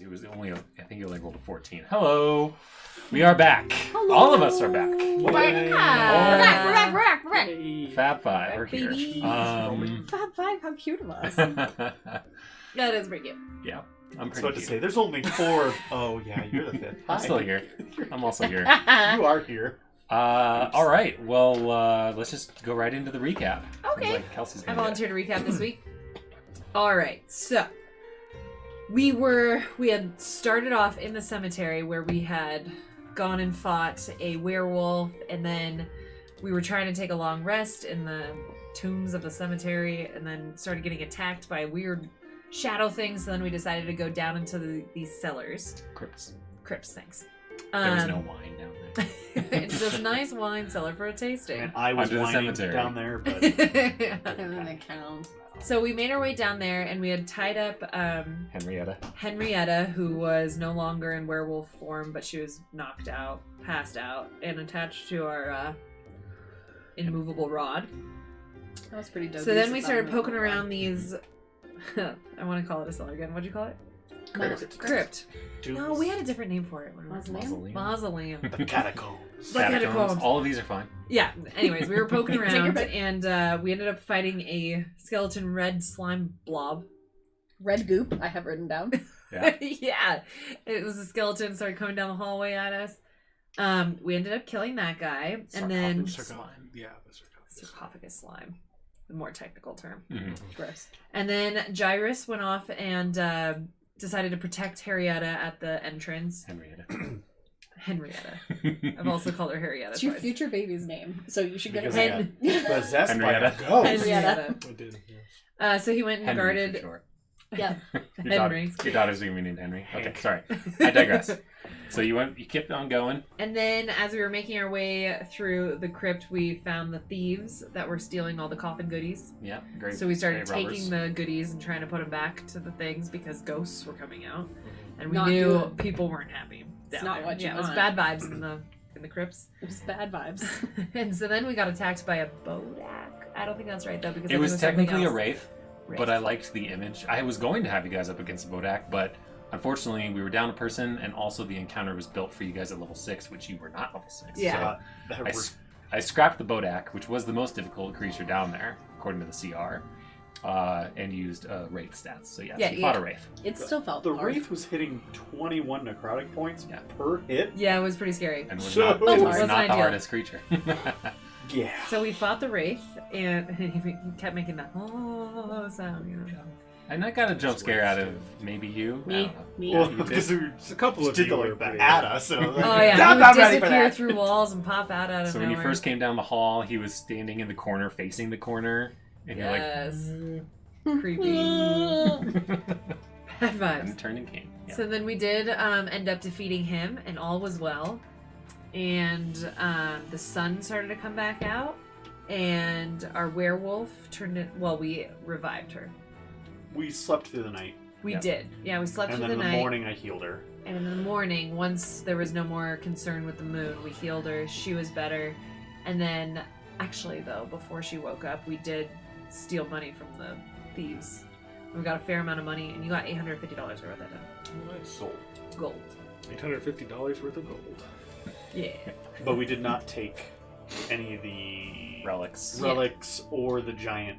he was only, I think he only rolled a 14. Hello. We are back. Hello. All of us are back. We're back. We're back. Fab Five are here. Baby. Fab Five, how cute of us. That is pretty cute. Yeah, I'm I was pretty about to cute. say, there's only 4. Oh, yeah, you're the 5th. I'm still here. I'm also here. You are here. All right. Well, let's just go right into the recap. Okay. Like Kelsey's I gonna volunteered to recap this week. All right, so we had started off in the cemetery where we had gone and fought a werewolf, and then we were trying to take a long rest in the tombs of the cemetery, and then started getting attacked by weird shadow things. So then we decided to go down into these cellars. Crypts. thanks. There was no wine down there. It's this nice wine cellar for a tasting. And I was Under the whining cemetery. down there, but And then it counts. So we made our way down there, and we had tied up Henrietta, who was no longer in werewolf form, but she was knocked out, passed out, and attached to our immovable rod. That was pretty dope. So then we started poking around these. I want to call it a cellar again. What'd you call it? Crypt. No, we had a different name for it. Mausoleum. the catacombs. Like catacombs. All of these are fine. Yeah. Anyways, we were poking Take your around, pick. and we ended up fighting a skeleton red slime blob. Red goop, I have written down. Yeah. Yeah. It was a skeleton, started coming down the hallway at us. We ended up killing that guy, and then sarcophagus slime, the more technical term. Mm-hmm. Gross. And then Gyrus went off and decided to protect Henrietta at the entrance. Henrietta. I've also called her Henrietta. It's your twice. future baby's name, so you should get Because it I right. got possessed by a Henrietta. ghost. Henrietta. I did, yes. So he went and Henry guarded. for short. Yeah. Henry. Your daughter's gonna be named Henry. Okay, Hank. sorry. I digress. So you kept on going. And then as we were making our way through the crypt, we found the thieves that were stealing all the coffin goodies. Yeah, great. So we started great robbers. taking the goodies and trying to put them back to the things because ghosts were coming out. And we Not knew good. people weren't happy. It's down not there. what you Yeah, it was want. bad vibes in the crypts. It was bad vibes. And so then we got attacked by a bodak. I don't think that's right though because I It think was something technically a else. wraith, but I liked the image. I was going to have you guys up against the Bodak, but unfortunately we were down a person, and also the encounter was built for you guys at level 6, which you were not level 6. Yeah. So I scrapped the Bodak, which was the most difficult creature down there, according to the CR, and used Wraith stats. So yes, you fought a Wraith. It still felt The hard. Wraith was hitting 21 necrotic points Yeah. per hit. Yeah, it was pretty scary. And was So- not, it It was wasn't not the ideal. hardest creature. Yeah. So we fought the wraith, and he kept making that sound, you know. And I got a jump scare out of maybe you. I Me. don't know. Me. Well, you did. because we A couple of did you the, were like, pretty at us. And I was like, Oh yeah, I'm he not would ready for disappear that. through walls and pop out of So nowhere. when you first came down the hall, he was standing in the corner, facing the corner, and Yes. you're Creepy. like, Bad and vibes. turned and came. Yeah. So then we did end up defeating him, and all was well. And the sun started to come back out, and our werewolf turned it. Well, we revived her. We slept through the night. We Yep. did. Yeah, we slept And through then the in the night. morning, I healed her. And in the morning, once there was no more concern with the moon, we healed her. She was better. And then, actually, though, before she woke up, we did steal money from the thieves. We got a fair amount of money, and you got $850. I wrote that down. Nice. Sold. Gold. $850 worth of gold. Yeah. But we did not take any of the Relics. Yeah. relics or the giant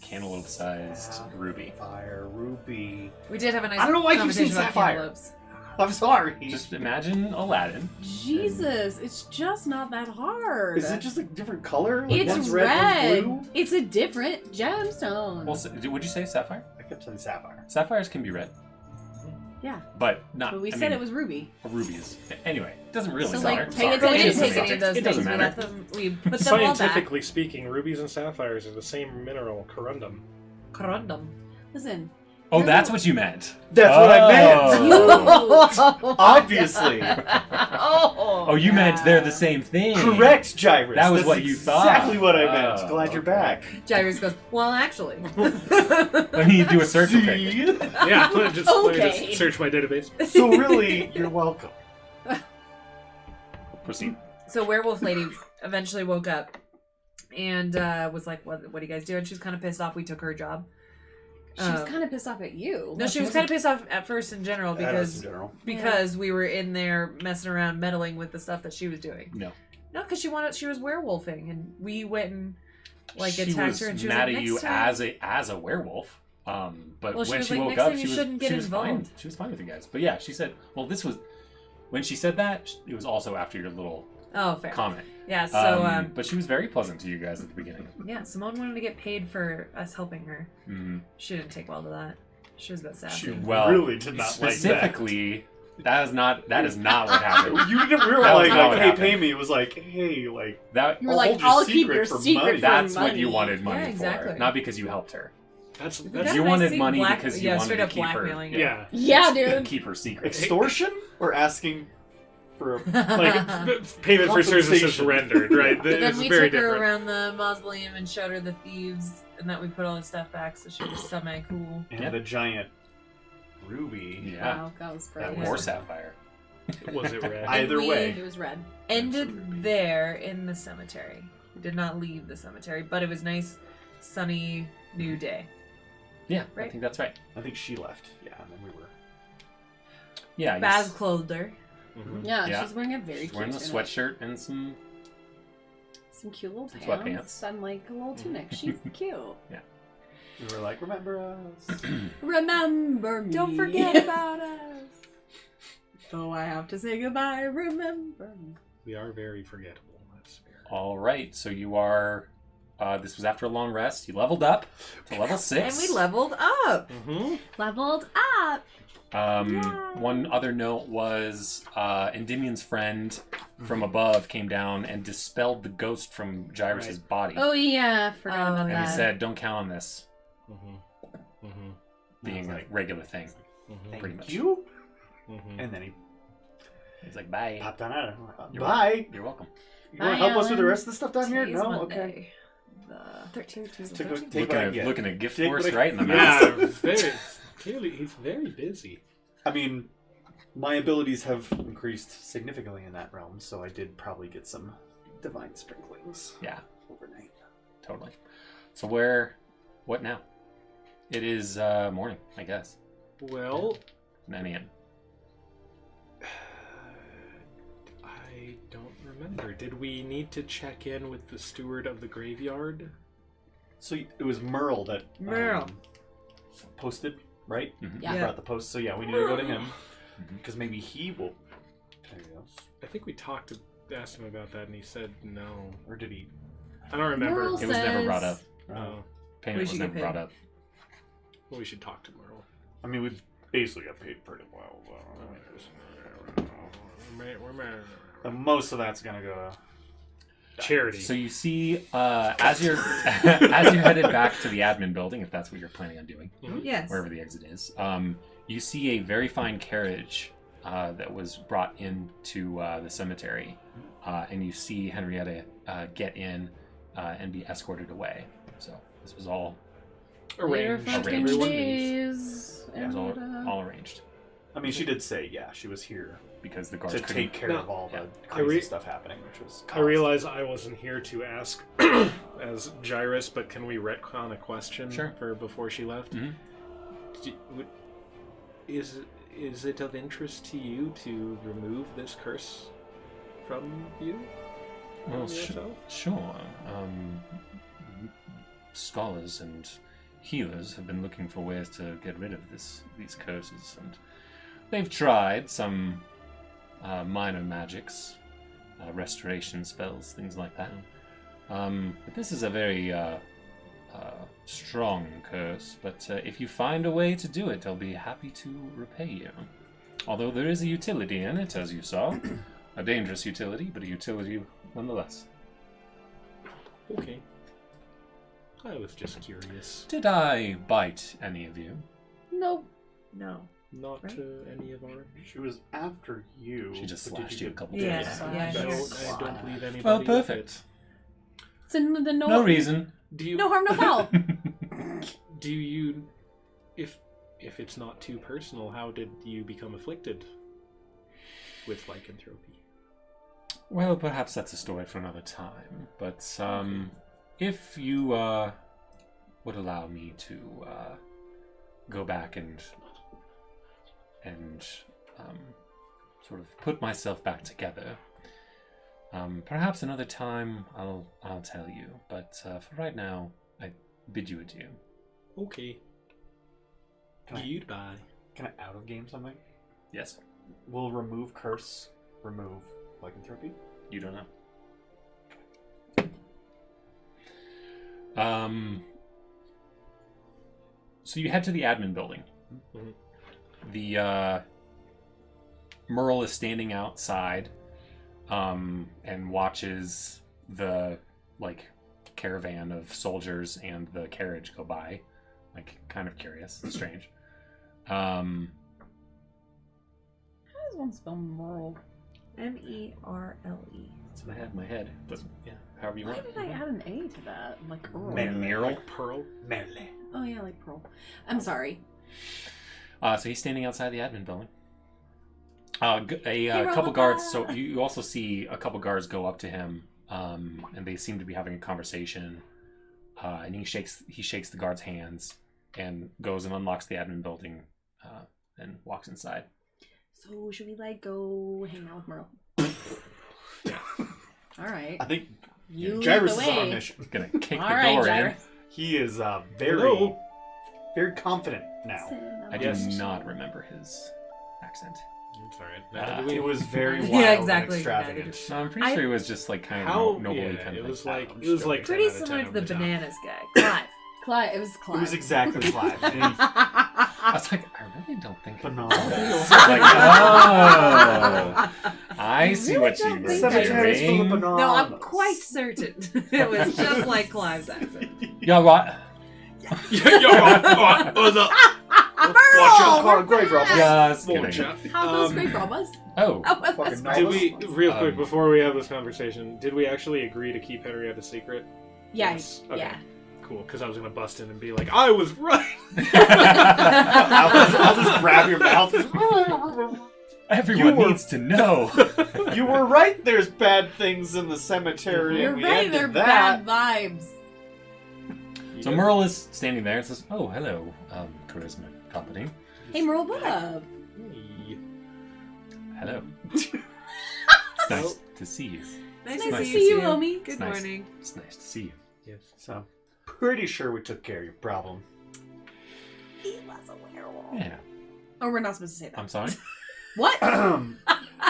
Cantaloupe-sized ruby. Sapphire, ruby. We did have a nice I don't know why you conversation said about sapphire. cantaloupes. I'm sorry. Just imagine Aladdin. Jesus, it's just not that hard. Is it just a different color? Like It's one's red. one's blue? It's a different gemstone. Well, would you say sapphire? I kept saying sapphire. Sapphires can be red, yeah, but not. but we I said mean, it was ruby. Anyway, it doesn't really So, matter. like, Sorry. pay We didn't attention. take any of those It things. doesn't We matter. let them. We put them all back. Scientifically speaking, rubies and sapphires are the same mineral, corundum. Corundum. Listen. Oh, that's what you meant. That's what I meant. Oh. Obviously. Oh. Oh, you meant they're the same thing. Correct, Gyrus. That was That's what you thought. Exactly what I meant. Oh, Glad you're okay. back. Gyrus goes, well, actually. Let me do a search real quick. See? Yeah, let me just Okay. search my database. So really, you're welcome. Proceed. So Werewolf Lady eventually woke up and was like, what are you guys doing? She was kind of pissed off we took her job. She was kind of pissed off at you. No, she was kind of pissed off at first in general That is in because general. we were in there messing around, meddling with the stuff that she was doing. No. No, because she was werewolfing, and we went and She attacked was her, and she was mad like, at you "Next time." as a werewolf. But Well, she when was she like, woke "Next up, time you she was shouldn't get she was fine. involved." She was fine with you guys. But yeah, she said, "Well, this was when she said that. It was also after your little Oh, fair. comment." Yeah. So, but she was very pleasant to you guys at the beginning. yeah, Simone wanted to get paid for us helping her. Mm-hmm. She didn't take well to that. She was a bit sassy. She Well, really did not like that. specifically, that is not what happened. You didn't. We were That was like, not what hey, happened. pay me. It was like, hey, like, That You were I'll like, hold your I'll keep your for secret money. for that's money. what you wanted money Yeah, exactly. for, not because you helped her. That's That You and I wanted see money black- because you yeah, wanted straight to up keep her. blackmailing. yeah. Yeah, dude. Keep her secret. extortion or asking for a Like payment for services Compensation. rendered, right? But then It's we very took her different. around the mausoleum and showed her the thieves, and that we put all the stuff back, so she was semi-cool. and Yeah. the giant ruby. Yeah, Wow, that was that great. war sapphire. Was it red? Either we- way, It was red. Ended Absolutely. there in the cemetery. We did not leave the cemetery, but it was nice, sunny, new day. Yeah, I Right. think that's right. I think she left. Yeah, and then we were. Yeah, Baz clothed her. Mhm. Yeah, Yeah. she's wearing a very she's cute wearing a tunic. sweatshirt and some. Some cute little Some pants and like a little tunic. She's cute. We were like, remember us? Remember me. Don't forget about us. Oh, I have to say goodbye. Remember me. We are very forgettable. That's fair. All right, so you are. This was after a long rest. You leveled up to level 6. And we leveled up. Mm-hmm. Leveled up. One other note was Endymion's friend from above came down and dispelled the ghost from Gyrus's body. Oh yeah, forgot Oh, about and that. he said, "Don't count on this Mm-hmm. Mm-hmm. being a like, regular thing." Mm-hmm. Pretty much. You? Mm-hmm. And then he He's like, "Bye." popped on out. You're Bye. You're welcome. You want to Bye, help us with the Alan. rest of the stuff down here? Today's No? Monday, Okay. The 13th. Take what Looking I at, get. looking at gift Take force what I- right in the mouth. Yeah, very clearly he's very busy. I mean, my abilities have increased significantly in that realm, so I did probably get some divine sprinklings Yeah, overnight. totally. So what now? It is morning, I guess. Well, 9 a.m. I don't remember. Did we need to check in with the steward of the graveyard? So it was Merle that Merle. posted, right? Mhm. Yeah. He brought the post, so yeah, we need to go to him Mhm. because maybe he will. Yes. I think we asked him about that, and he said no. Or did he? I don't remember. Merle It was never brought up. says- Oh, Payment We was should never get brought paid. up. well, we should talk to Merle. I mean, we basically got paid pretty well. And most of that's gonna go to Charity. So you see, as you're as you headed back to the admin building, if that's what you're planning on doing, Yes. wherever the exit is, you see a very fine carriage that was brought into the cemetery, and you see Henrietta get in and be escorted away. So this was all Later Arranged. fucking Everyone days. it was all, And, all arranged I mean, she did say, yeah, she was here because the guards to couldn't. take care No. of all the Yeah. crazy stuff happening, which was. I realize I wasn't here to ask as Gyrus, but can we retcon a question Sure. for before she left? Mhm. Is it of interest to you to remove this curse from you? Well, From yourself? sure. Scholars and healers have been looking for ways to get rid of these curses, and they've tried some minor magics, restoration spells, things like that. But this is a very strong curse. But if you find a way to do it, I'll be happy to repay you. Although there is a utility in it, as you saw. A dangerous utility, but a utility nonetheless. Okay. I was just curious. Did I bite any of you? Nope. No. Not Right. any of our. She was after you. She just but did slashed you a get couple Yeah, times. yeah, I sure. don't believe anybody. Well, with perfect. It's in the No reason. Do you? No harm, no foul. Do you? If it's not too personal, how did you become afflicted with lycanthropy? Well, perhaps that's a story for another time. But if you would allow me to go back and sort of put myself back together. Perhaps another time I'll tell you, but for right now, I bid you adieu. Okay. Goodbye. Can I out of game something? Yes. Will remove curse remove lycanthropy? You don't know. So you head to the admin building. Mhm. The Merle is standing outside and watches the caravan of soldiers and the carriage go by, kind of curious and strange. How does one spell Merle? Merle. That's what I had in my head. But yeah, however you Why want. did I add an A to that? Like Earl. Merle. Pearl. Merle. Oh yeah, like Pearl. I'm sorry. So he's standing outside the admin building. A Hero couple guards. Papa! So you also see a couple guards go up to him, and they seem to be having a conversation. And he shakes the guards' hands and goes and unlocks the admin building, and walks inside. So should we go hang out with Merle? Yeah. All right. I think You Jairus lead is the on a way. mission. Gonna kick All the right, door Jairus. He is Hello. very confident now. in. I do Yes. not remember his accent. It's alright. It was very wild Yeah, exactly. and extravagant. No, I'm pretty I- sure it was just kind of How? nobly Yeah, kind it of was like, like it was like Pretty 10 out of similar 10 to the over top. bananas guy. Clive. Clive. It was Clive. It was exactly Clive. And he- I was like, I really don't think. Banana. Like, oh, I see really what you don't were think Cemeteries full of doing. bananas. No, I'm quite certain it was just like Clive's accent. Yeah, what? What's up? Watch out, call it grave robbers. Just Watch kidding. out. How those Um, great robbers? Oh, Fucking Did we, novelist. real quick, Um, before we have this conversation, did we actually agree to keep Henrietta secret? Yeah. Yes. Okay. Yeah. Cool, because I was going to bust in and be like, I was right! I'll just grab your mouth. everyone You were- needs to know. You were right. There's bad things in the cemetery. You're and we right. ended They're that. bad vibes. So Merle is standing there and says, "Oh, hello, Charisma Company. Hey, Merle, what up? Hey. Hello. It's nice to see you. Nice to to see you, homie. Good It's nice. morning. It's nice to see you." Yes. So, pretty sure we took care of your problem. He was a werewolf. Yeah. Oh, we're not supposed to say that. I'm sorry. What?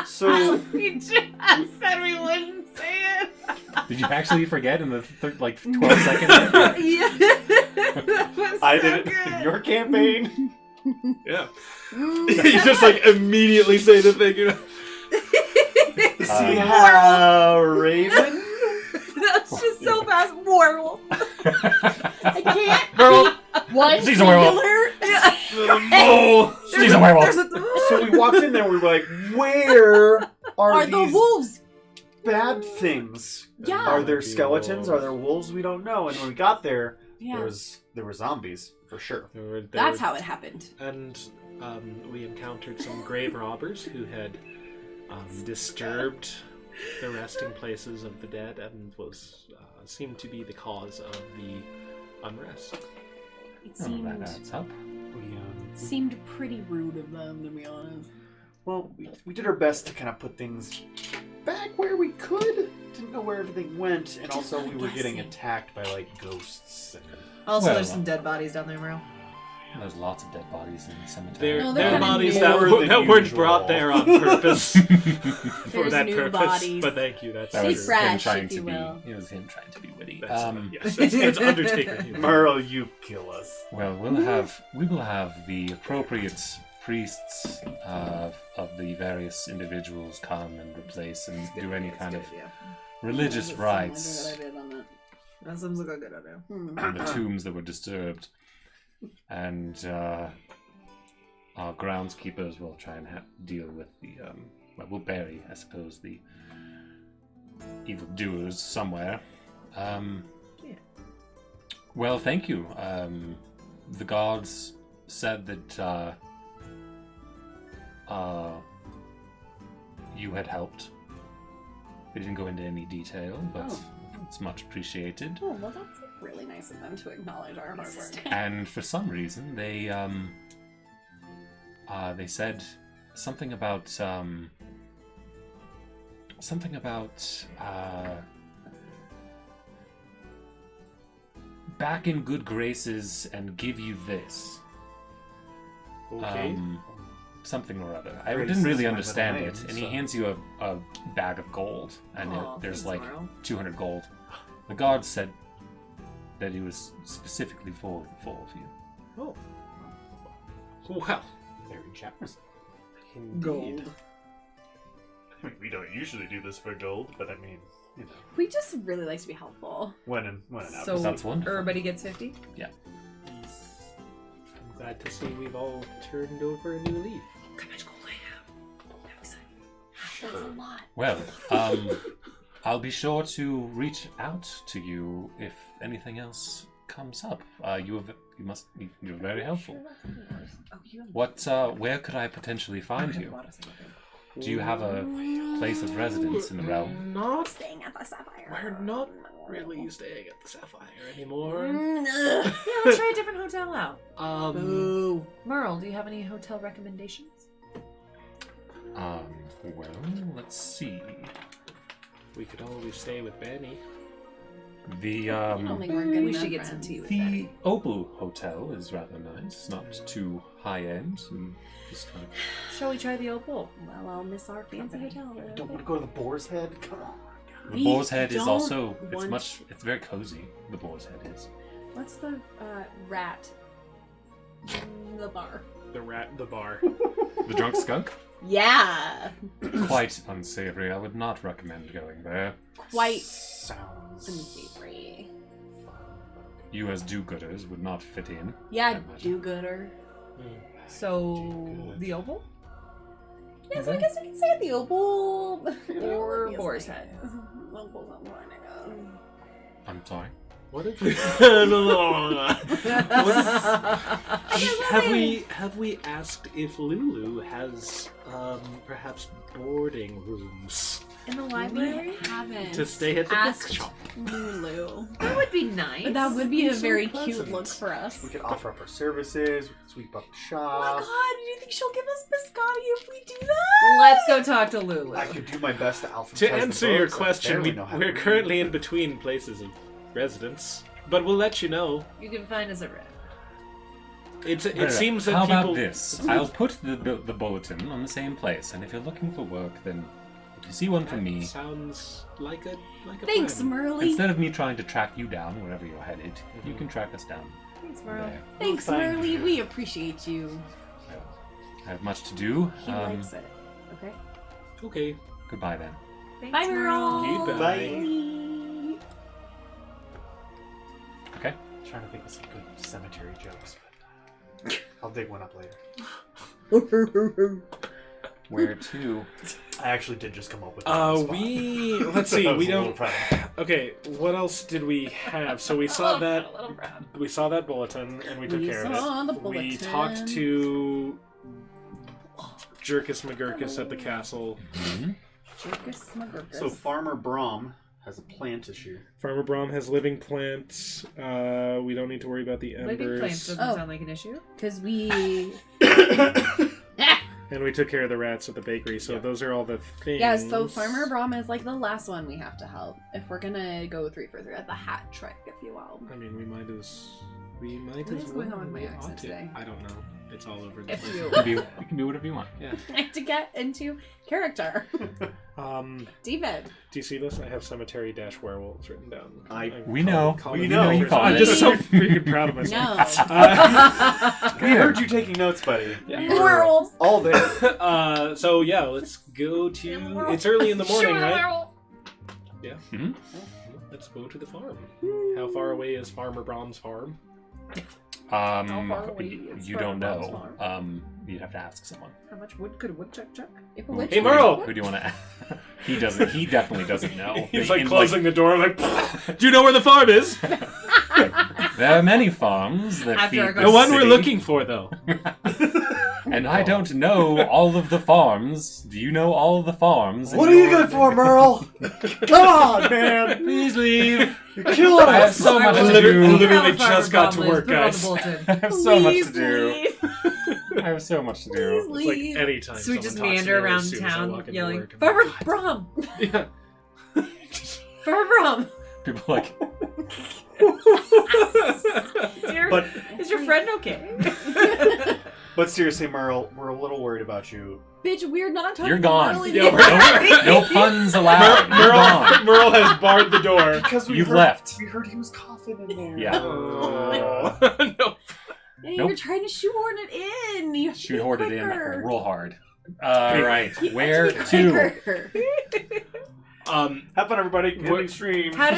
So, We just said we wouldn't say it. Did you actually forget in the 12 seconds? Yeah. That was I so did it good. in your campaign. Yeah. you just immediately say the thing, you know? See how Raven? That's just so fast. Werewolf. I can't. Merle, One She's a werewolf. singular. Oh! she's a werewolf. So we walked in there and we were like, where are Are the these wolves? bad things? Yeah. Are there Might be skeletons? wolves. Are there wolves? We don't know. And when we got there, Yeah. there were zombies, for sure. That's how it happened. And we encountered some grave robbers who had disturbed the resting places of the dead and was seemed to be the cause of the unrest. It Oh, seemed that adds up. seemed pretty rude of them, to be honest. Well, we did our best to kind of put things back where we could. Didn't know where everything went, and also we were getting guessing. attacked by ghosts. And Also, Well, there's some dead bodies down there, Merle. There's lots of dead bodies in the cemetery. They're, No, they're they're kinda bodies new. that, More than that weren't usual. brought there on purpose for There's that new purpose. bodies. But thank you. That's That Stay was true. fresh, him trying if to you be. will. It was him trying to be witty. That's, yes, it's Undertaker humor. Merle, you kill us. Well, we will have the appropriate priests of the various individuals come and replace and do any kind of religious rites That sounds like a good idea. in the tombs that were disturbed, and our groundskeepers will try and deal with the well, we'll bury, I suppose, the evildoers somewhere. Well, thank you. The gods said that you had helped. They didn't go into any detail, but It's much appreciated. Oh, well, that's really nice of them to acknowledge our hard work. And for some reason, they said something about back in good graces and give you this. Okay. Something or other. I Grace didn't really is my understand middle it. name, And he so- hands you a bag of gold, and Aw, there's thanks, like Merle. 200 gold. The guard said that it was specifically for the four of you. Oh. Well, Very generous. indeed. Gold. I mean, we don't usually do this for gold, but I mean, you know, We just really like to be helpful. when and out. So That's wonderful. everybody gets 50? I'm glad to see we've all turned over a new leaf. Look how much gold I have. How exciting. That's a lot. Well, I'll be sure to reach out to you if anything else comes up. You're very helpful. Oh, you have What? Where could I potentially find you? Do you have a place of residence in the realm? Not. staying at the Sapphire. We're not really staying at the Sapphire anymore. Yeah, let's try a different hotel out. Um. Merle, do you have any hotel recommendations? Well, let's see. We could always stay with Benny. The I don't think we're good We enough should get some friends. tea with the Benny. Opal Hotel is rather nice. Not too high end, and just kind of. Shall we try the Opal? Well, I'll miss our fancy hotel. I don't want to go to the Boar's Head. Come on. The We Boar's Head is don't also. want- It's very cozy. The Boar's Head is. What's the rat? The bar. The bar. The Drunk Skunk. Yeah. Quite unsavory. I would not recommend going there. Quite Sounds unsavory. You as do-gooders would not fit in. Yeah, I imagine. do-gooder. So, the Opal? Yeah, so I guess we can say at the Opal. Or Boar's Head. Opal's not more to go. I'm sorry. What if we have we asked if Lulu has perhaps boarding rooms In the library? We haven't to stay at the asked bookshop? Lulu. That would be nice. But that would be a so very pleasant. cute look for us. We could offer up our services. We could sweep up the Oh my shop. god, do you think she'll give us biscotti if we do that? Let's go talk to Lulu. I could do my best to alphabetize To the answer your books. I question, barely know how to we're read. currently in between places of residence, but we'll let you know. You can find us at Red. It seems that How people. about this? I'll put the bulletin on the same place, and if you're looking for work, then if you see one from me, Sounds like a Thanks, plan. Merly. instead of me trying to track you down wherever you're headed, you can track us down Thanks, Merle. there. Thanks, Thank Merly. you. We appreciate you. I have much to do. He likes it. Okay. Okay. Goodbye then. Thanks, Bye, Merle. Goodbye. Bye. Okay. I'm trying to think of some good cemetery jokes, but I'll dig one up later. Where to? I actually did just come up with that on the spot. Let's see. I was We a little don't. proud. Okay, what else did we have? So we saw that. We saw that bulletin, and we took We care saw of the it. We bulletin. talked to Jerkus McGurkus at the castle. Jerkus McGurkus. So Farmer Brom has a plant issue. Farmer Brom has living plants. We don't need to worry about the Living plants embers. doesn't Oh. sound like an issue. Because we... And we took care of the rats at the bakery. So those are all the things. Yeah, so Farmer Brom is like the last one we have to help. If we're gonna go 3 for 3 at the hat trick, if you will. I mean, we might as What well. is going on with my We accent ought to. today? I don't know. It's all over the If place. you- You can do whatever you want. Yeah. I have to get into character. David. Do you see this? I have cemetery-werewolves written down. We know. We know. you call I'm it. just so freaking proud of myself. No. We heard you taking notes, buddy. Werewolves. All there. So yeah, let's go to. It's early in the morning, right? Yeah. Mhm. Let's go to the farm. How far away is Farmer Brom's farm? far away is You Farmer don't Brom's know. farm? You'd have to ask someone. How much wood could a woodchuck chuck? If a witch Hey, Merle! Who do you want to ask? He doesn't. He definitely doesn't know. He's In, like closing the door, like, do you know where the farm is? There are many farms that After feed I the go- The one we're city, looking for, though. And I don't know all of the farms. Do you know all of the farms? What are you good for, Merle? Come on, man! Please leave. You're killing I have us! so much to literally- do. literally just got to work, Put it on guys. the bulletin. I have so much to Please do. leave. I have so much to do. It's like anytime. So we someone just talks to meander me around as soon as I town walk into yelling, work, I'm Farmer like, Brom! yeah. Farmer Brom! People are like, But Is your friend okay? but seriously, Merle, we're a little worried about you. Bitch, we're not talking You're gone. Merle Yeah, anymore. no puns allowed. You're gone. Merle has barred the door. Because You've left. We heard he was coughing in there. Yeah. Oh. No. Yeah, Nope. you're trying to shoehorn it in. You have to be Shoehorned it in quicker. real hard. Right. You have Where to? to? Have fun, everybody. What- Ending stream. How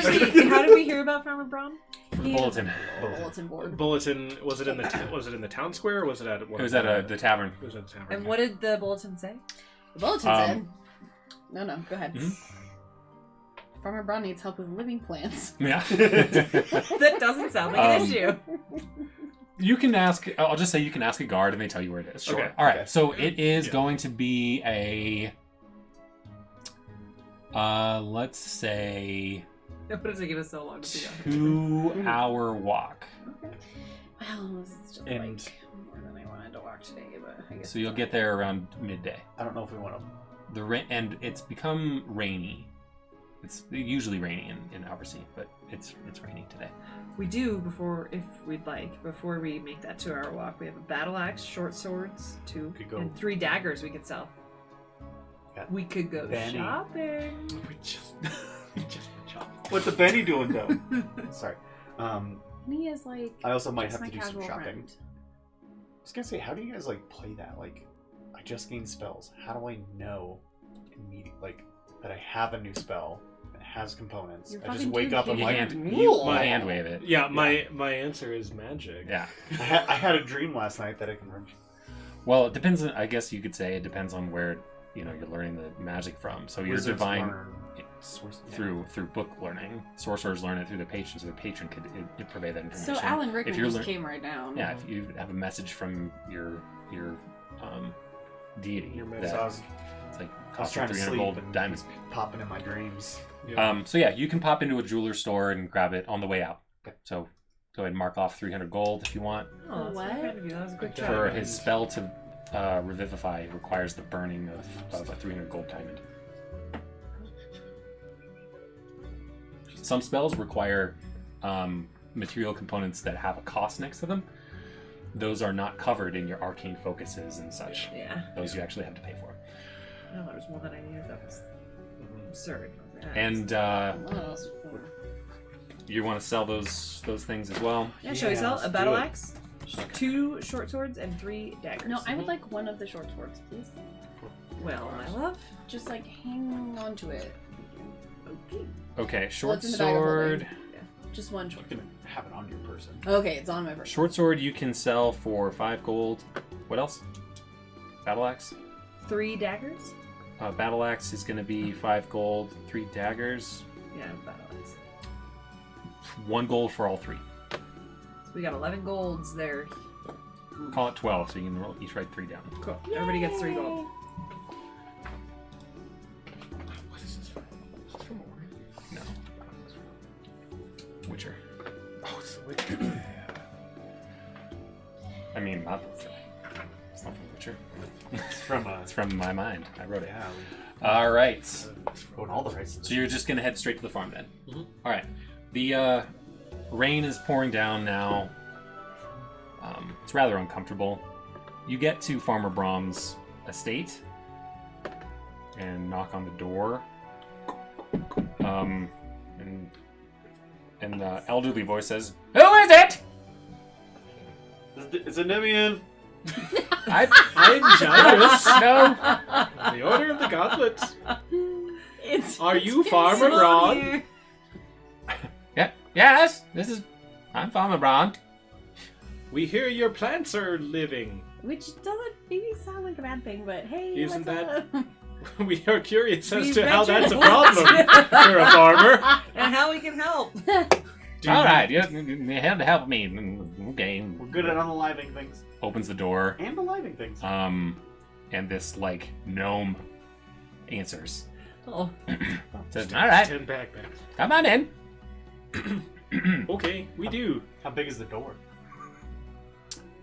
did we hear about Farmer Brom? For the bulletin. Bulletin board. Bulletin. Was it in the town square or was it at? It was at the tavern. It was at the tavern. And what did the bulletin say? The bulletin said. No, go ahead. Mhm. Farmer Brown needs help with living plants. Yeah. That doesn't sound like an issue. You can ask. I'll just say you can ask a guard, and they tell you where it is. Sure. Okay. All right. Okay. So it is Yeah. going to be a. Let's say What is it going to so long to figure out? 2-hour walk. Well, this is just And- like more than I wanted to walk today, but I guess. So you'll get there around midday. I don't know if we want to. And it's become rainy. It's usually rainy in Ouversea, but it's raining today. We do, before we make that 2-hour walk, we have a battle axe, short swords, 2, Could go- and 3 daggers we could sell. Got We could go Benny. shopping. We just chop. What's the Benny doing, though? Sorry. He is like. I also might just have to my do some casual shopping. friend. I was gonna say, how do you guys like play that? Like, I just gained spells. How do I know immediately, like, that I have a new spell that has components? You're I just fucking wake up and You like, hand wave it. Yeah, my answer is magic. Yeah. I had a dream last night that I can remember. Well, it depends. I guess you could say it depends on where you're learning the magic from. So your Wizards divine learn source- yeah. through book learning. Sorcerers learn it through the patron, so the patron could purvey that information. So Alan Rickman you're just lear- came right down. Yeah, if you have a message from your deity, Your that So I was it's like I was costing trying to 300 sleep gold and diamonds. popping in my dreams. Yeah. So yeah, you can pop into a jeweler's store and grab it on the way out. Okay. So go ahead and mark off 300 gold if you want. Oh, that's What? very kind of you. That was a quick Yeah. job. For his spell to revivify requires the burning of a 300 gold diamond. Some spells require material components that have a cost next to them. Those are not covered in your arcane focuses and such. Yeah. Those you actually have to pay for. No, there was more than I knew. That was absurd. And What else? you want to sell those things as well? Yeah, shall we Yeah, sell let's a battle do it. axe, 2 short swords, and 3 daggers? No, I would like one of the short swords, please. Well, my love. Just like hang on to it. Okay. Okay, short it's in the bag of holding. sword. Just one short You sword. can have it on your person. Okay, it's on my person. Short sword you can sell for 5 gold. What else? Battle axe. 3 daggers? Battle axe is going to be 5 gold. 3 daggers. Yeah, battle axe. 1 gold for all 3. So we got 11 golds there. Call it 12, so you can each write 3 down. Cool. Everybody gets 3 gold. What is this from? Is this from Oregon? No. Witcher. Oh, it's the Witcher. I mean, not Witcher. It's not from Witcher. It's from It's from my mind. I wrote it. yeah, All right. we own all the rights. So you're just going to head straight to the farm then? Mhm. All right. The rain is pouring down now. It's rather uncomfortable. You get to Farmer Brom's estate and knock on the door. And the elderly voice says, "Who is it?" It's a Nemean. I'm Gyrus. No. The Order of the Goblet. It's Are you it's Farmer on Ron? here. Yeah. Yes. I'm Farmer Brom. We hear your plants are living. Which doesn't maybe sound like a bad thing, but hey, Isn't what's that- up? We are curious as We to how bet that's you a problem would. for a farmer. And how we can help. Do All you- right. You have to help me. Okay. We're good at unaliving things. opens the door. And the lighting things. And this like gnome answers. Oh. Says, "All right, 10 backpacks. come on in." Okay, we do. How big is the door?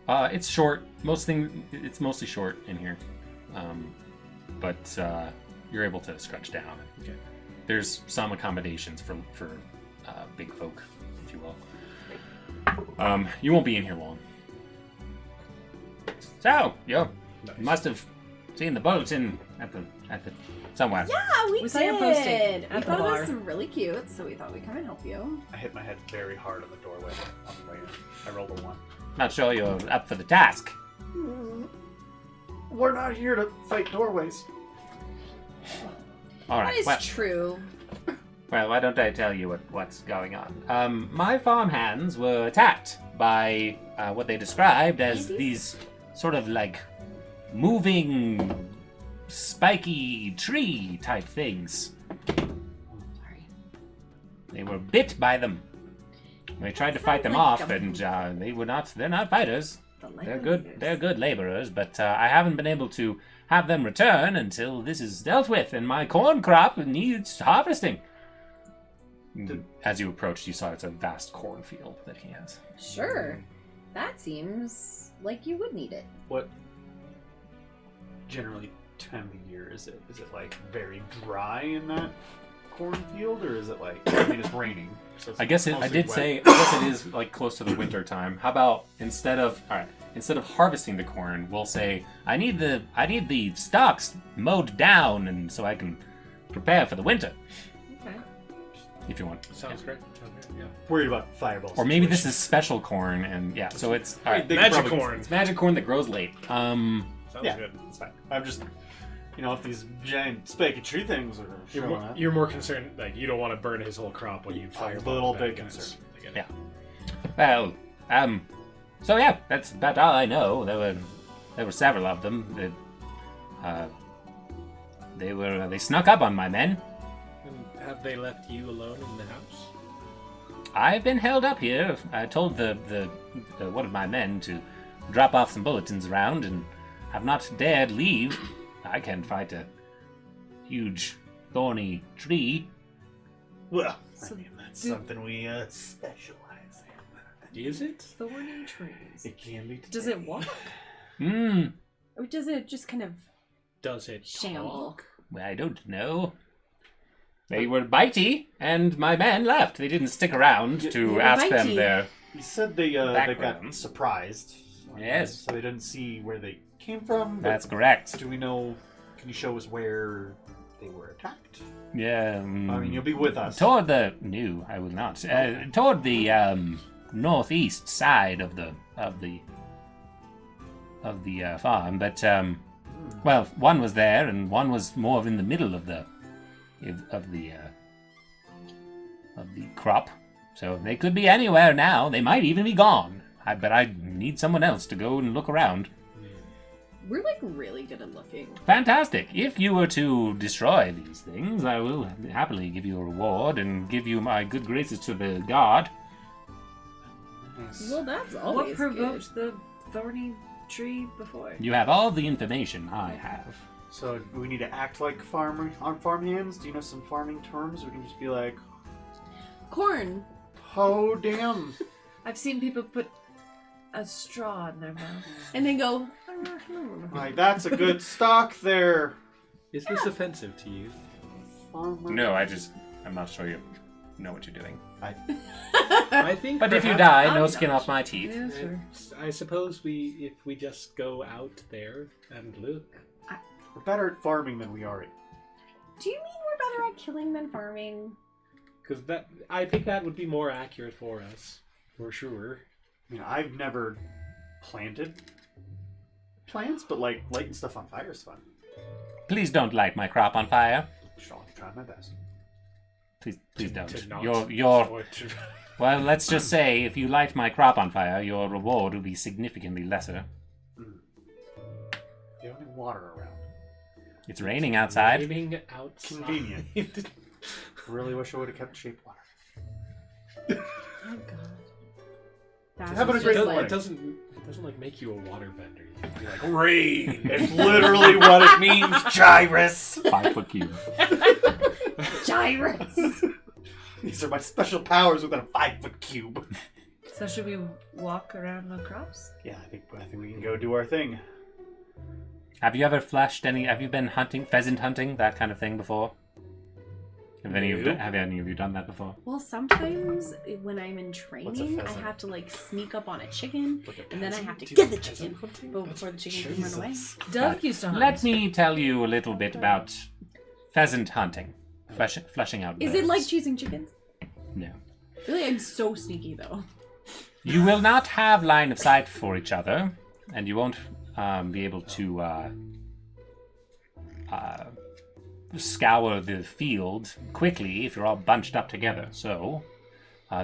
It's short. It's mostly short in here, but you're able to stretch down. Okay. There's some accommodations for big folk, if you will. You won't be in here long. So you must have seen the bulletin at the somewhere. Yeah, we saw your posting at We the thought bar. it was really cute, so we thought we'd come and help you. I hit my head very hard on the doorway on the way in. I rolled a 1. Not sure you're up for the task. We're not here to fight doorways. All That right. is Well, true. well, why don't I tell you what's going on? My farmhands were attacked by what they described as these sort of like moving, spiky tree type things. Sorry. They were bit by them. We tried to fight them sounds like off, and they're not fighters. They're good. They're good laborers, but I haven't been able to have them return until this is dealt with, and my corn crop needs harvesting. As you approached, you saw it's a vast cornfield that he has. Sure. That seems like you would need it. What generally time of the year is it? Is it like very dry in that cornfield, or is it like I mean it's raining? So it's I guess it is like close to the winter time. How about instead of harvesting the corn, we'll say I need the stalks mowed down, and so I can prepare for the winter. Okay. If you want. Sounds great. Yeah. worried about fireballs. Or maybe this is special corn, and yeah, so it's all right. They could Magic probably- corn. It's magic corn that grows late. Sounds Yeah, good. it's fine. I'm just, if these giant spiky tree things are showing up. You're more concerned, like, you don't want to burn his whole crop when you fire. little bit concerned. Yeah. Well, so yeah, that's about all I know. There were several of them. They snuck up on my men. And have they left you alone in the house? I've been held up here. I told the one of my men to drop off some bulletins around, and have not dared leave. I can't fight a huge thorny tree. Well, So I mean, that's something we specialize in. Is it? Thorny trees. It can be. Does it walk? Or does it just kind of Does it shamble? talk? I don't know. They were bitey, and my men left. They didn't stick around to were ask them bitey. their. You said they got Background. surprised. Yes. So they didn't see where they came from. but That's correct. Do we know? Can you show us where they were attacked? Yeah. I mean, you'll be with us. Toward the I will not. Toward the northeast side of the farm, but well, one was there, and one was more in the middle of the crop. So they could be anywhere now. They might even be gone. But I need someone else to go and look around. We're like really good at looking. Fantastic. If you were to destroy these things, I will happily give you a reward and give you my good graces to the guard. Nice. Well, that's What always provoked the thorny tree before? You have all the information I have. So do we need to act like farm hands? Do you know some farming terms? We can just be like, good. Corn. oh damn. I've seen people put a straw in their mouth. And then go. Like that's a good stock there. Is this offensive to you? Farmer. No, I'm not sure you know what you're doing. I think. But if you perhaps- die, no skin off my teeth. Yeah, sure. I suppose if we just go out there and look. We're better at farming than we are at. Do you mean we're better at killing than farming? Because I think that would be more accurate for us, for sure. I mean, I've never planted plants, but like lighting stuff on fire is fun. Please don't light my crop on fire. I'll try my best. Please don't. To not Your well, let's just say if you light my crop on fire, your reward will be significantly lesser. You have any water around? It's raining outside. Raining outside. Convenient. Really wish I would have kept shape water. Oh god. That's Having a just great like- morning. It doesn't doesn't like make you a water vendor. You can be like, Rain. It's literally what it means, Gyrus. 5 foot cube. Gyrus. These are my special powers within a 5 foot cube. So should we walk around the crops? Yeah, I think we can go do our thing. Have you ever flashed any? Have you been hunting, pheasant hunting, that kind of thing before? Have any of you done that before? Well, sometimes when I'm in What's a training, I pheasant? have to like sneak up on a chicken, Like a and then I peasant? have to Do you get the do chicken peasant hunting? before the chicken can run away. Jesus. Doug used to hunt. Let me tell you a little bit about pheasant hunting, fleshing out. Is it birds. like choosing chickens? No. Really, I'm so sneaky though. You will not have line of sight for each other, and you won't be able to scour the field quickly if you're all bunched up together. So,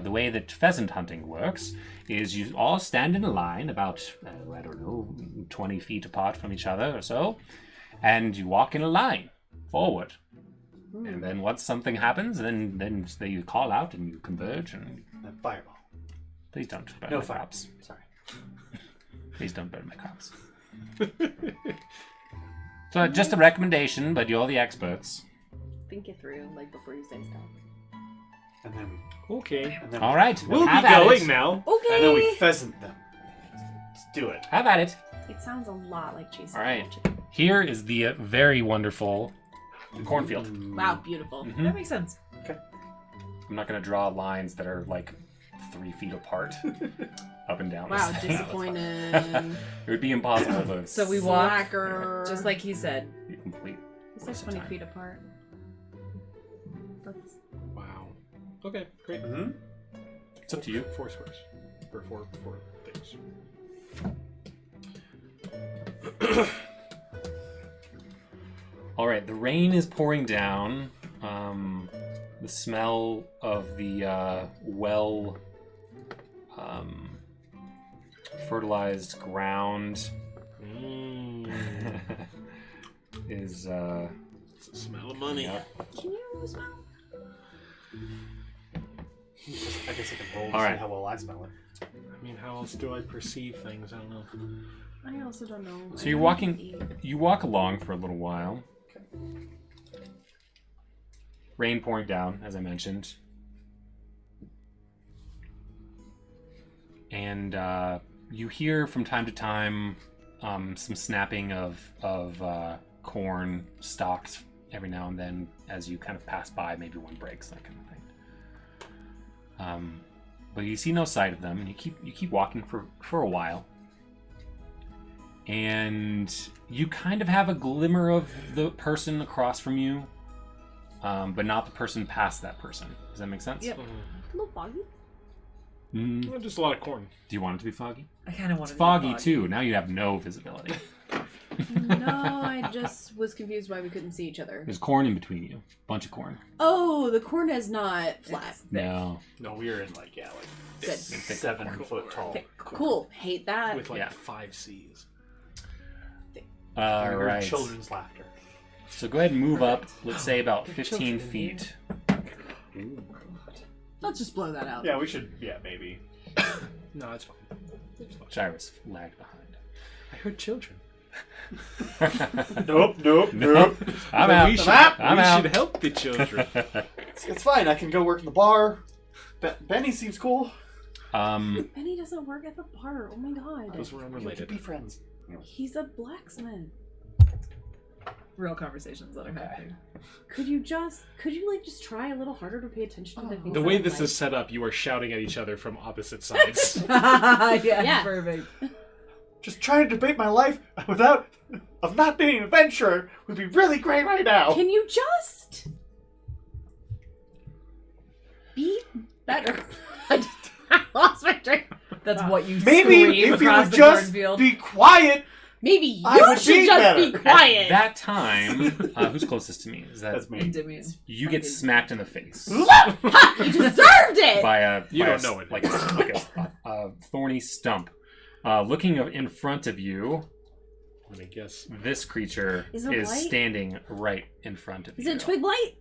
the way that pheasant hunting works is you all stand in a line about, 20 feet apart from each other or so, and you walk in a line forward. And then once something happens, then you call out and you converge and... Fireball. Please don't burn No my fire. crops. Sorry. Please don't burn my crops. So just a recommendation, but you're the experts. Think it through, like before you say stuff. And then okay, All right, we'll have be at going it. now. Okay. and then we pheasant them. Let's do it. Have at it. It sounds a lot like chasing All right. a chicken. Here is the very wonderful cornfield. Wow, beautiful. Mhm. That makes sense. I'm not going to draw lines that are like 3 feet apart, up and down. Wow, this thing. disappointing. It would be impossible to So we walk, Slacker. just like he said. be complete. It's like waste of 20 time. feet apart. That's... Wow. Okay, great. Mm-hmm. It's up to you. 4 squares. Or four things. All right, the rain is pouring down. The smell of the fertilized ground is It's the smell of money. yeah. Can you smell? I guess I can roll to All see right. how well I smell it. I mean, how else do I perceive things? I don't know. I also don't know. So you're walking. You walk along for a little while. Rain pouring down, as I mentioned, and you hear from time to time some snapping of corn stalks every now and then as you kind of pass by. Maybe one breaks, that kind of thing. But you see no sight of them, and you keep walking for a while. And you kind of have a glimmer of the person across from you, but not the person past that person. Does that make sense? Yep. A little foggy. Mm. Well, just a lot of corn. Do you want it to be foggy? I kind of want It's to foggy too. Now you have no visibility. No, I just was confused why we couldn't see each other. There's corn in between you. Bunch of corn. Oh, the corn is not flat. No. No, we were in like Good. 7 foot tall. Okay, cool. Hate that. With like Yeah. 5 C's. All We heard right. children's laughter. So go ahead and move up. Let's say about There are 15 children in feet. Let's just blow that out. Yeah, we should. Yeah, maybe. No, it's fine. It's fine. Gyrus lagged behind. I heard children. Nope. No. I'm Then out. We should, I'm we out. should help the children. It's fine. I can go work in the bar. Benny seems cool. Benny doesn't work at the bar. Oh my god. Those were We could unrelated. be friends. He's a blacksmith. real conversations that are happening. Could you like just try a little harder to pay attention to the things The that way I this like? is set up, you are shouting at each other from opposite sides. Yeah, perfect. Just trying to debate my life without of not being an adventurer would be really great right now. Can you just be better? I lost my train. That's what you Maybe scream if you across would the just cornfield. be quiet. Maybe you I would should be just better. be quiet. At that time, who's closest to me? Is that That's me. Endymion. you get smacked in the face Ha! You deserved it. by a You by don't a- know it. like a thorny stump. Looking in front of you, Let me guess. this creature Is is it white? standing right in front of Is you. it twig light?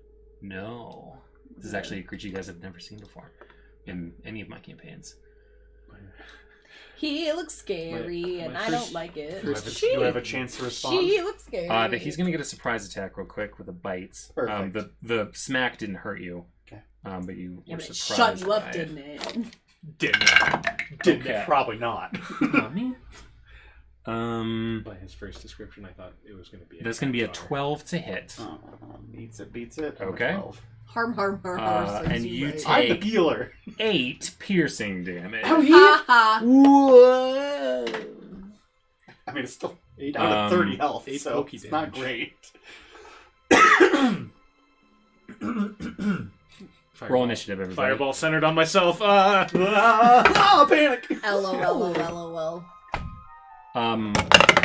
No. This is actually a creature you guys have never seen before in any of my campaigns. He looks scary, My and I first- don't like it. You have a chance to respond. She looks scary. He's gonna get a surprise attack real quick with a bite. Perfect. The smack didn't hurt you. Okay. But you Yeah, were but it surprised. shut you up, by didn't it? Didn't Okay. it? Probably not. Not me. By his first description, I thought it was going to be. That's gonna be a 12 to hit. Beats it. Okay. 12. Harm. And you right. I'm the take healer. 8 piercing damage. Ha ha. Whoa! I mean, it's still Eight, down to 30 health, 8 so pokey it's not damage. great. Roll initiative, everybody. Fireball centered on myself. Panic! LOL.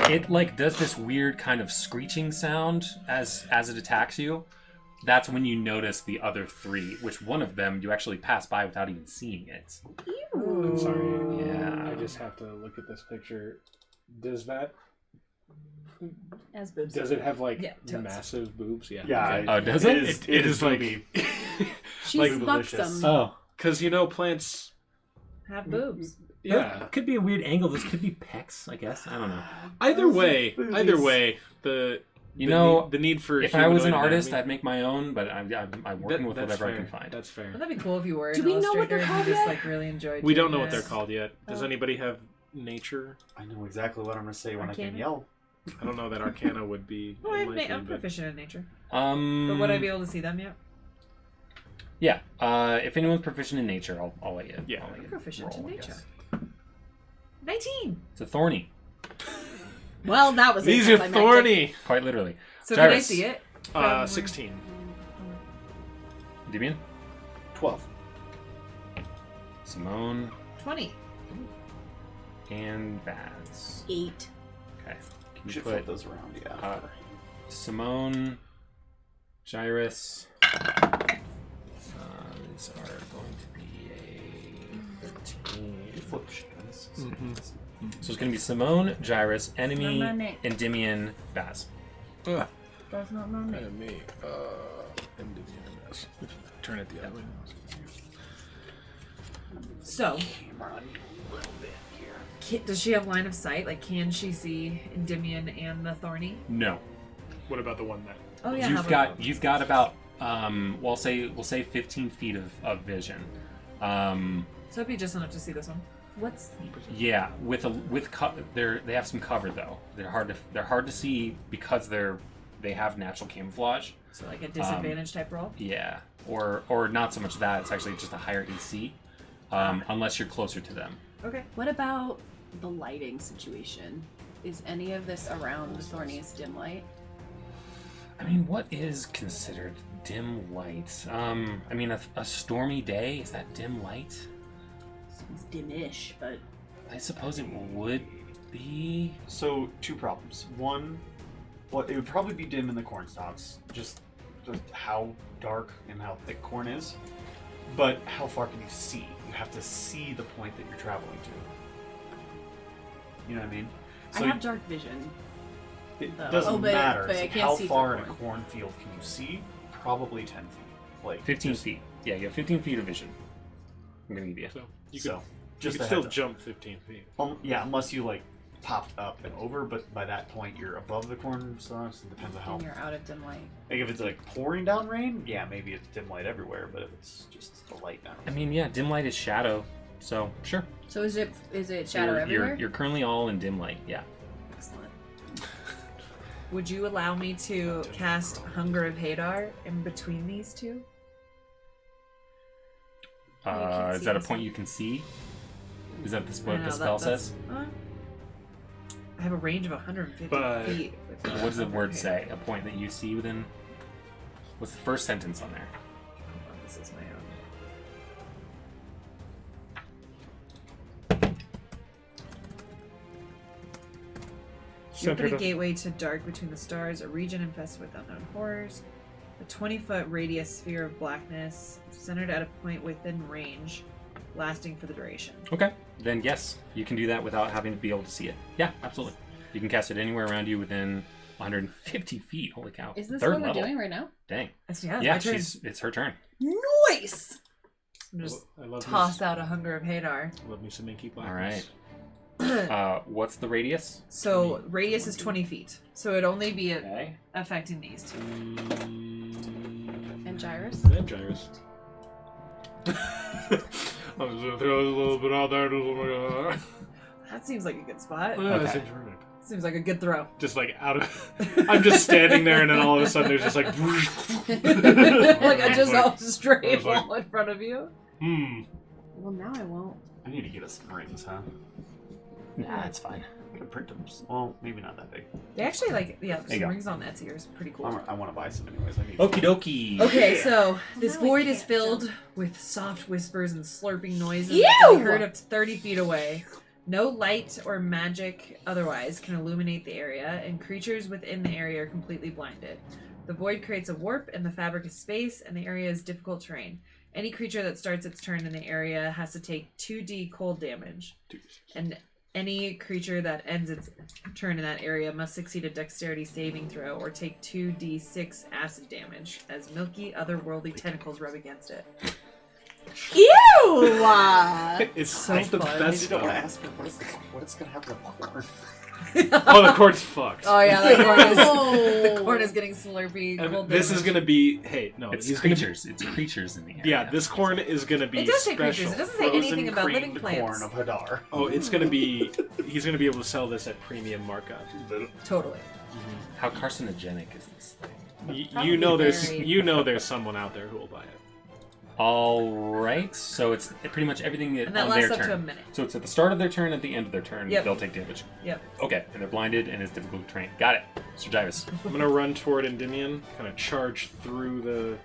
It like does this weird kind of screeching sound as it attacks you. That's when you notice the other 3, which one of them you actually pass by without even seeing it. I'm sorry. Yeah. I just have to look at this picture. Does that? As boobs. Does it have like Yeah, totes. massive boobs? Yeah. Yeah. Okay. Oh, does it? It is like. She's like buxom. Oh. Because plants. Have boobs. Yeah. Could be a weird angle. This could be pecs, I guess. I don't know. Either way, boobies. the The need for if I was an humanoid artist, anatomy- I'd make my own, but I'm working with that's whatever I fair. can find. That's fair. Wouldn't that be cool if you were Do an we know what illustrator they're and called you just yet? like really enjoyed We don't doing know what it? they're called yet. Does Oh. anybody have nature? I know exactly what I'm going to say when I Arcana? can yell. I don't know that Arcana would be. Well, it might be, I'm but- proficient in nature. But But would I be able to see them yet? Yeah. If anyone's proficient in nature, I'll let you. Yeah. I'll let you Proficient roll, in I nature. guess. 19! It's a thorny, Well, that was These are anticlimactic. thorny. quite literally. So can I Gyrus. see it? From- 16. Demian, 12. Simone, 20. and Baz. 8. Okay. Can You you should put flip those around, yeah. Simone, Gyrus. These are going to be a 13. You flip shit. So it's going to be Simone, Gyrus, Enemy, Not my name. Endymion, Baz. That's not my name. And me. Turn it the other way. So, Camera a little bit here. does she have line of sight? Like, can she see Endymion and the Thorny? No. What about the one that? Oh yeah. You've got about we'll say 15 feet of vision. So it'd be just enough to see this one. What's Yeah, they have some cover though. They're hard to see because they have natural camouflage. So like a disadvantage type roll. Yeah, or not so much that. It's actually just a higher AC, unless you're closer to them. Okay. What about the lighting situation? Is any of this around the thorniest dim light? I mean, what is considered dim light? I mean, a stormy day, is that dim light? Seems dim-ish, but I suppose it would be. So, 2 problems. One, it would probably be dim in the corn stalks, just how dark and how thick corn is. But how far can you see? You have to see the point that you're traveling to. You know what I mean? I have dark vision. It though. doesn't Oh, but- matter. but I It's can't how see far through in a corn. cornfield can you see? Probably 10 feet. Like 15 just- feet. Yeah, you have 15 feet of vision. I'm gonna give you. So you So, could, just you could a still heads up. jump 15 feet. Yeah, unless you like popped up and over, but by that point you're above the corn stalks. It depends on how. And you're out of dim light. Like if it's like pouring down rain, yeah, maybe it's dim light everywhere. But if it's just the light down, I mean, yeah, dim light is shadow, so sure. So is it shadow you're, everywhere? You're currently all in dim light. Yeah. Excellent. Would you allow me to cast Hunger of Hadar in between these two? can't Is see that a this point one. you can see? Is that I what know, the spell that's- says? I have a range of 150 But- feet. What does the Hunger word of say? Hadar. A point that you see within. What's the first sentence on there? Hold on, this is my own. You open a gateway to dark between the stars, a region infested with unknown horrors. A 20-foot radius sphere of blackness, centered at a point within range, lasting for the duration. Okay. Then yes, you can do that without having to be able to see it. Yeah, absolutely. You can cast it anywhere around you within 150 feet. Holy cow! Is this Third what we're level. doing right now? Dang. Yeah, Yeah, my turn. it's her turn. Nice! I'm just I love toss out a Hunger of Hadar. Me, love me some Inky Blackness. All right. What's the radius? So radius is 20 feet. So it'd only be Okay. affecting these two. And Gyrus? And Gyrus. I was gonna throw a little bit out there. That seems like a good spot. Okay. Seems like a good throw. Just like out of. I'm just standing there, and then all of a sudden there's just like. Like I just Like- a straight I was like- wall in front of you. Well, now I won't. I need to get us some rings, huh? Nah, it's fine. I could print them. Well, maybe not that big. They actually like you some go. rings on Etsy are pretty cool. I want to buy some anyways. I need. Okie dokie. Okay, so this Now I void is can't filled jump. with soft whispers and slurping noises Ew! that can be heard up to 30 feet away. No light or magic otherwise can illuminate the area, and creatures within the area are completely blinded. The void creates a warp in the fabric of space, and the area is difficult terrain. Any creature that starts its turn in the area has to take 2d cold damage, and any creature that ends its turn in that area must succeed a dexterity saving throw or take 2d6 acid damage as milky, otherworldly tentacles rub against it. Ew! It's So like the fun. I best. don't want to ask me what's gonna happen to the corn. Oh, the cord's fucked. Oh yeah, the corn is, No. the corn is getting slurpy. And cold this is damage. gonna be. Hey, no, It's he's gonna be. creatures. It's creatures in the area. Yeah, this corn is gonna be It does say special. creatures. It doesn't say anything about living creamed plants. corn of Hadar. Oh, it's gonna be. He's gonna be able to sell this at premium markup. Totally. How carcinogenic is this thing? You know, very- there's someone out there who will buy it. All right. So it's pretty much everything And that on lasts their up turn. to a minute. So it's at the start of their turn, at the end of their turn, Yep. they'll take damage. Yep. Okay, and they're blinded and it's difficult to train. Got it. Sir Jarvis. I'm gonna run toward Endymion, kind of charge through the.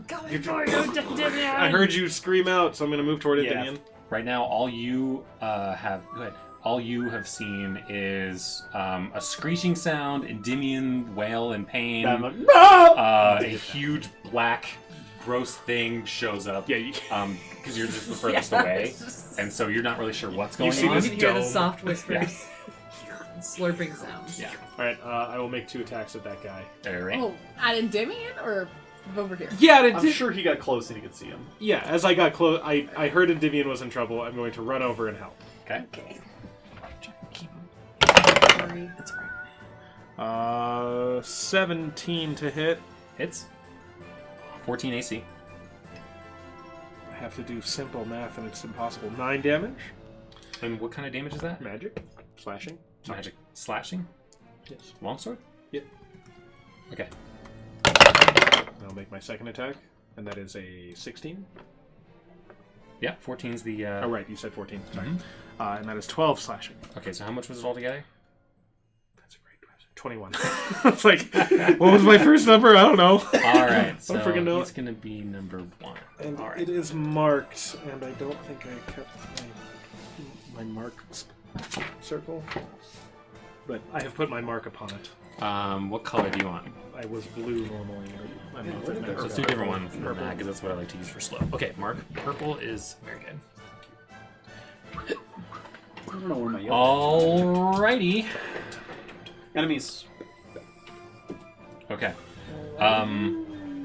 Going for you, Endymion! I heard you scream out, so I'm gonna move toward Yeah. Endymion. Right now, all you have. Go ahead. All you have seen is a screeching sound, Endymion wail in pain. I'm like, no! A huge black, gross thing shows up. Yeah, you, Because you're just the furthest Yeah, away, it's just- and so you're not really sure what's going see You on. this can hear the dome. soft whispers. And slurping sounds. Yeah. all right. I will make 2 attacks at that guy. All right. Oh, at Endymion or over here? Yeah, I'm sure he got close and he could see him. Yeah, as I got close, I heard Endymion was in trouble. I'm going to run over and help. Okay. Okay. Sorry. That's all right. 17 to hit. Hits. 14 AC. I have to do simple math, and it's impossible. 9 damage. And what kind of damage is that? Magic. Slashing. Magic slashing. Yes. Longsword. Yep. Okay. I'll make my second attack, and that is a 16. Yeah. 14's the. Oh, right, you said 14. Sorry. Mhm. And that is 12 slashing. Okay. So how much was it altogether? That's a great question. 21. It's like, what was my first number? I don't know. All right. So freaking know he's it. gonna be number 1. And All right. it is marked, and I don't think I kept my mark circle. But I have put my mark upon it. What color do you want? I was blue normally, but I'm not So let's do a different one for that because that's what I like to use for slow. Okay, Mark. Purple is very good. I don't know where my yellow Alrighty. enemies. Okay.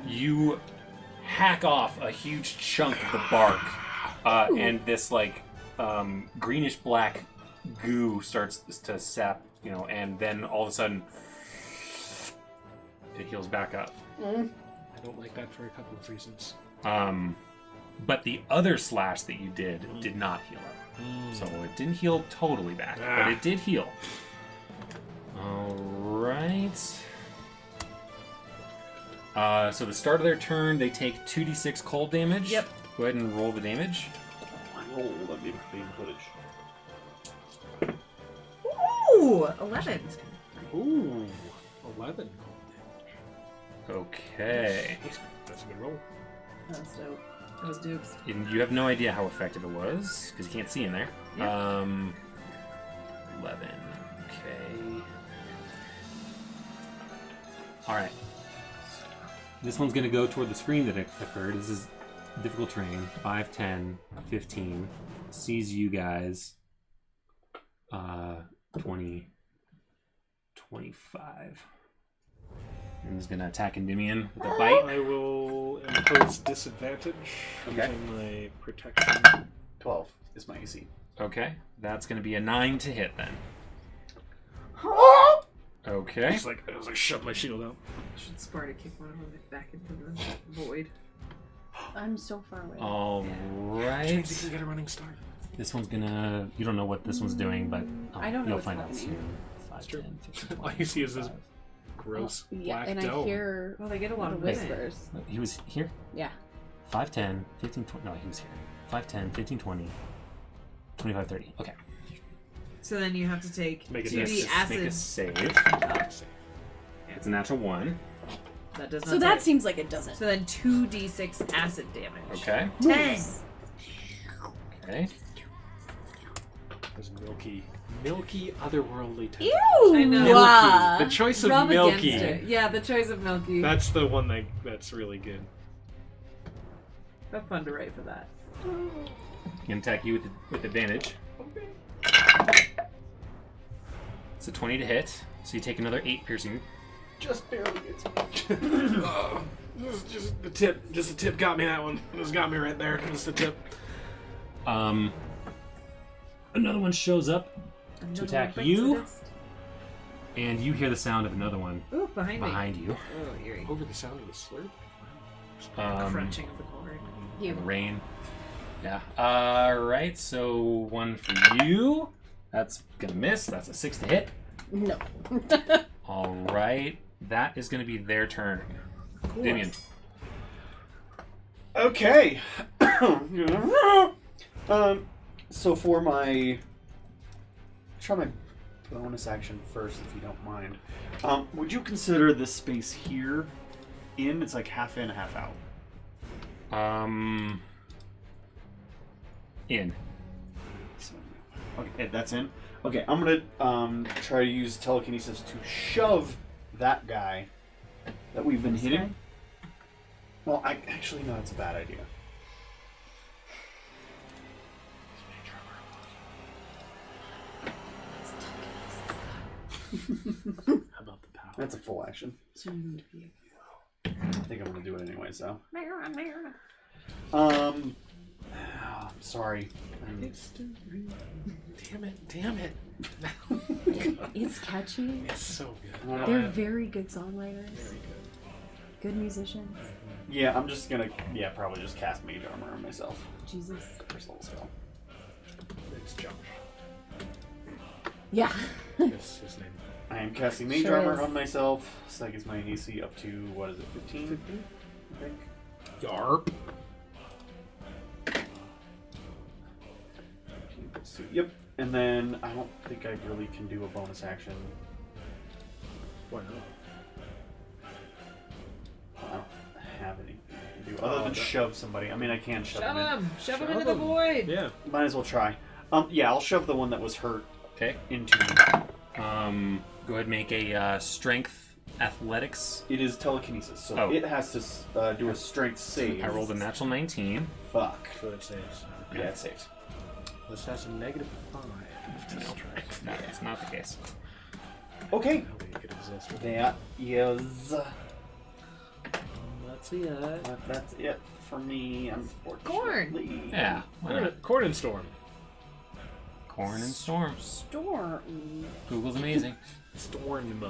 You hack off a huge chunk of the bark, and this like greenish black goo starts to sap, and then all of a sudden it heals back up. I don't like that for a couple of reasons. But the other slash that you did not heal up. So it didn't heal totally back, but it did heal. Alright. So the start of their turn, they take 2d6 cold damage. Yep. Go ahead and roll the damage. I rolled that being footage. Ooh, 11. Ooh, 11 cold Okay. damage. That's a good roll. That's dope. That was dupes. And you have no idea how effective it was, because you can't see in there. Yep. 11. Okay. Alright. This one's going to go toward the scream that occurred. This is difficult terrain. 5, 10, 15. Sees you guys. 20, 25. And he's going to attack Endymion with a bite. I will impose disadvantage Okay. using my protection. 12 is my AC. Okay, that's going to be a 9 to hit then. Okay. It's like, shove my shield out. Should Sparta kick one of them back into the void? I'm so far away. All James, right. you can get a running start. This one's gonna. You don't know what this one's doing, but I don't know you'll what's find out happening. soon. 5, true. 10, 15, All you see is this 25. gross Yeah, black and dome. I hear Well, they get a lot of whispers. No, he was here. Yeah. 5, 10, 15, 20. No, he was here. 5, 10, 15, 20, 25, 30. Okay. So then you have to take Make a 2d test. acid. Make a save. It's a natural 1. That does not So that hit. seems like it doesn't. So then 2d6 acid damage. Okay. 10. Okay. There's milky, otherworldly type. Ew! I know. Milky. The choice of Rub milky. against it. Yeah, the choice of milky. That's the one that's really good. Have fun to write for that. Can attack you with advantage. It's a 20 to hit, so you take another 8 piercing. Just barely gets me. Just the tip. Just the tip got me that one. Just got me right there. Just the tip. Another one shows up Another attack one bites you? the dust. and you hear the sound of another one Ooh, behind me. behind you. Oh, eerie. Over the sound of the slurp. Crunching of the cord. And rain. Yeah. Alright, so one for you. That's gonna miss. That's a 6 to hit. No. Alright. That is gonna be their turn. Damien. Okay. So for my... try my bonus action first, if you don't mind. Would you consider this space here in? It's like half in, half out. In. So, okay, that's in. Okay, I'm gonna try to use telekinesis to shove that guy that we've been hitting. guy? Well, actually no, that's a bad idea. How about the power? That's a full action. I think I'm gonna do it anyways, though. I'm sorry. Damn it. It's catchy. It's so good. They're very good songwriters. Very good. Good musicians. Yeah, I'm just gonna probably just cast Mage Armor on myself. Jesus. First level spell. It's Josh. Yeah. That's his name. I am casting Mage Sure Armor is. on myself, so that gets my AC up to, what is it, 15? I think. Yarp. So, yep. And then I don't think I really can do a bonus action. Why not? I don't have anything to do other than shove somebody. I mean, I can shove Shove him in. him! Shove him Shove into the him. void! Yeah. Might as well try. Yeah, I'll shove the one that was hurt Okay. into me. Go ahead and make a strength athletics. It is telekinesis, so Oh. it has to do a strength save. I rolled a natural 19. Fuck. So it saves. Yeah, it saves. Let's have some -5. No, that's not the case. Okay. How we could exist. That is... Let's see that. That's it for me, unfortunately. Yeah. Why not? Corn and Storm. Corn and storm. Storm. Google's amazing. Storm.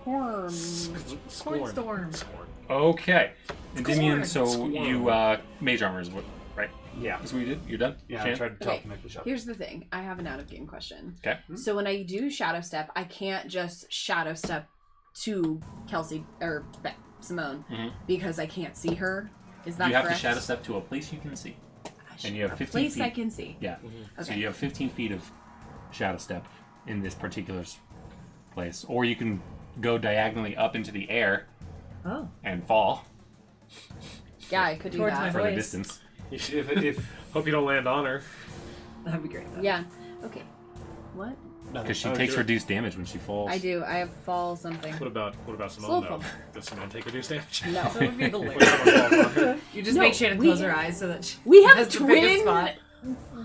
Corn. Scorn. Storm. Scorn. Okay. Endymion, so Scorn. you mage armor is what, right? Yeah. That's what you did? You're done? Yeah, I Shan? tried to Okay. telekinetically shove. Here's the thing. I have an out-of-game question. Okay. So when I do Shadow Step, I can't just Shadow Step to Kelsey or Simone Mhm. because I can't see her. Is that You have correct? to shadow step to a place you can see. And you have A 15 place feet. I can see. Yeah. So Okay. you have 15 feet of shadow step in this particular place. Or you can go diagonally up into the air Oh. and fall Yeah, I could do Towards that. my for the voice. distance. Hope you don't land on her. That'd be great. Though. Yeah. Okay. What? Because she Oh, takes do it. reduced damage when she falls. I do. I have fall something. What about Slow Simone though? fall. Does Simone take reduced damage? No. That would be When hilarious. someone falls on her? You just No, make Shannon we- close her eyes so that she We have has the biggest twin spot.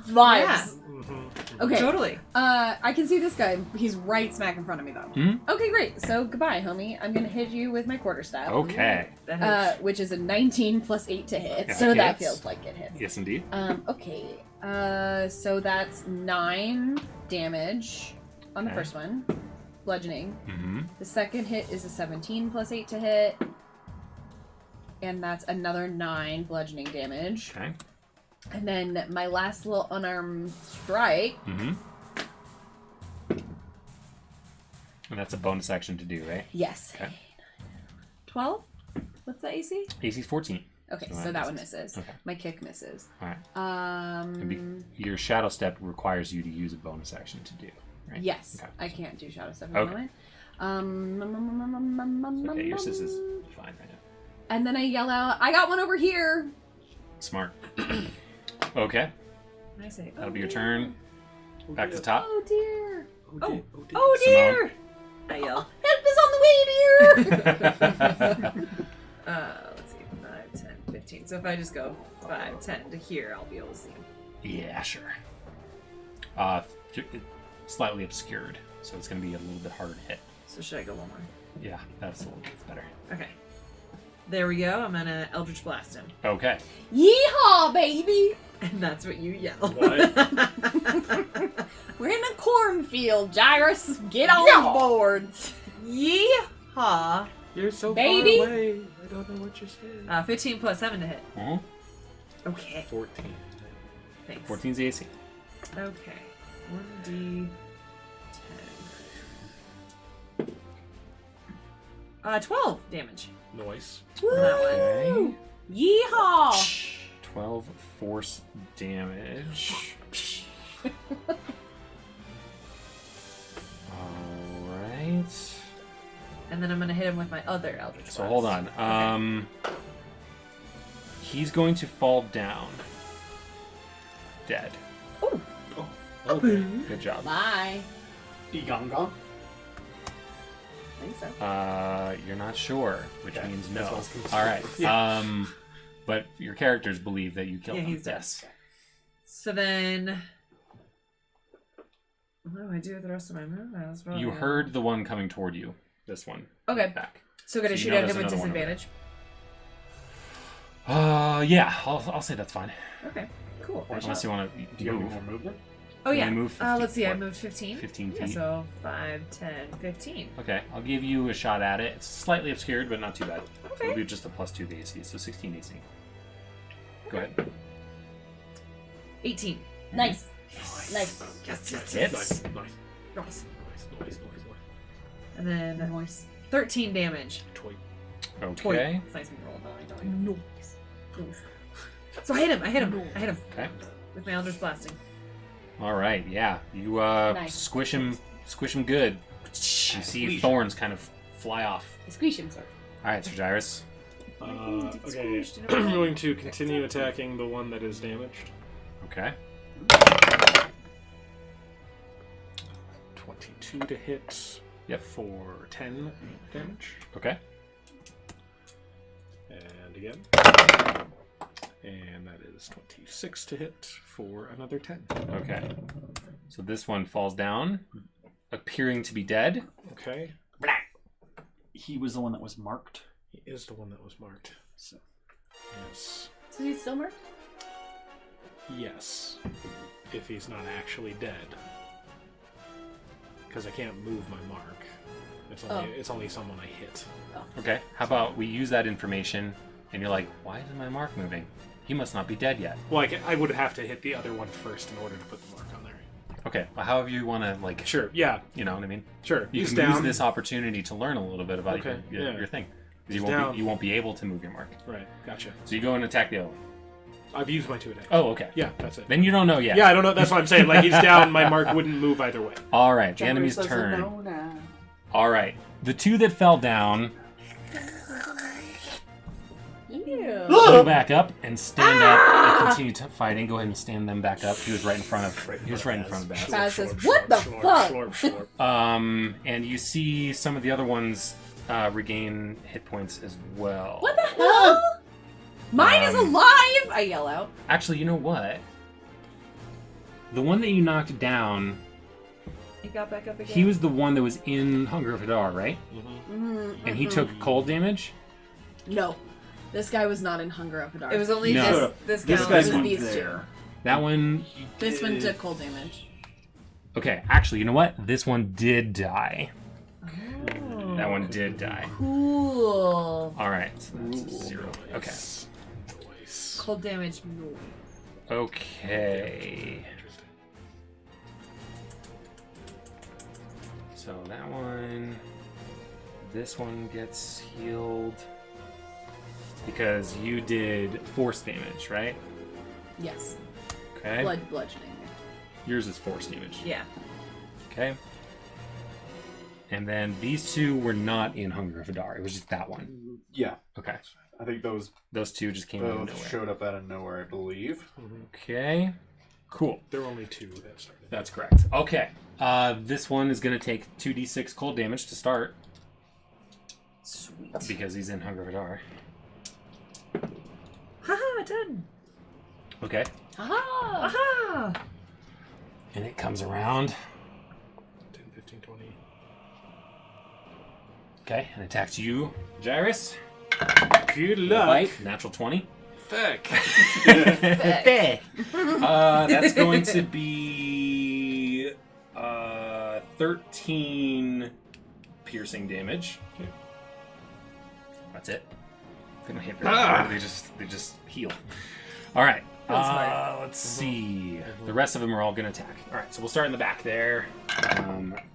vibes. Mhm. Okay. Totally. I can see this guy. He's right smack in front of me, though. Hmm? Okay, great. So, goodbye, homie. I'm gonna hit you with my quarterstaff. Okay. That hits. Which is a 19 plus 8 to hit. Yeah, So it that hits. feels like it hits. Yes, indeed. Okay. So that's 9 damage on the Okay. first one. Bludgeoning. Mm-hmm. The second hit is a 17 plus 8 to hit. And that's another 9 bludgeoning damage. Okay. And then my last little unarmed strike. Mm-hmm. And that's a bonus action to do, right? Yes. Okay. 12? What's that AC? AC's 14. Okay, So so that that one misses. misses. Okay. My kick misses. All right. Your shadow step requires you to use a bonus action to do, right? Yes. Okay. I can't do shadow stuff at Okay. the moment. Okay, yours is fine right now. And then I yell out, I got one over here! Smart. Okay, I say, that'll be your turn. Back to the top. Oh dear! Oh, dear. oh dear! I yell. Help is on the way, dear! Let's see, 5, 10, 15. So if I just go 5, 10 to here, I'll be able to see him. Yeah, sure. Slightly obscured, so it's going to be a little bit harder to hit. So should I go one more? Yeah, that's a little bit better. Okay. There we go. I'm gonna Eldritch Blast him. Okay. Yeehaw, baby! And that's what you yell. What? We're in a cornfield, Gyrus. Get on board. Yeehaw! You're so Baby. far away. I don't know what you're saying. 15 plus 7 to hit. Mhm. Okay. 14. Thanks. 14's the AC. Okay. 1d10. 12 damage. Noise. On that one. Okay. Yeehaw! 12 force damage. Alright. And then I'm gonna hit him with my other Eldritch Blast. So hold on. He's going to fall down. Dead. Oh, Okay. Good job. bye. Iganga? I think so. You're not sure, which Okay, means that's no. what I was confused. All right. Yeah. But your characters believe that you killed Yeah, him. he's dead. Yes. So then... What do I do with the rest of my move? That's probably You heard the one coming toward you. This one. Okay. Back. So gonna so you shoot know at there's him with another one over there. disadvantage? Yeah. I'll say that's fine. Okay, cool. I Unless shall. you want Do to you have any move. more movement? Oh You yeah. only move 15 Let's see, I what? moved 15. 15 Yeah, feet. so 5, 10, 15. Okay, I'll give you a shot at it. It's slightly obscured, but not too bad. Okay. It'll be just a +2 to the AC, so 16 AC. Go ahead. 18. Nice. Nice. Yes, yes, Hits. Nice. Nice. Nice. And then Nice. 13 damage. Toy. Okay. It's nice when you roll that. Nice. Nice. So I hit him. I hit him Okay. with my Eldritch Blasting. All right. Yeah. You Nice. squish him good. You see thorns kind of fly off. Squeeze him, sir. All right, Sir Gyrus. Okay. I'm going to continue attacking the one that is damaged. Okay. 22 to hit. Yep. For 10 damage. Okay. And again. And that is 26 to hit for another 10. Okay. So this one falls down, appearing to be dead. Okay. He was the one that was marked. He is the one that was marked. So. Yes. So he's still marked? Yes. If he's not actually dead. Because I can't move my mark. It's only someone I hit. Okay. How about we use that information, and you're like, why isn't my mark moving? He must not be dead yet. Well, I would have to hit the other one first in order to put the mark on there. Okay. Well, however you want to, like, Sure, yeah, you know what I mean? sure. You He's can down. use this opportunity to learn a little bit about Okay, your yeah. thing. 'Cause He's You down. won't be able to move your mark. Right, gotcha. So you go and attack the other one. I've used my 2 attacks. Oh, okay. Yeah, that's it. Then you don't know yet. Yeah, I don't know. That's what I'm saying. Like, he's down. My mark wouldn't move either way. All right. The enemy's turn. All right. The 2 that fell down Yeah. go back up and stand up and continue fighting. Go ahead and stand them back up. He was right in front of Baz. Baz says, "What the fuck?" And you see some of the other ones regain hit points as well. What the hell? Mine is Um, alive! I yell out. Actually, you know what? the one that you knocked down, He got back up again. he was the one that was in Hunger of Hadar, right? And he took cold damage? No. This guy was not in Hunger of Hadar. It was only No. this This guy. guy's was one these two. there. That one... This one took cold damage. Okay, actually, you know what? This one did die. Oh. That one did die. Cool. Alright, so that's a 0. Okay. Cold damage. Okay. So that one... This one gets healed... Because you did force damage, right? Yes. Okay. Bludgeoning. Yours is force damage. Yeah. Okay. And then these two were not in Hunger of Hadar. It was just that one. Yeah, Okay. I think those Those two just came out of both nowhere. showed up out of nowhere, I believe. Okay. Cool. There were only 2 that started. That's correct. Okay. This one is going to take 2d6 cold damage to start. Sweet. Because he's in Hunger of Hadar. Haha, done. Okay. Aha! Aha! And it comes around. 10, 15, 20. Okay. And attacks you, Jairus. Good Bite. Natural 20. Fuck. That's going to be 13 piercing damage. Okay. That's it. They don't hit very hard. They just heal. All right. That's smart. Let's see. The rest of them are all going to attack. All right. So we'll start in the back there.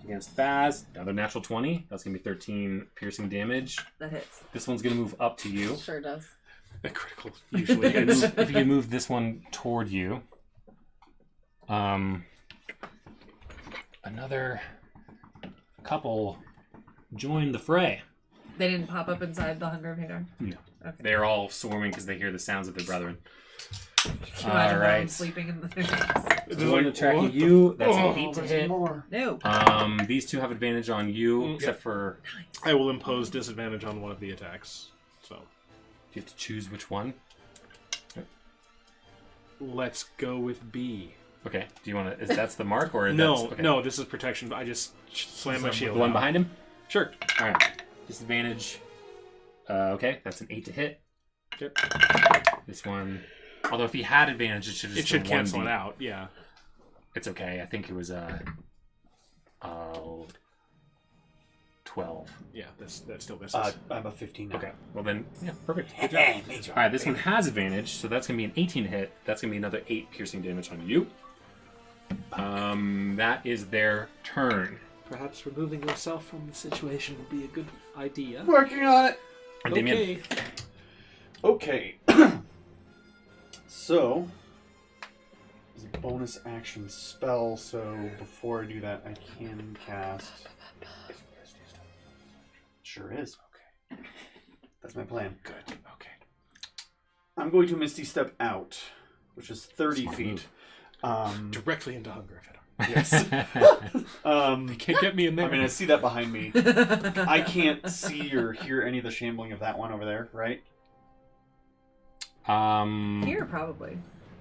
Against Baz. Another natural 20. That's going to be 13 piercing damage. That hits. This one's going to move up to you. Sure does. A critical usually If you hits. move- if you can move this one toward you. Another couple join the fray. They didn't pop up inside the Hunger of Hadar. No. Okay. They're all swarming because they hear the sounds of their brethren. Can you All imagine them right. sleeping in the The one attacking you, that's an 8 to hit. More. No. These two have advantage on you, Mm, except for I will impose disadvantage on one of the attacks. So you have to choose which one. let's go with B. Okay. Do you want to? Is that's the mark or No, that's, okay. no, this is protection. But I just slammed my shield. The one out. behind him. Sure. All right. Disadvantage. Okay, that's an 8 to hit. Yep. This one. Although if he had advantage, it should just It should been cancel 1d. it out. Yeah. It's okay. I think it was 12. Yeah. That still misses. I'm a 15 now. Okay. Well then, yeah, perfect. Good job. All right, this one has advantage, so that's gonna be an 18 to hit. That's gonna be another 8 piercing damage on you. That is their turn. Perhaps removing yourself from the situation would be a good idea. Working on it. And Damien. Okay. Okay. So, it's a bonus action spell, so before I do that, I can cast. Sure is. Okay. That's my plan. Good. Okay. I'm going to Misty Step out, which is 30 Smart feet. move. Directly into Hunger of Hadar. Yes. You can't get me in there. I mean, I see that behind me. I can't see or hear any of the shambling of that one over there, right? Here, probably.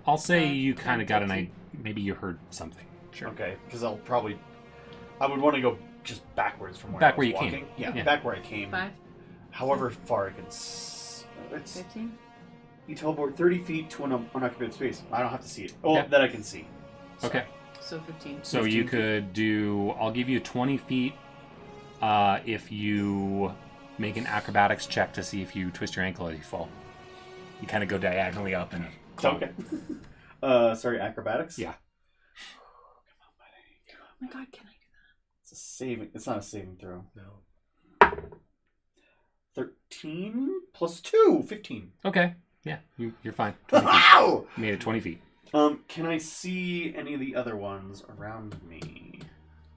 I'll say you kind of got an idea. Maybe you heard something. Sure. Okay, because I would want to go just backwards from where Back I where was you came. walking. Yeah, Yeah. back where I came. 5, However far I can. It's 15. you teleport 30 feet to an unoccupied space. I don't have to see it. Oh, Yeah. that I can see. So, Okay. So 15. So you 15 feet. could do. I'll give you 20 feet if you make an acrobatics check to see if you twist your ankle as you fall. You kind of go diagonally up and. Okay. Sorry, acrobatics. Yeah. Oh my god, can I do It's a saving. It's not a saving throw. No. 13 plus 2, 15. Okay. Yeah, you're fine. 20 feet. Ow! You made it 20 feet. Can I see any of the other ones around me? that?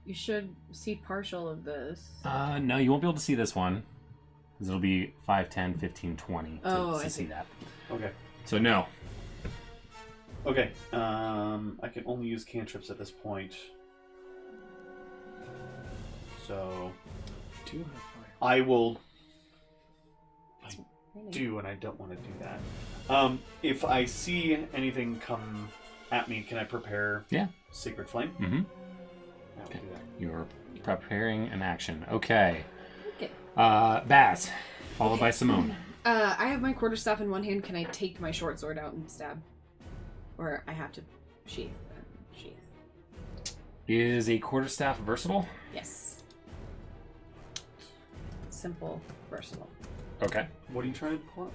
You should see partial of this. No, you won't be able to see this one. Because it'll be 5, 10, 15, 20 Oh, I to see. see that. Okay. So no. Okay. I can only use cantrips at this point. So 2 have fire. I will Really? do, and I don't want to do that. If I see anything come at me, can I prepare Yeah. Sacred Flame? Mm-hmm. I will do that. You're preparing an action. Okay. Okay. Baz, followed by Simone. I have my quarterstaff in one hand. Can I take my short sword out and stab? Or I have to sheath. Is a quarterstaff versatile? Yes. Simple, versatile. Okay. What are you trying to pull up?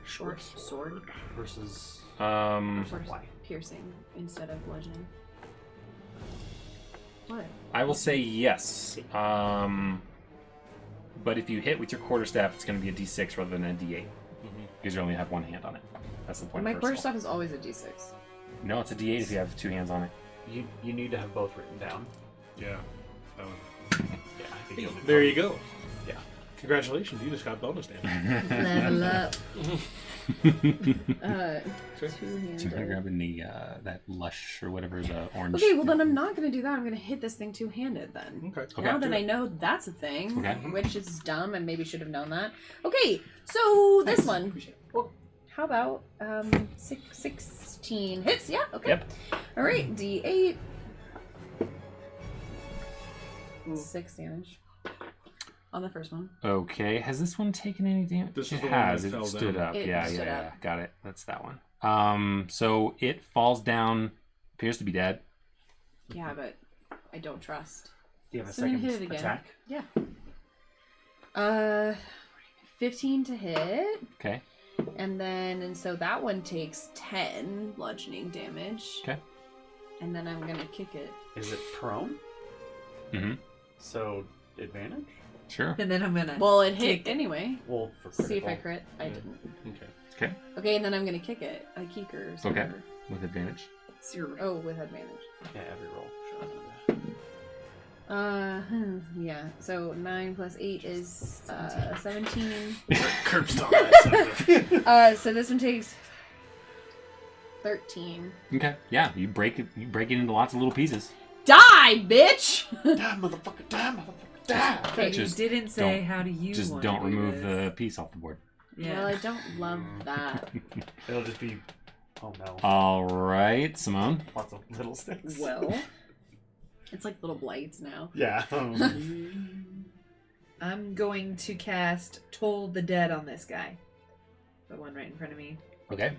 Short sword. Versus... Versus why? piercing instead of bludgeoning. What? I will say yes. But if you hit with your quarterstaff, it's going to be a D6 rather than a D8. Because you only have one hand on it. That's the point. My of versatile. quarterstaff is always a D6. No, it's a D8 if you have two hands on it. You need to have both written down. Yeah. That one. Yeah, I think you'll be There fine. you go. Yeah. Congratulations, you just got bonus damage. Level up. So you're grabbing the that lush or whatever the orange. Okay, well then I'm not gonna do that. I'm gonna hit this thing two-handed then. Okay. Now that I know that's a thing, Okay. which is dumb and maybe should have known that. Okay, so this one. How about 16 hits? Yeah. Okay. Yep. All right. D8. 6 damage on the first one. Okay, has this one taken any damage? This it is the one has. that It fell stood down. up. It Yeah, stood yeah, up. yeah. Got it. That's that one. So it falls down. Appears to be dead. Yeah, but I don't trust. Do you have a So I'm gonna second hit it again. attack? Yeah. 15 to hit. Okay. And so that one takes 10 bludgeoning damage. Okay. And then I'm gonna kick it. Is it prone? Mm-hmm. So, advantage? Sure. And then I'm gonna. Well, it hit Kick it. anyway. Well, for See if I critical. crit. I didn't. Okay. Okay. Okay, and then I'm gonna kick it. I kick her. Or Okay. whatever. With advantage. It's your- Oh, with advantage. Yeah, every roll. Yeah. So 9 plus 8 is 17. Curb stomp that So this one takes 13. Okay. Yeah, you break it. You break it into lots of little pieces. Die, bitch! Die, motherfucker, die, motherfucker, die! But Just you didn't say don't- how do you Just wanna don't do remove this. the piece off the board. Yeah. Well, I don't love that. It'll just be... Oh no. All right, Simone. Lots of little sticks. Well, it's like little blights now. Yeah. I'm going to cast Toll the Dead on this guy. The one right in front of me. Okay.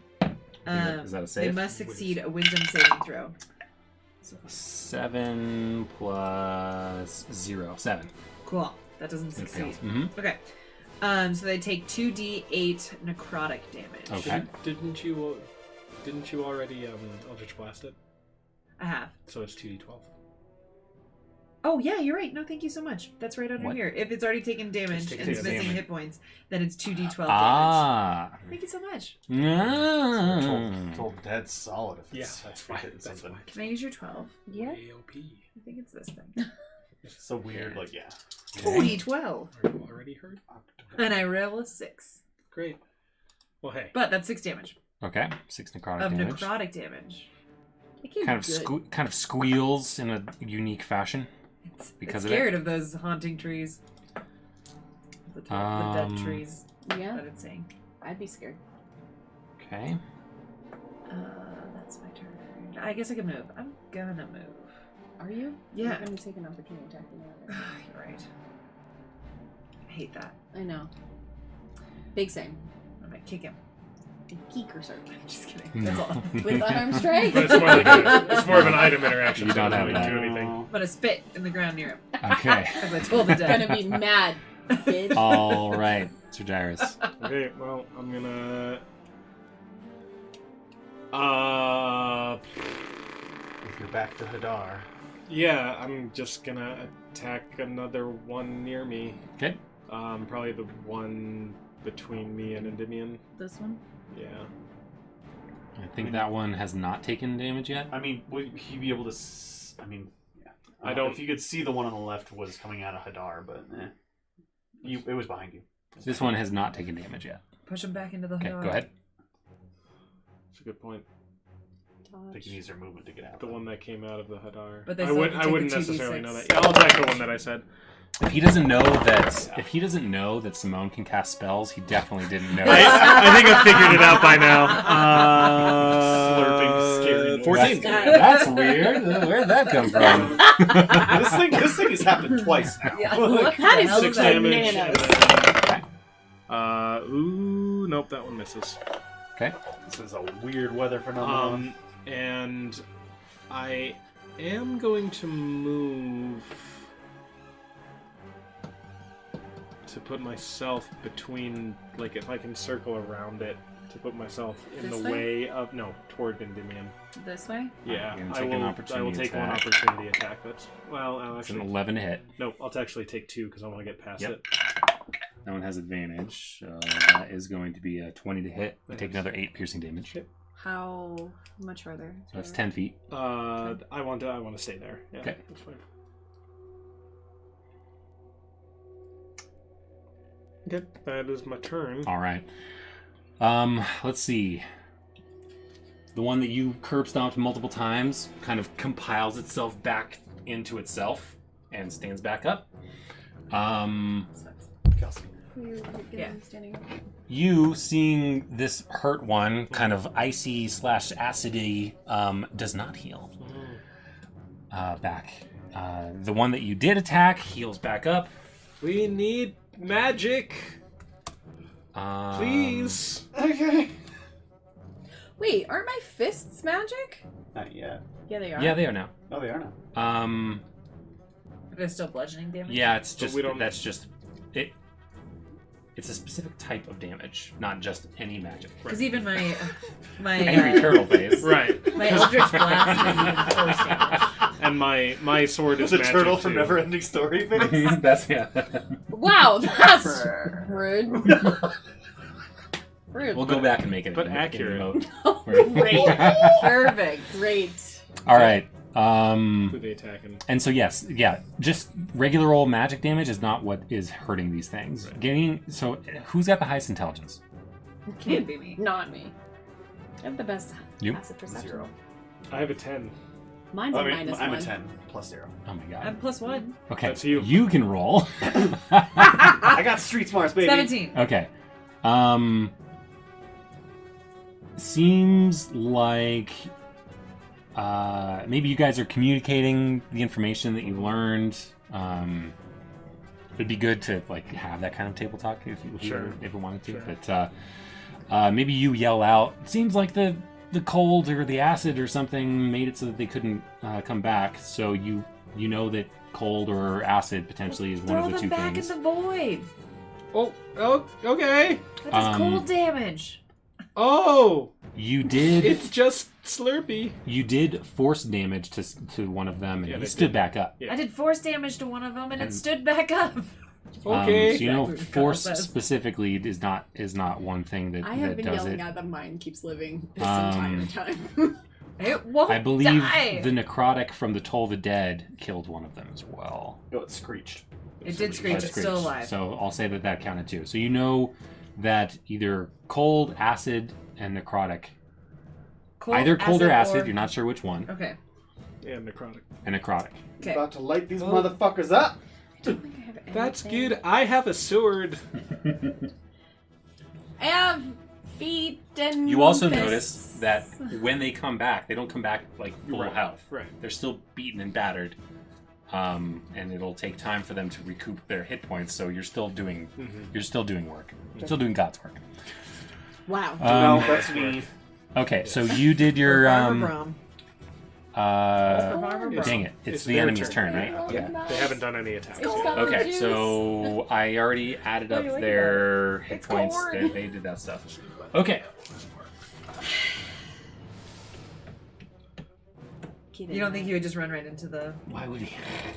Is that a They save? must succeed a wisdom saving throw. 7 plus 0. 7. Cool. That doesn't It succeed. fails. Mm-hmm. Okay. So they take 2d8 necrotic damage. Okay. Didn't you already Eldritch Blast it? I have. So it's 2d12. Oh yeah, you're right. No, thank you so much. That's right under What? here. If it's already taken damage It's taken and it's missing damage. hit points, then it's 2d12 damage. Ah. Thank you so much. Told Dead's solid if Yeah, it's that's if you're fine. hitting That's something. fine. Can I use your 12? Yeah. AOP. I think it's this thing. It's so weird, like, yeah. 2d12. Are you already hurt? And I roll a 6. Great. Well, hey. But that's 6 damage. Okay. 6 necrotic Of damage. necrotic damage. It can Kind of be good. kind of squeals in a unique fashion. Because it's of it? scared of those haunting trees. The dead trees Yeah, that it's saying. I'd be scared. Okay. That's my turn. I guess I can move. I'm gonna move. Are you? Yeah. I'm gonna take an opportunity attack. You're right. I hate that. I know. Big same. I'm gonna kick him. Geek or something. I'm just kidding. No. That's all. With arm strike. But it's more, it's more of an item interaction. You so it don't have doesn't that. do anything. I'm gonna spit in the ground near him. Okay. Because I told the dead. Gonna be mad, bitch. All right, Sir Gyrus. Okay, well, I'm gonna... If you're back to Hadar. Yeah, I'm just gonna attack another one near me. Okay. Probably the one between me and Endymion. This one? Yeah. I think that one has not taken damage yet. I mean, would he be able to... I mean, yeah. I don't- If you could see the one on the left was coming out of Hadar, but it was behind you. This one has not taken damage yet. Push him back into the Okay, door. go ahead. That's a good point. They can use their movement to get out. The one that came out of the Hadar. But they I still wouldn't. have to I take wouldn't the necessarily 2d6. know that. Yeah, I'll attack the one that I said. If he doesn't know that Simone can cast spells, he definitely didn't know. I think I figured it out by now. Slurping scary noise. 14 16. That's weird. Where'd that come from? This thing has happened twice now. Yeah. What that is 6 damage. bananas. Ooh, nope, that one misses. Okay. This is a weird weather phenomenon. And I am going to move to put myself between, like, if I can circle around it, to put myself in This the way? way of, no, toward Endymion. This way? Yeah, You're gonna I take an will opportunity take one attack. opportunity attack. That's, well, I'll It's an actually, 11 to hit. no, I'll actually take 2 because I want to get past Yep. it. That one has advantage. That is going to be a 20 to hit. You take another 8 piercing damage. How much further? So that's 10 feet. I want to stay there. Yeah, Okay. that's fine. Okay, that is my turn. All right. Let's see. The one that you curb stomped multiple times kind of compiles itself back into itself and stands back up. Kelsey. Yeah. You, seeing this hurt one, kind of icy / acidy, does not heal back. The one that you did attack heals back up. We need magic, please. Okay. Wait, aren't my fists magic? Not yet. Yeah, they are. Yeah, they are now. Oh, they are now. But it's still bludgeoning damage. Yeah, it's But just we don't- that's just it. It's a specific type of damage, not just any magic. Because even my Angry turtle face. Right. my Eldritch Blast is even force damage. And my sword is The magic turtle too. from Neverending Story face. That's yeah. Wow, that's rude. Rude. We'll go back and make it. But in accurate. emote. Great. Perfect. Great. All right. Who they attacking? And so yes, yeah, just regular old magic damage is not what is hurting these things. Right. Who's got the highest intelligence? Can't be me. Not me. I have the best You? passive perception. 0. I have a 10. Mine's I a mean, minus I'm 1. a 10 plus 0. Oh my god. I'm +1. Okay, That's you. You can roll. I got street smarts, baby. 17. Okay. Seems like maybe you guys are communicating the information that you learned. It'd be good to like have that kind of table talk if Sure. you wanted to. Sure. But maybe you yell out. It seems like the cold or the acid or something made it so that they couldn't come back. So you know that cold or acid potentially is one Throw of the them two back things. in the void. Oh, okay. That does Um, cold damage. Oh, You did. it's just Slurpee. You did force damage to one of them, and Yeah, he they stood did. back up. Yeah. I did force damage to one of them, and it And- stood back up. Okay. So you know, Exactly what force Kyle says. specifically is not one thing that, I have that been does yelling it. at that mine keeps living this Um, entire time. It won't I believe die. the necrotic from the Toll the Dead killed one of them as well. Oh, it screeched. It did screech. But It's still alive. So I'll say that counted too. So you know that either cold, acid, and necrotic. Cold, Either cold or acid. You're not sure which one. Okay. Yeah, necrotic. And necrotic. Okay. About to light these Oh. motherfuckers up. That's good. I have a sword. I have feet and You also fists. notice that when they come back, they don't come back like full Right, health. right. They're still beaten and battered, and it'll take time for them to recoup their hit points. So you're still doing work. You're still doing God's work. Wow. No, Um, that's me. Okay, so you did your Farmer Brom. Farmer dang it! It's the their enemy's turn, right? Yeah, they haven't done any attacks. It's yet. gone. Okay, Juice. so I already added up What do you like their hit It's points. corn. They did that stuff. Okay. You don't think he would just run right into the? Why would he?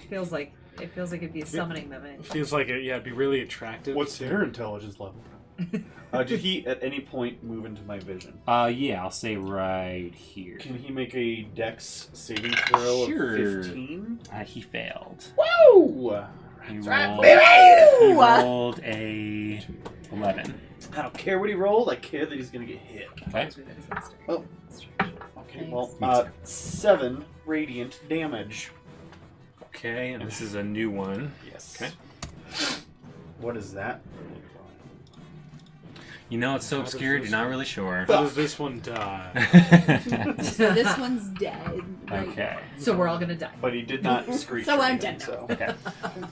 Feels like it'd be summoning them in. Feels like it'd be really attractive. What's their intelligence level? Did he at any point move into my vision? Yeah, I'll say right here. Can he make a dex saving throw Sure. of 15? He failed. Woo! He right, rolled, baby! he rolled a 11. I don't care what he rolled. I care that he's gonna get hit. Okay. Oh. Okay. Well, Thanks. 7 radiant damage. Okay, and this is a new one. Yes. Okay. What is that? You know, it's so How does obscured, this you're not one- really sure. How does this one die? So this one's dead. Right? Okay. So we're all gonna die. But he did not screech. So or I'm anything, dead now. So. Okay.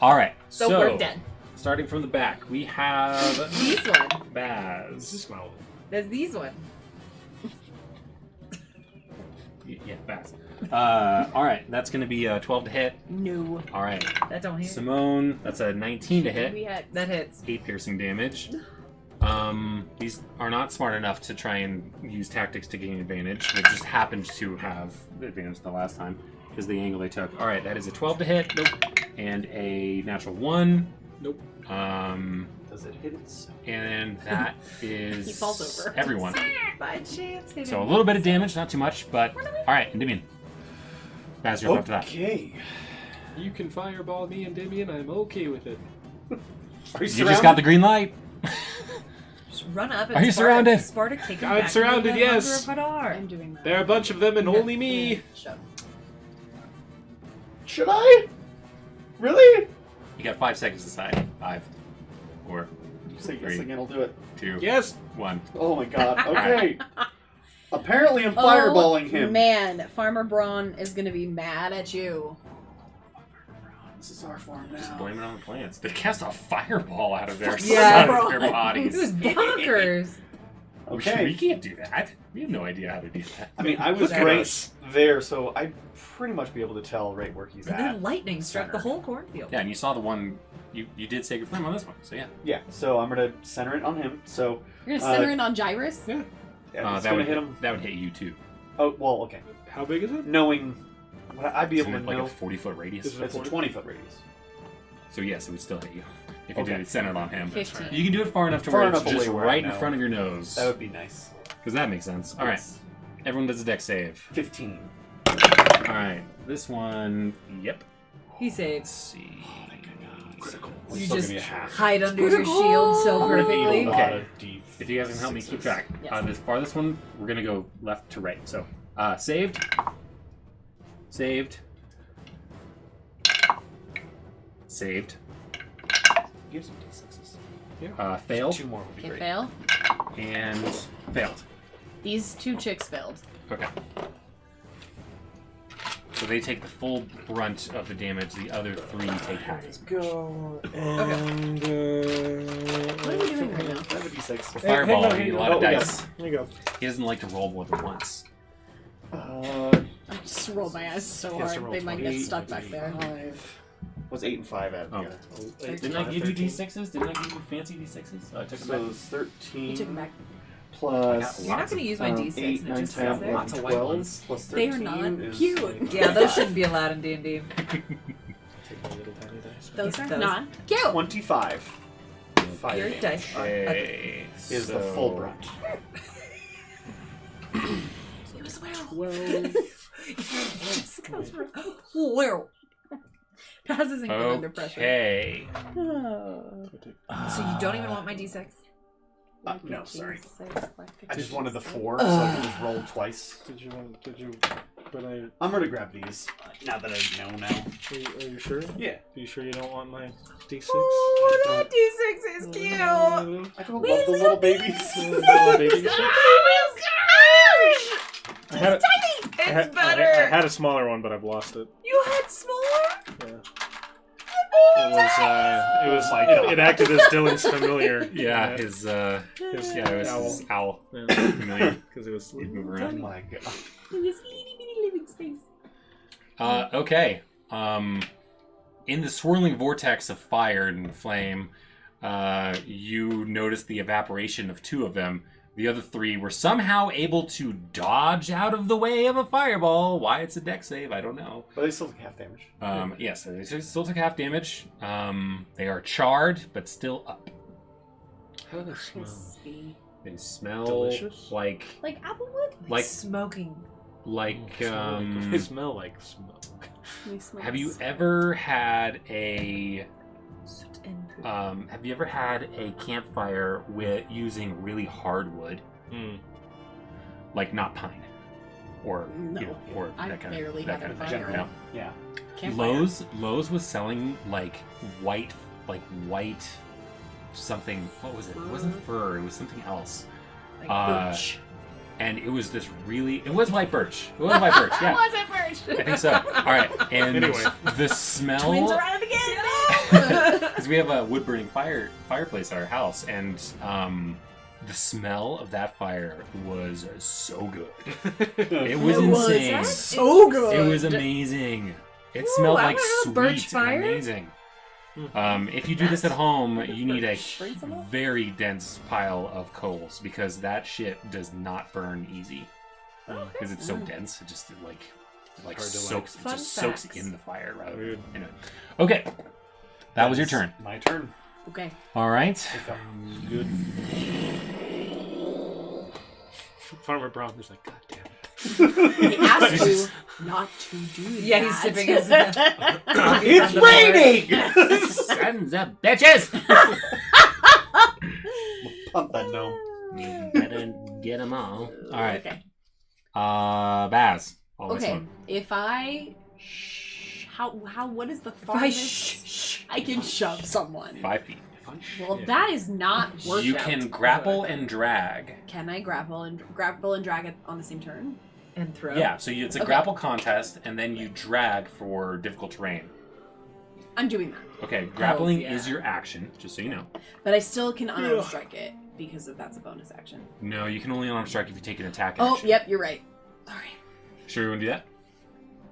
All right. So we're dead. Starting from the back, we have These one. Does Baz. this smell? There's these one. Yeah, Baz. All right, that's going to be 12 to hit. No. All right. That don't hit. Simone, that's a 19 to hit. We had That hits. 8 piercing damage. These are not smart enough to try and use tactics to gain advantage. They just happened to have the advantage the last time because the angle they took. All right, that is a 12 to hit. Nope. And a natural 1. Nope. Does it hit it? And that is He falls over. everyone. By chance hitting. So a little bit of damage, not too much, but all right, Endymion. Baz, you're up after that. Okay. You can fireball me, Endymion. I'm okay with it. Are You just got the green light. Just run up and Are you surrounded? Sparta, take him I'm back surrounded, to the yes. Hunger of Hadar. I'm doing that. There are a bunch of them and only me. Shove. Should I? Really? You got 5 seconds to decide. 5, 4, Say yes 3, again. I'll do it. 2, Yes. 1. Oh my god. Okay. Apparently, I'm fireballing him. Man, Farmer Braun is gonna be mad at you. This is our farm Just now. blame it on the plants. They cast a fireball out of their, Yeah, out of their It bodies. was bonkers. We Okay. can't do that. We have no idea how to do that. I mean, I was Look at right us. there, so I'd pretty much be able to tell right where he's And at. then lightning struck the Center. whole cornfield. Yeah, and you saw the one. You did Sacred Flame on this one, so yeah. Yeah, so I'm gonna center it on him. So You're gonna center in on Gyrus? Yeah. yeah, it's that gonna would hit him. That would hit you too. Oh well, okay. How big is it? Knowing, I'd be Isn't able it to like know. a 40-foot radius? Is it- It's a 20-foot radius. So yes, it would still hit you if you Okay. did it centered on him. 15. You can do it far enough to Far where it's enough just away where I right in know. front of your nose. That would be nice. Because that makes sense. All right, Yes. everyone does a dex save. 15. All right, this one. Yep. He Let's saves. see. Critical. You Still just give me a half. hide under your shield so I'm gonna need perfectly. a lot Okay. of D6s. If you guys can help me keep track, Yes. this farthest one, we're gonna go left to right. So, saved, saved, saved, Give some D6s. failed, 2 more would be Okay, great. fail. and failed. These 2 chicks failed. Okay. So they take the full brunt of the damage. The other 3 take half. Go and. What are we doing right now? I have a D6. For Fireball, hang on, you need a hang lot on. of Oh, dice. There you go. He doesn't like to roll more than once. I just rolled my eyes so He has to hard roll they might get 20. stuck back there. 5. Was 8 and 5 added Oh. together. Didn't I give you D6s? Didn't I give you fancy D6s? I took them So back. it's 13 You took them back. plus You're not going to use my D6 8, and it 9, just 10, sits there. 11, 12 plus They 13 are not is cute. Yeah, those shouldn't be allowed in D&D. Take my little tiny dice. Those are Those- not cute. 25. 5 Your damage dice are ugly. Okay, is the full brunt. It was a werewolf. 12. Just comes from- Whoa. Passes and good under pressure. Okay. Oh. So you don't even want my D6? No, sorry. I I just wanted the 4, so I can just roll twice. Did you, but are I'm gonna grab these. Now that I know now. you sure? Yeah. Are you sure you don't want my D6? Oh, that D6 is cute. I don't love the little babies. Little baby D6? I had, It's I better. had a smaller one, but I've lost it. You had smaller? Yeah. It was. my God. It acted as Dylan's familiar. Yeah, his His- yeah, it was owl. his owl. Yeah. Familiar. Because it was. He'd move Oh around. my god. It was itty bitty living space. Okay. In the swirling vortex of fire and flame, you notice the evaporation of 2 of them. The other 3 were somehow able to dodge out of the way of a fireball. Why it's a dex save, I don't know. But they still take half damage. Yes, they still took half damage. They are charred, but still up. How do they smell? Crispy. They smell Delicious? like Like applewood? Like- smoking. They smell like smoke. They smell have you s- ever had a Soot and poop. have you ever had a campfire with using really hard wood, Mm. like not pine, or No. you know, or I that kind barely of that have kind a of thing. fire. No. Yeah. Campfire. Lowe's was selling like white something. What was it? It wasn't fir. It was something else. Like birch. And it was this really. It was like birch. It was like birch. Yeah. Was it first? I think so. All right. And Anyway. the smell. Twins are at it again. Because we have a wood burning fireplace at our house, and the smell of that fire was so good. It was insane. So good. It was amazing. It Ooh, smelled I like want a sweet birch and fire. amazing. If you do this at home, you need a Bring some up. very dense pile of coals because that shit does not burn easy. Because it's so dense, it just like hard to soaks. It Fun just soaks facts. in the fire rather Weird. than in it. Okay, that was your is turn. My turn. Okay. All right. Good. Farmer Brown is like, God damn it. He asked you not to do that. Yeah, he's sipping his. It's raining! Sons of bitches! Pump that gnome. You better get them all. All right. Okay. Baz. Always Okay. one. If I what is the farthest I can shove someone? 5 feet. Well, that is not worth You it. can grapple and drag. Can I grapple and drag it on the same turn? And throw. Yeah, so it's a Okay. grapple contest, and then you drag for difficult terrain. I'm doing that, Okay, grappling yeah. is your action, just so you know. but I still can unarmed strike it because that's a bonus action. No, you can only unarmed strike if you take an attack Oh, action. yep, you're right. All right. Sure you want to do that?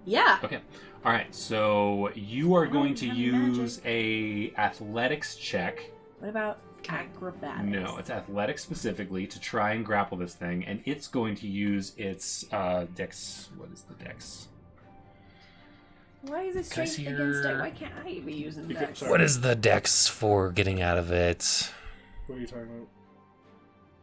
Yeah. Okay. All right, so you are going to have use a athletics check. What about acrobatics? No, it's athletics specifically to try and grapple this thing, and it's going to use its dex. What is the dex? Why is it Can I straight see against your- it? Why can't I be using You that? can- sorry. What is the dex for getting out of it? What are you talking about?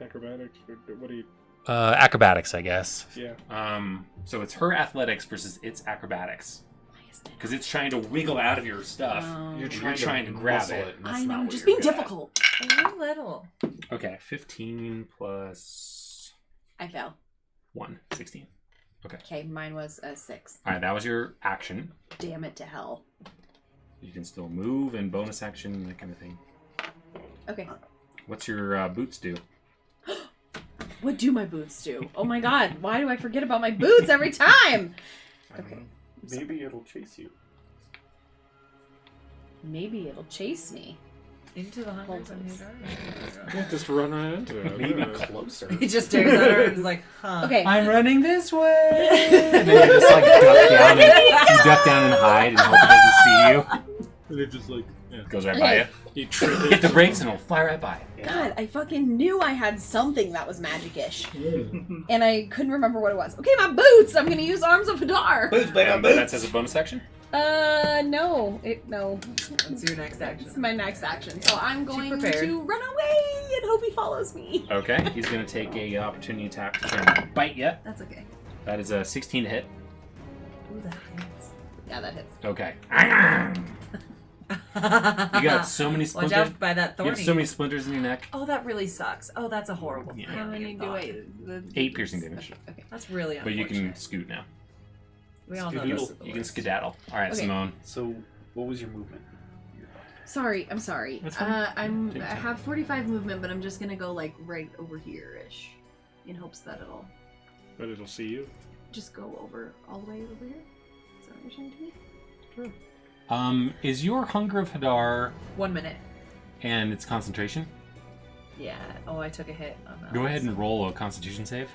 Acrobatics? Or what are you... Acrobatics, I guess. Yeah. So it's her athletics versus its acrobatics. Why isn't it? Because it's trying to wiggle out of your stuff. Oh. You're trying to grab muscle it. and I that's not know, what just you're being good at. difficult. A little. Okay, 15 plus I fell. 1, 16. Okay, mine was a 6. All right, that was your action. Damn it to hell. You can still move and bonus action, that kind of thing. Okay. What's your boots do? What do my boots do? Oh my god, why do I forget about my boots every time? Okay. Maybe it'll chase you. Maybe it'll chase me. Into the hunters and his Yeah, just run right into it. Maybe closer. He just stares at her and is like, huh. Okay. I'm running this way! And then you just like duck down and hide and hope it doesn't see you. And it just like, yeah. Goes right by you. You trip it. Hit the brakes and it'll fly right by you. God, I fucking knew I had something that was magic-ish. And I couldn't remember what it was. Okay, my boots! I'm gonna use Arms of Hadar! That's as a bonus action? No. No. What's your next It's action? my next action. So I'm going prepared. to run away and hope he follows me. Okay, he's going to take a opportunity attack to try and bite you. That's okay. That is a 16 to hit. Ooh, that hits. Yeah, that hits. Okay. You got so many Watch splinters. out by that You have thorny. so many splinters in your neck. Oh, that really sucks. Oh, that's a horrible Yeah. thing. How many do I... 8 piercing damage. Okay. That's really But you unfortunate. can scoot now. We all know Skedaddle. this is the You can worst. skedaddle. All right, Okay. Simone. So, what was your movement? Sorry, I'm sorry. That's fine. I Take your time. have 45 movement, but I'm just gonna go like right over here-ish. In hopes that it'll But it'll see you. just go over all the way over here. Is that what you're saying to me? Is your Hunger of Hadar 1 minute. and its concentration? Yeah. Oh, I took a hit on that. Go ahead and roll a Constitution save.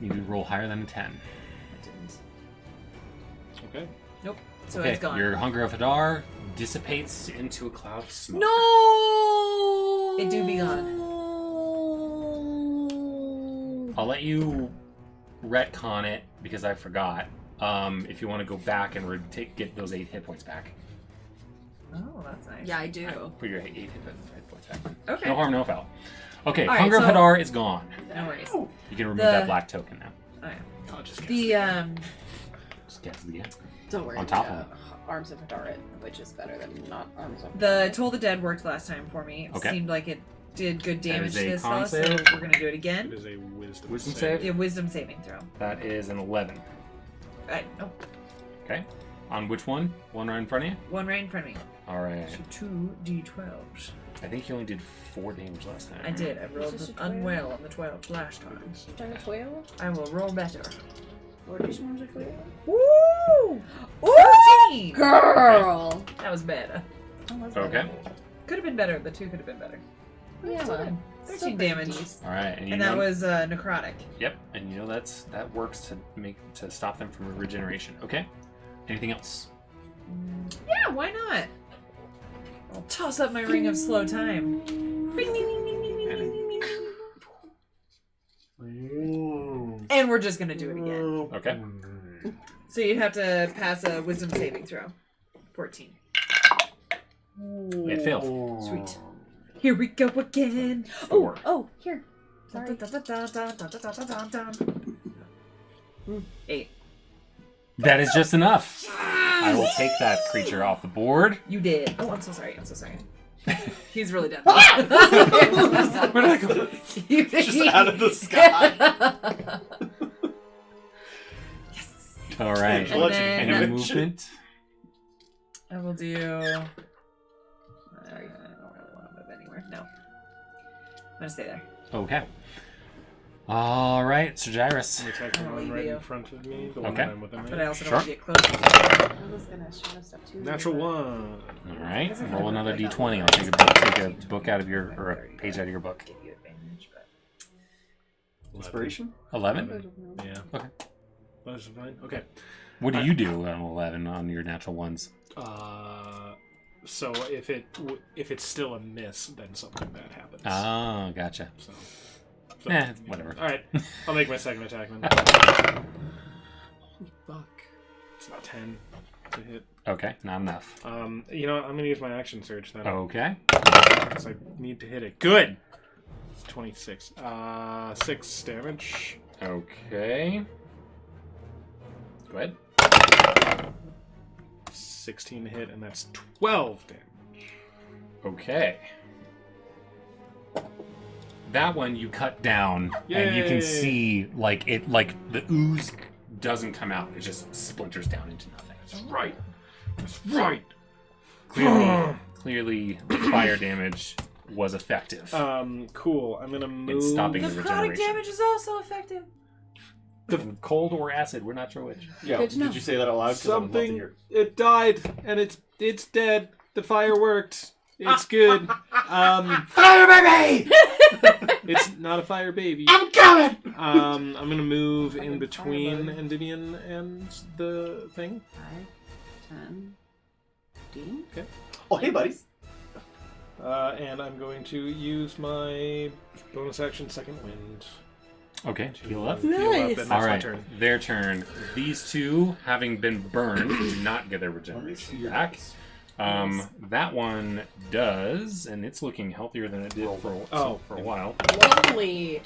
You need to roll higher than a 10. I didn't. Okay. Nope. So Okay, it's gone. your Hunger of Hadar dissipates into a cloud of smoke. No! It do be gone. I'll let you retcon it because I forgot. If you want to go back and get those 8 hit points back. Oh, that's nice. Yeah, I do. Put your 8 hit points back. Okay. No harm, no foul. Okay, All right, Hunger of so- Hadar is gone. No worries. You can remove The- that black token now. Oh, yeah. I'll just The Just cast it again. Don't worry. On top of uh, Arms of Hadar, which is better than not Arms of the Toll the Dead worked last time for me. It Okay. seemed like it did good damage is to a this con fella, so save. we're gonna do it It again. is a wisdom, Wisdom save? Yeah, wisdom saving throw. That is an 11. No, Okay. On which one? One right in front of you? one right in front of me. All right. So 2d12s. I think you only did 4 damage last time. I did. I rolled this a 12? unwell on the 12 last time. Start at 12? I will roll better. Or this one's a 12? Woo! 13! Girl! That was bad. Okay. Could have been better. The 2 could have been better. Yeah, Still well, did. still 13 pretty damage. decent. All right. And, And that was necrotic. Yep. And you know that works to stop them from regeneration. Okay. Anything else? Yeah, why not? I'll toss up my ring of slow time. Bing, ding, ding, ding, ding, ding, ding, ding. And we're just gonna do it again. Okay. So you have to pass a wisdom saving throw. 14. It failed. Sweet. Here we go again. Oh, here. Sorry. 8. That is just enough. I will take that creature off the board. You did. Oh, I'm so sorry. I'm so sorry. He's really done. Where did I go? Just out of the sky. Yes. All right. And then- Any movement? I will do. I don't really want to move anywhere. No. I'm gonna stay there. Okay. All right, Sir Gyrus. I'm attacking I'll one leave right you. in front of me. The one Okay. that I'm within But I range. also don't Sure. want to get close. I was gonna show us stuff too. Natural but- 1. All right. Roll another d20. I'll take a book out of your, or a page out of your book. Give you advantage, but... Inspiration? 11. Yeah. Okay. That's fine. Okay. What do you do on 11 on your natural ones? So if it's still a miss, then something bad happens. Oh, gotcha. So Whatever. All right, I'll make my second attack then. Fuck. It's not 10 to hit. Okay, not enough. You know what? I'm gonna use my action surge then. Okay. Because I need to hit it. Good. 26. 6 damage. Okay. Go ahead. 16 to hit, and that's 12 damage. Okay. That one you cut down, and you can Yay. see like the ooze doesn't come out; it just splinters down into nothing. That's right. That's right. Clearly, the fire damage was effective Cool. I'm gonna in move. stopping the Necrotic regeneration. damage is also effective. Cold or acid, we're not sure which. Yeah. Good to know. Did you say that aloud? 'Cause I would love to Something. hear. It died, and it's dead. The fire worked. It's good. Fire baby! It's not a fire baby. I'm coming! I'm gonna move in Fucking between firebug. Endymion and the thing. 5, 10, 15. Oh, hey, buddies. And I'm going to use my bonus action second wind. Okay, heal up. Heal up, and Nice. that's All my right, turn. their turn. These two, having been burned, do not get their regeneration back. That one does, and it's looking healthier than it did for a while. Lovely.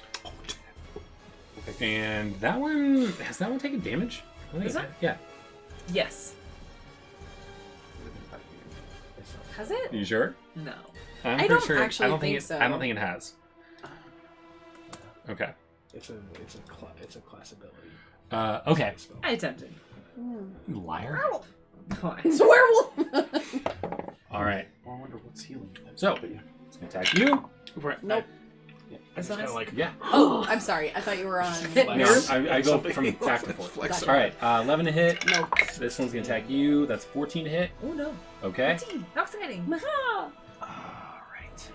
And that one has that one taken damage? I think Is it? Yeah. Yes. Has it? You sure? No. I'm I pretty don't sure. actually I don't think it, so. I don't think it has. Okay. It's a class ability. Okay. Spell. I attempted. Liar. Why? It's a werewolf. All right. I wonder what's healing. So But yeah. it's gonna attack you. Right. Nope. This one Kinda is? like Yeah. Oh, I'm sorry. I thought you were on. No, I go Something. from back to forth. Flex. Gotcha. All right. 11 to hit. Nope. This one's gonna attack you. That's 14 to hit. Oh no. Okay. 15. How exciting. Maha. All right.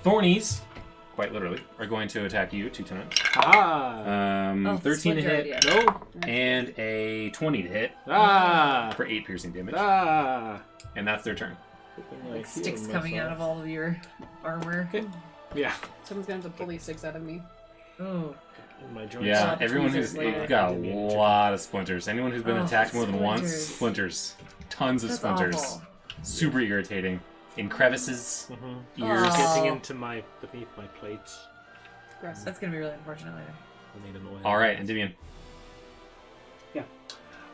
Thornies, quite literally, are going to attack you 2 times. Ah. 13 to splinter hit idea. No. and a 20 to hit Ah. for 8 piercing damage. Ah. And that's their turn. Like sticks coming out of all of your armor. Yeah. Someone's gonna have to pull these 6 out of me. Oh. My joints. Yeah, Well, everyone who's tweezers later. got a lot of splinters. Anyone who's been Oh, attacked more than once, splinters. splinters. Tons of That's splinters. awful. Super irritating. In crevices, Mm-hmm. ears. Oh. Getting into beneath my plates. Gross. That's gonna be really unfortunate later. I need an oil. All right, Endymion.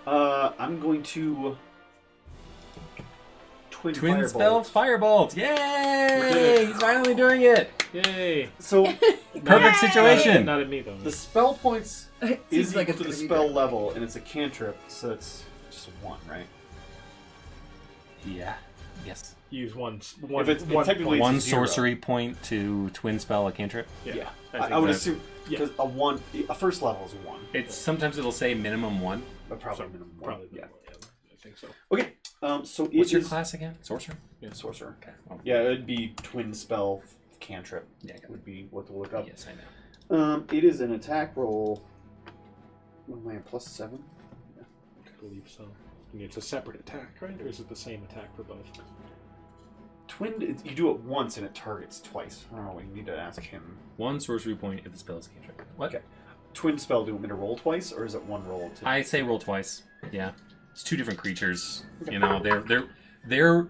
I'm going to Twin spell Firebolt. Yay! it. He's finally doing it. Yay. So Perfect situation. Not at me though. the spell points It is seems like equal it's to the gonna be spell level, and it's a cantrip, so it's just 1, right? Yeah. Yes. Use one. If it's technically One it's 0. sorcery point to twin spell a cantrip. Yeah, I I would that- assume because a first level is 1, It's sometimes it'll say minimum 1. but probably minimum 1. Probably. Yeah. I think so. Okay. So What's your is class again? Sorcerer. sorcerer. Okay. Well, Yeah, it'd be twin spell cantrip. Yeah, I got it. Would be what to look up. Yes, I know. It is an attack roll. What am I at, +7? I believe so. And it's a separate attack, right? Or is it the same attack for both? Twin, you do it once and it targets twice. I don't know. You need to ask him. 1 sorcery point if the spell is a cantrip. What? Okay. Twin spell. Do you want me to roll twice, or is it one roll? I say roll twice. Yeah. It's 2 different creatures. You know, they're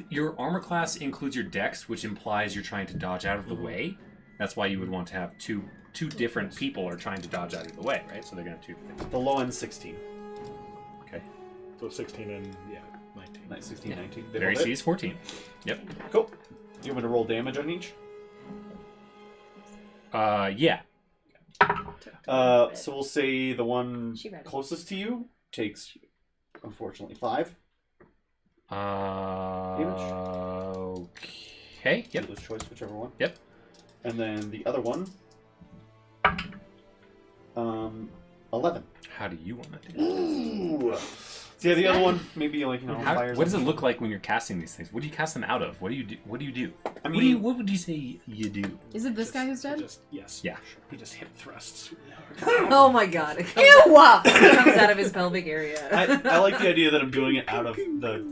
your armor class includes your dex, which implies you're trying to dodge out of the way. That's why you would want to have two different people are trying to dodge out of the way, right? So they're gonna have 2 things. The low end 16. Okay. So 16 and 19. Nice, 16, Yeah. 19. They Very both hit. C is 14. Yep. Cool. You want me to roll damage on each? Yeah. So we'll say the one She read it. closest to you takes, unfortunately, 5. Okay. Yep. Dealer's choice, whichever one. Yep. And then the other one, 11. How do you want to do this? Ooh. So yeah, the other one, maybe like, fires. What does it look like when you're casting these things? What do you cast them out of? What do you do? What do you do? I mean, What would you say you do? Is it this guy who's dead? Yes. Yeah. He just hip thrusts. Oh my god. It comes, Ew! it comes out of his pelvic area. I like the idea that I'm doing it out of the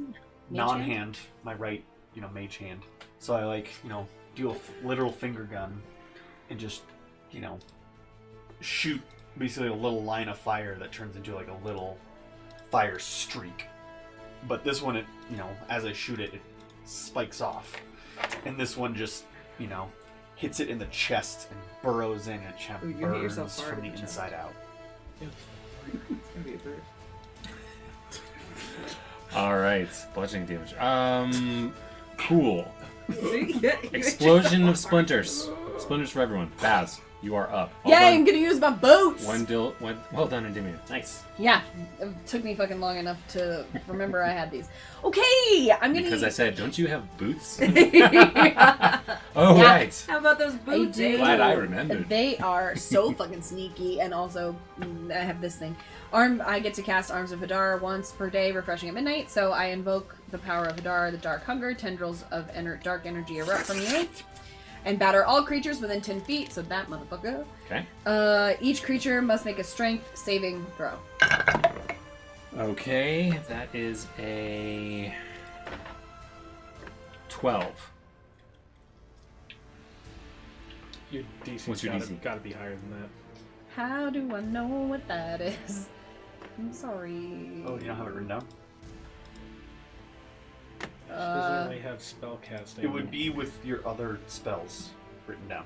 Mage non-hand, my right, mage hand. So I like, do a literal finger gun and just, shoot basically a little line of fire that turns into like a little fire streak. But this one, it, as I shoot it, it spikes off. And this one just, hits it in the chest and burrows in and it Ooh, you hit burns yourself hard from the in the chest. inside out. It's gonna be a bird. All right, bludgeoning damage. Cool. See? Yeah, you Explosion of splinters. Splinters for everyone. Baz, you are up. Yeah, I'm gonna use my boots. Well done, Endymion. Nice. Yeah, it took me fucking long enough to remember I had these. Okay, I'm gonna. Because I said, don't you have boots? Yeah. Oh, Yeah. right. How about those boots? do. eh? Glad I remembered. They are so fucking sneaky, and also I have this thing. I get to cast Arms of Hadar once per day, refreshing at midnight. So I invoke the power of Hadar, the Dark Hunger. Tendrils of dark energy erupt from me, and batter all creatures within 10 feet. So that motherfucker. Okay. Each creature must make a Strength saving throw. Okay, that is a 12. Your DC's What's your DC? Gotta be higher than that. How do I know what that is? I'm sorry. Oh, you don't have it written down? Does it only have spell casting? It would be with your other spells written down.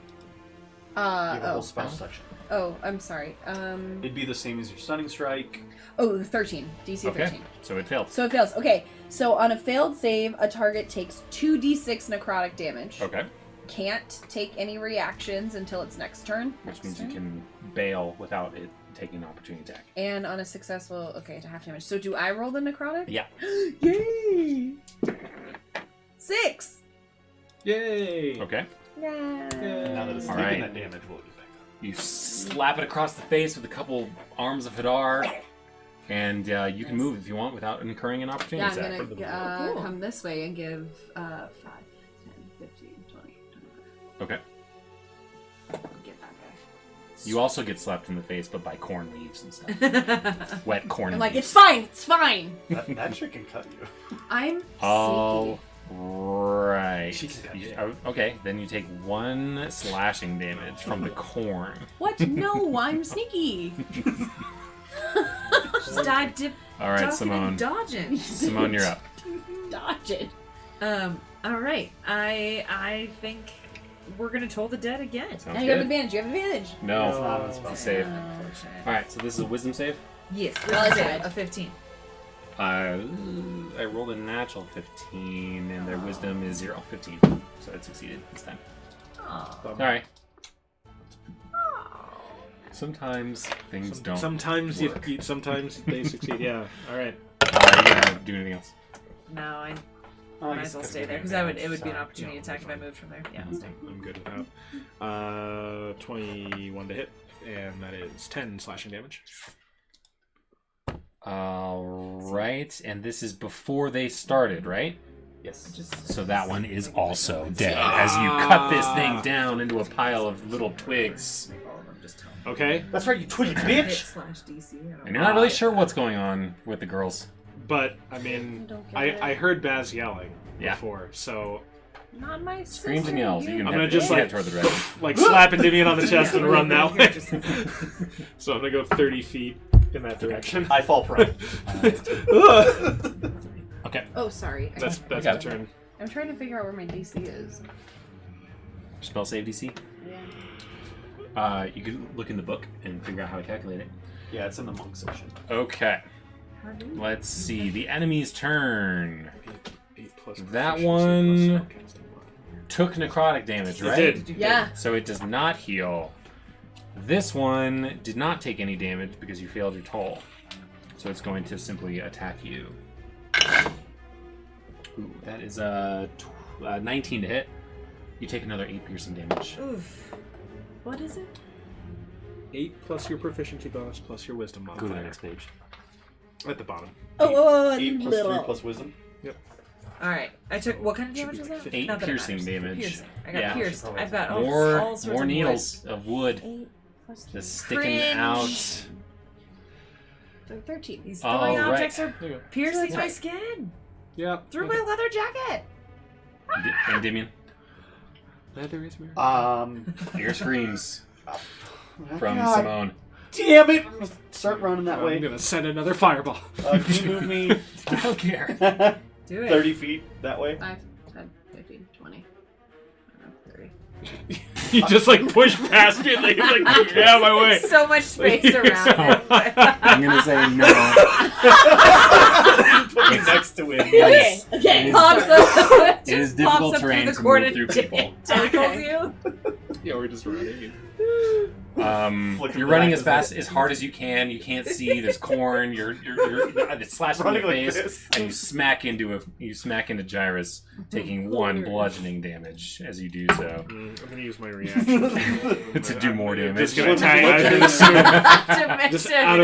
You have a whole spell section. Oh, I'm sorry. It'd be the same as your stunning strike. Oh, 13. DC Okay, 13. so it failed. So it fails. Okay, so on a failed save, a target takes 2d6 necrotic damage. Okay, Can't take any reactions until its next turn. which means you can bail without it taking an opportunity attack. And on a successful, okay, to half damage. So do I roll the necrotic? Yeah. Yay! 6! Yay! Okay. Yeah. And now that it's All taking right. that damage, we'll get back up. You slap it across the face with a couple arms of Hadar, and you can move if you want without incurring an opportunity Yeah, I'm attack. gonna Cool. come this way and give 5, 10, 15, 20, 25. Okay. Get that guy. You also get slapped in the face, but by corn leaves and stuff. Wet corn I'm leaves. like, it's fine, it's fine. That shit can cut you. I'm All sneaky. right. She can cut you. Okay, then you take 1 slashing damage from the corn. What? No, I'm sneaky. Just dive, dip, All right, ducking Simone. and dodging. Simone, you're up. Dodge it. All right. I think we're gonna toll the dead again. Sounds Now you have good. advantage. You have advantage. No, It's not a spell. it's a save. Unfortunate. All right, so this is a wisdom save. Yes. Well, This is it's a 15. I rolled a natural 15, and their wisdom is 0. 15. So it succeeded this time. Aw. All right. Sometimes things don't. Sometimes work. sometimes they succeed. Yeah. All right. You gonna do anything else? No, Oh, I Might guess as well that's stay gonna there be because advantage, it would be an so, opportunity yeah, attack if I fine. moved from there. Yeah, I'll stay. I'm good with that. 21 to hit, and that is 10 slashing damage. All right, and this is before they started, right? Yes. So that one is also dead as you cut this thing down into a pile of little twigs. Okay, That's right, you twitty Hit bitch! slash DC. And you're not really sure what's going on with the girls. but I mean, Don't get it. I heard Baz yelling Yeah. before, so Not my Screams sister, and yells. you You can I'm gonna head, just, head like- toward the direction. like slapping Divian on the chest and run that way. Just- So I'm gonna go 30 feet in that direction. I fall prone. Okay. Oh, sorry. That's got my it. turn. I'm trying to figure out where my DC is. Spell save DC. Yeah. You can look in the book and figure out how to calculate it. Yeah, it's in the monk section. Okay. Let's see. The enemy's turn. 8 plus That proficiency one- plus spellcasting mod. Took necrotic damage, right? It did. Yeah. So it does not heal. This one did not take any damage because you failed your toll. So it's going to simply attack you. Ooh, that is a 19 to hit. You take another 8 piercing damage. Oof. What is it? 8 plus your proficiency bonus plus your wisdom Go to the modifier. next page. At the bottom. Oh, 8 plus 3 plus wisdom. All right. I took what kind of Should damage be was like that? 8 Not that it piercing matters. damage. Piercing. I got Yeah. pierced. Probably I've got all More sorts more of needles of wood 8 plus 3. just sticking Cringe. out. So 13. These All throwing right. objects are There you go. piercing That's my right. skin Yeah. through my leather jacket. And Endymion, Leather is mirror. your screams from God Simone. damn it! I'm gonna start running that I'm way. gonna send another fireball. Can you move me I don't care. 30 Do it. feet that way? 5, 10, 15, 20. I don't know, 30. You just like push past it, like, get out of my way. So much space around it. I'm gonna say no. Put me next to him. Yes. Okay. Pops It up, is just difficult pops up terrain through to the corner move through and people. tickles Okay. you. Yeah, we're just running. Flicking You're running back as fast, as hard as you can. You can't see. There's corn. You're it's slashing in Running your like face, this. and you smack into Gyrus, taking 1 bludgeoning damage as you do so. I'm gonna use my reaction To do more I'm damage. Just gonna Look attack. at I'm it. just Just out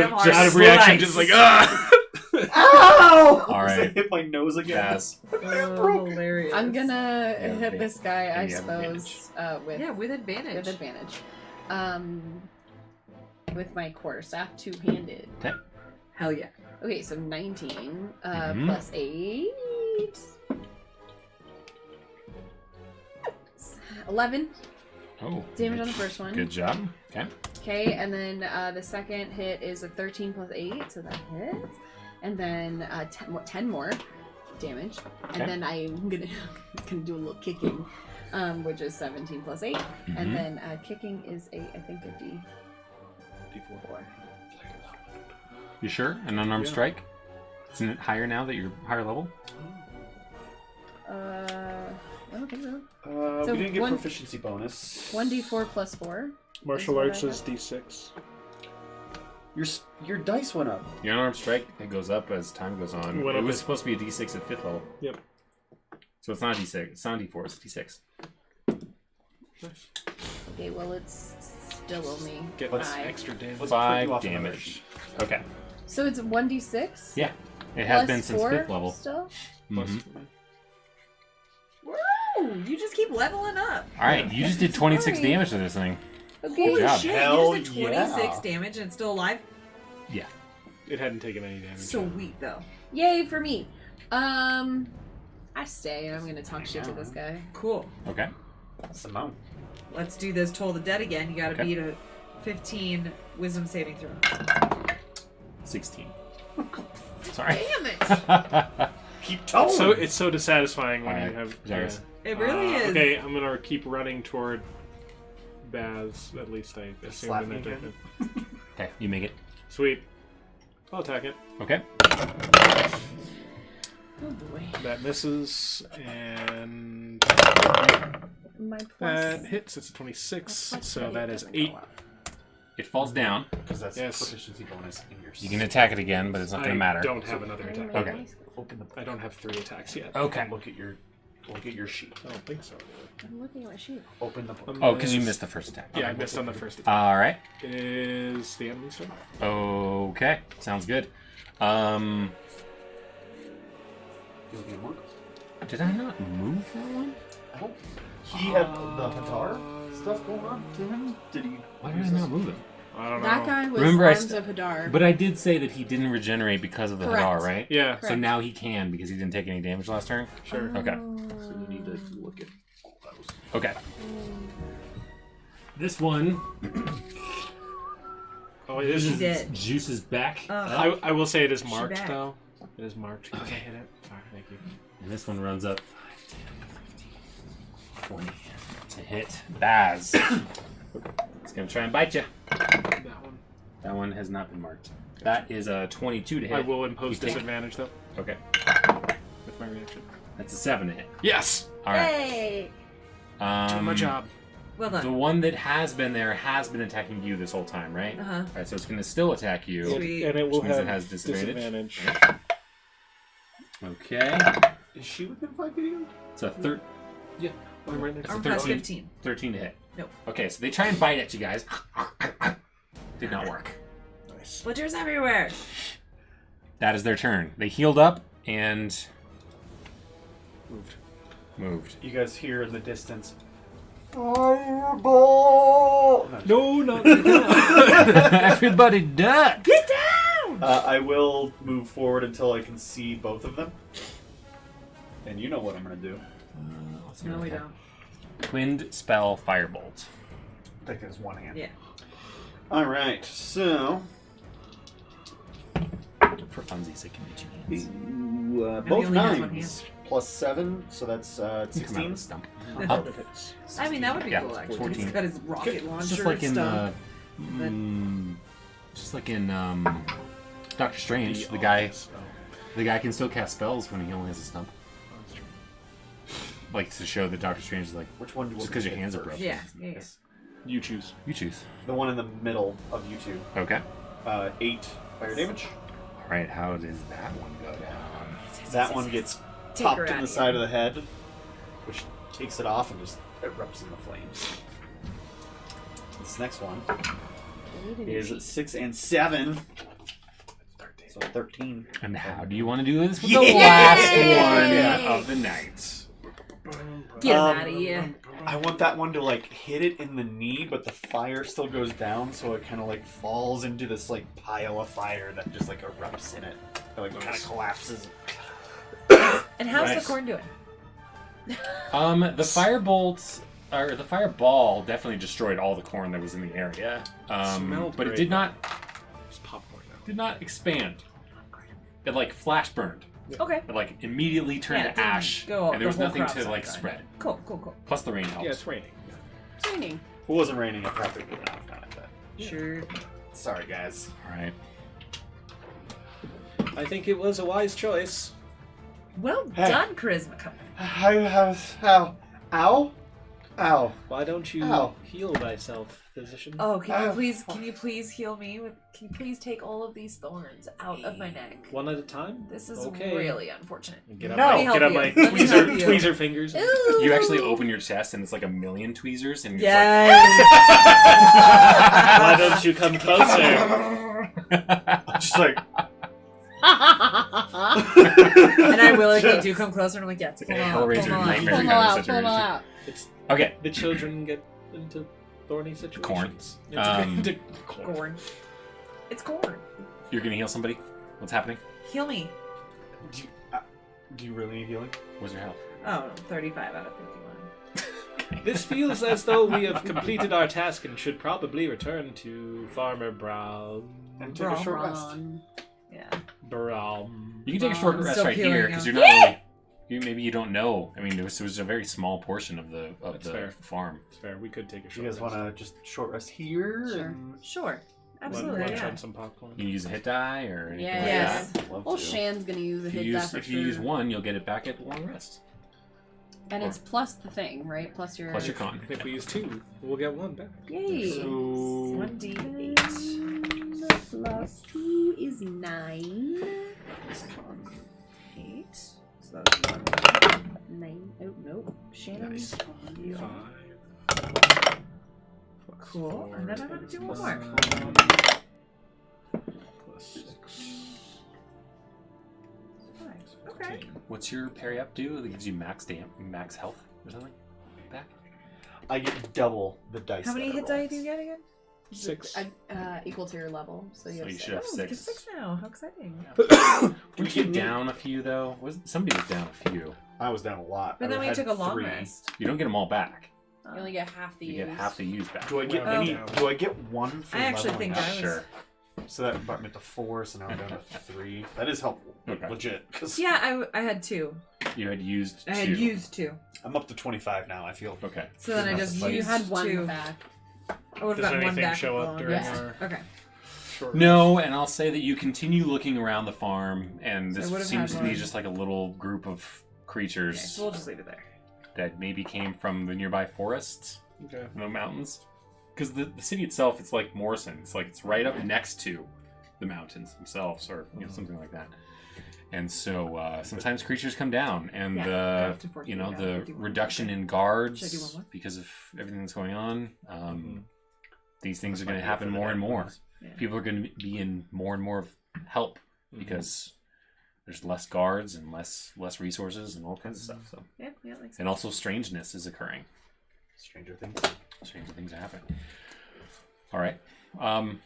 of reaction, just like Ow! All right. Hit my nose again. Pass. Hilarious. I'm gonna Yeah, hit this guy, I and you have suppose, with Yeah, with advantage. with advantage. With my quarterstaff, two-handed. Hell yeah. Okay, so 19 Mhm. plus 8. 11 Oh. damage on the first one. Good job. Okay. Okay, and then the second hit is a 13 plus 8, so that hits. And then 10 more damage. And Okay. then I'm gonna do a little kicking, which is 17 plus 8. Mhm. And then kicking is I think a D4. You sure? An unarmed Yeah. strike? Isn't it higher now that you're higher level? I don't think so. We So didn't get one- proficiency bonus. 1d4 plus 4. martial what arts I is D6. Your dice went up. Your unarmed strike, it goes up as time goes on. Went It up was as- supposed to be a D6 at 5th level. Yep. So it's not a D6. It's not a D4. It's a D6. Nice. Okay, well it's still only Get Let's- 5. extra damage. Let's put 5 you off another damage. sheet. Okay. So it's 1d6? Yeah. It has plus been since 4 5th level. Still? Plus Mhm. Woo! You just keep leveling up. Alright, you just did 26 Sorry. damage to this thing. Okay. Good job. Shit, Hell you just did 26 yeah. damage and it's still alive? It hadn't taken any damage. Sweet, though. Yay for me. I stay and I'm gonna talk shit to this guy. Cool. Okay. Simone. Let's do this Toll the Dead again. You gotta Okay. beat a 15 wisdom saving throw. 16. Sorry. Damn it! Keep telling It's so dissatisfying when Alright, you have. Gyrus. It really is. Okay, I'm gonna keep running toward Baz. At least I assume Slap in me that again? direction. Okay, you make it. Sweet. I'll attack it. Okay. Oh boy. That misses, and My plus. that hits. It's a 26, my plus so that is doesn't go 8. up. It falls down. Because that's Yes. proficiency bonus in your You can attack it again, but it's not going I to matter. don't have another attack. Okay. open the. I don't have 3 attacks yet. Okay. Look at your sheet. I don't think so. I'm looking at my sheet. Open the book. Oh, because you missed the first attack. Yeah, I missed on the first attack. All right. Is the enemy turn? Okay. Sounds good. You'll get one. Did I not move that one? I don't. He had the Hadar stuff going on to him. Did he? Why did I not move it? I don't know. That guy was Remember, Arms of Hadar. But I did say that he didn't regenerate because of the Correct. Hadar, right? Yeah. So now he can because he didn't take any damage last turn? Sure. Okay. So you need to look at those. Okay. This one Oh, it is. She did. juices back. I will say it is marked, back. though. It is marked. Okay. I hit it. Alright, thank you. And this one runs up 5, 10, 15, 20 to hit Baz. It's going to try and bite you. That one. That one has not been marked. That is a 22 to hit. I will impose You take- disadvantage, though, Okay. with my reaction. That's a 7 to hit. Yes! All right. Hey! Doing my job. Well The done. one that has been there has been attacking you this whole time, right? Uh-huh. All right, so it's going to still attack you. Sweet. And it will Which means have it has disadvantage. Okay. Is she within 5 feet of you? It's a Yeah. I'm right next It's a Arm to class 13. 15. 13 to hit. Nope. Okay, so they try and bite at you guys. Did not work. Nice. Splinters everywhere. That is their turn. They healed up and moved. You guys hear in the distance. Fireball! No, not Everybody duck! Get down! I will move forward until I can see both of them. And you know what I'm going to do. No, we don't. Twinned spell firebolt. I think there's one hand. Yeah. Alright, so. For funsies, it can be 2 hands. Both only has one nines. Plus 7, so that's You come out of 16. the stump. I mean, that would be Yeah, cool, actually. 14. He's got his rocket launcher Just like in stuff. just like in Doctor Strange, the guy can still cast spells when he only has a stump. Like to show that Doctor Strange is like, Which one do you just want because me your to hands are hit broken. first? Yeah. You choose. You choose. The one in the middle of you two. Okay. 8 fire damage. All right. How does that one go down? That one gets Take her popped in out, the yeah. side of the head, which takes it off and just erupts in the flames. This next one is 6 and 7. So 13. And how do you want to do this with Yay! the last one of the night? Get him out of here. I want that one to like hit it in the knee, but the fire still goes down, so it kind of like falls into this like pile of fire that just like erupts in it. It like kind of collapses. And how's Nice. the corn doing? The firebolt or the fireball definitely destroyed all the corn that was in the area. Smelled But it great. did not There's popcorn now. expand. It like flash burned. Okay. It like immediately turned Yeah, it to didn't ash, go and there was the whole nothing crop to like side. spread. Cool. Plus the rain helps. Yeah, it's raining. It's raining. If it wasn't raining, it probably would not have done it. But Sure. sorry, guys. All right. I think it was a wise choice. Well Hey. done, Charisma. How? Ow? Ow. Why don't you Ow. heal thyself, physician? Oh, can Oh. you please heal me with? Can you please take all of these thorns out of my neck? One at a time? This is Okay. really unfortunate. Get up No. my, Let me get up help my you. Let me help you. tweezer fingers. You actually open your chest, and it's like a million tweezers, and you're Yes. Why don't you come closer? Just like. And I willingly do come closer, and I'm like, yeah, It's like pull a them out, Hellraiser pull them out. nightmare Pull them kind of out, pull them situation. out. Okay. The children get into thorny situations. Into corn. Corn. It's corn. You're gonna heal somebody. What's happening? Heal me. Do you really need healing? What's your health? Oh, 35 out of 51. This feels as though we have completed our task and should probably return to Farmer Brown. And take a short rest. Brawn. Yeah. Brown. You can take a short I'm rest still right healing here now. because you're not really. Maybe you don't know. I mean, it was a very small portion of the That's fair. farm. It's fair. We could take a Do short you guys rest. want to just short rest here? Sure. and- Sure. Absolutely, Lunch yeah. on some popcorn. You use a hit die or anything Yeah. like Yes. that. Love Well, to. Shan's gonna use a If hit you die use for if you use sure. one, you'll get it back at long rest. And it's plus the thing, right? Plus your. Plus your con. If we use 2, we'll get 1 back. Yay! So 1d8. Plus 2 is 9. this con. Shannon. Nice. You. 5. Cool. And then I'm gonna do one more. Plus 6. Okay. 14. What's your parry up do? That gives you max health or something back? I get double the dice. How many that I hit roll. die do you get again? 6. Equal to your level, so you So have you six. should have Oh, we get 6. 6 now. How exciting. Weren't you down a few though? Somebody was down a few. I was down a lot. But then I we had took a long 3. rest. You don't get them all back. You only get half the You use. get half the use back. Do I get Oh. any? Do I get 1 for I actually leveling think up? I was. Sure. So that brought me to 4. So now I'm down to 3. That is helpful. Okay. Legit. Because Yeah, I had 2. You had used 2. I had used 2. I'm up to 25 now. I feel. Okay. So then I Enough just to fight. used You had 1 2. back. I would have Does gotten 1 anything back. show up along. during Yeah. our Okay. short No, and I'll say that you continue looking around the farm, and So I this would've seems had to be one. just like a little group of creatures Okay, so we'll just leave it there. that maybe came from the nearby forests, Okay. the mountains. Because the city itself, it's like Morrison. It's like it's right up next to the mountains themselves, or something like that. And so sometimes creatures come down, and Yeah, the up to 14, you know yeah, the 51. reduction in Should I do one guards more? because of everything that's going on. These things are Might going to be happen for the more and dead more. ones. Yeah. People are going to be in more and more help because there's less guards and less resources and all kinds of stuff. So, Yeah, makes sense. and also strangeness is occurring. Stranger things. Stranger things are happening. All right.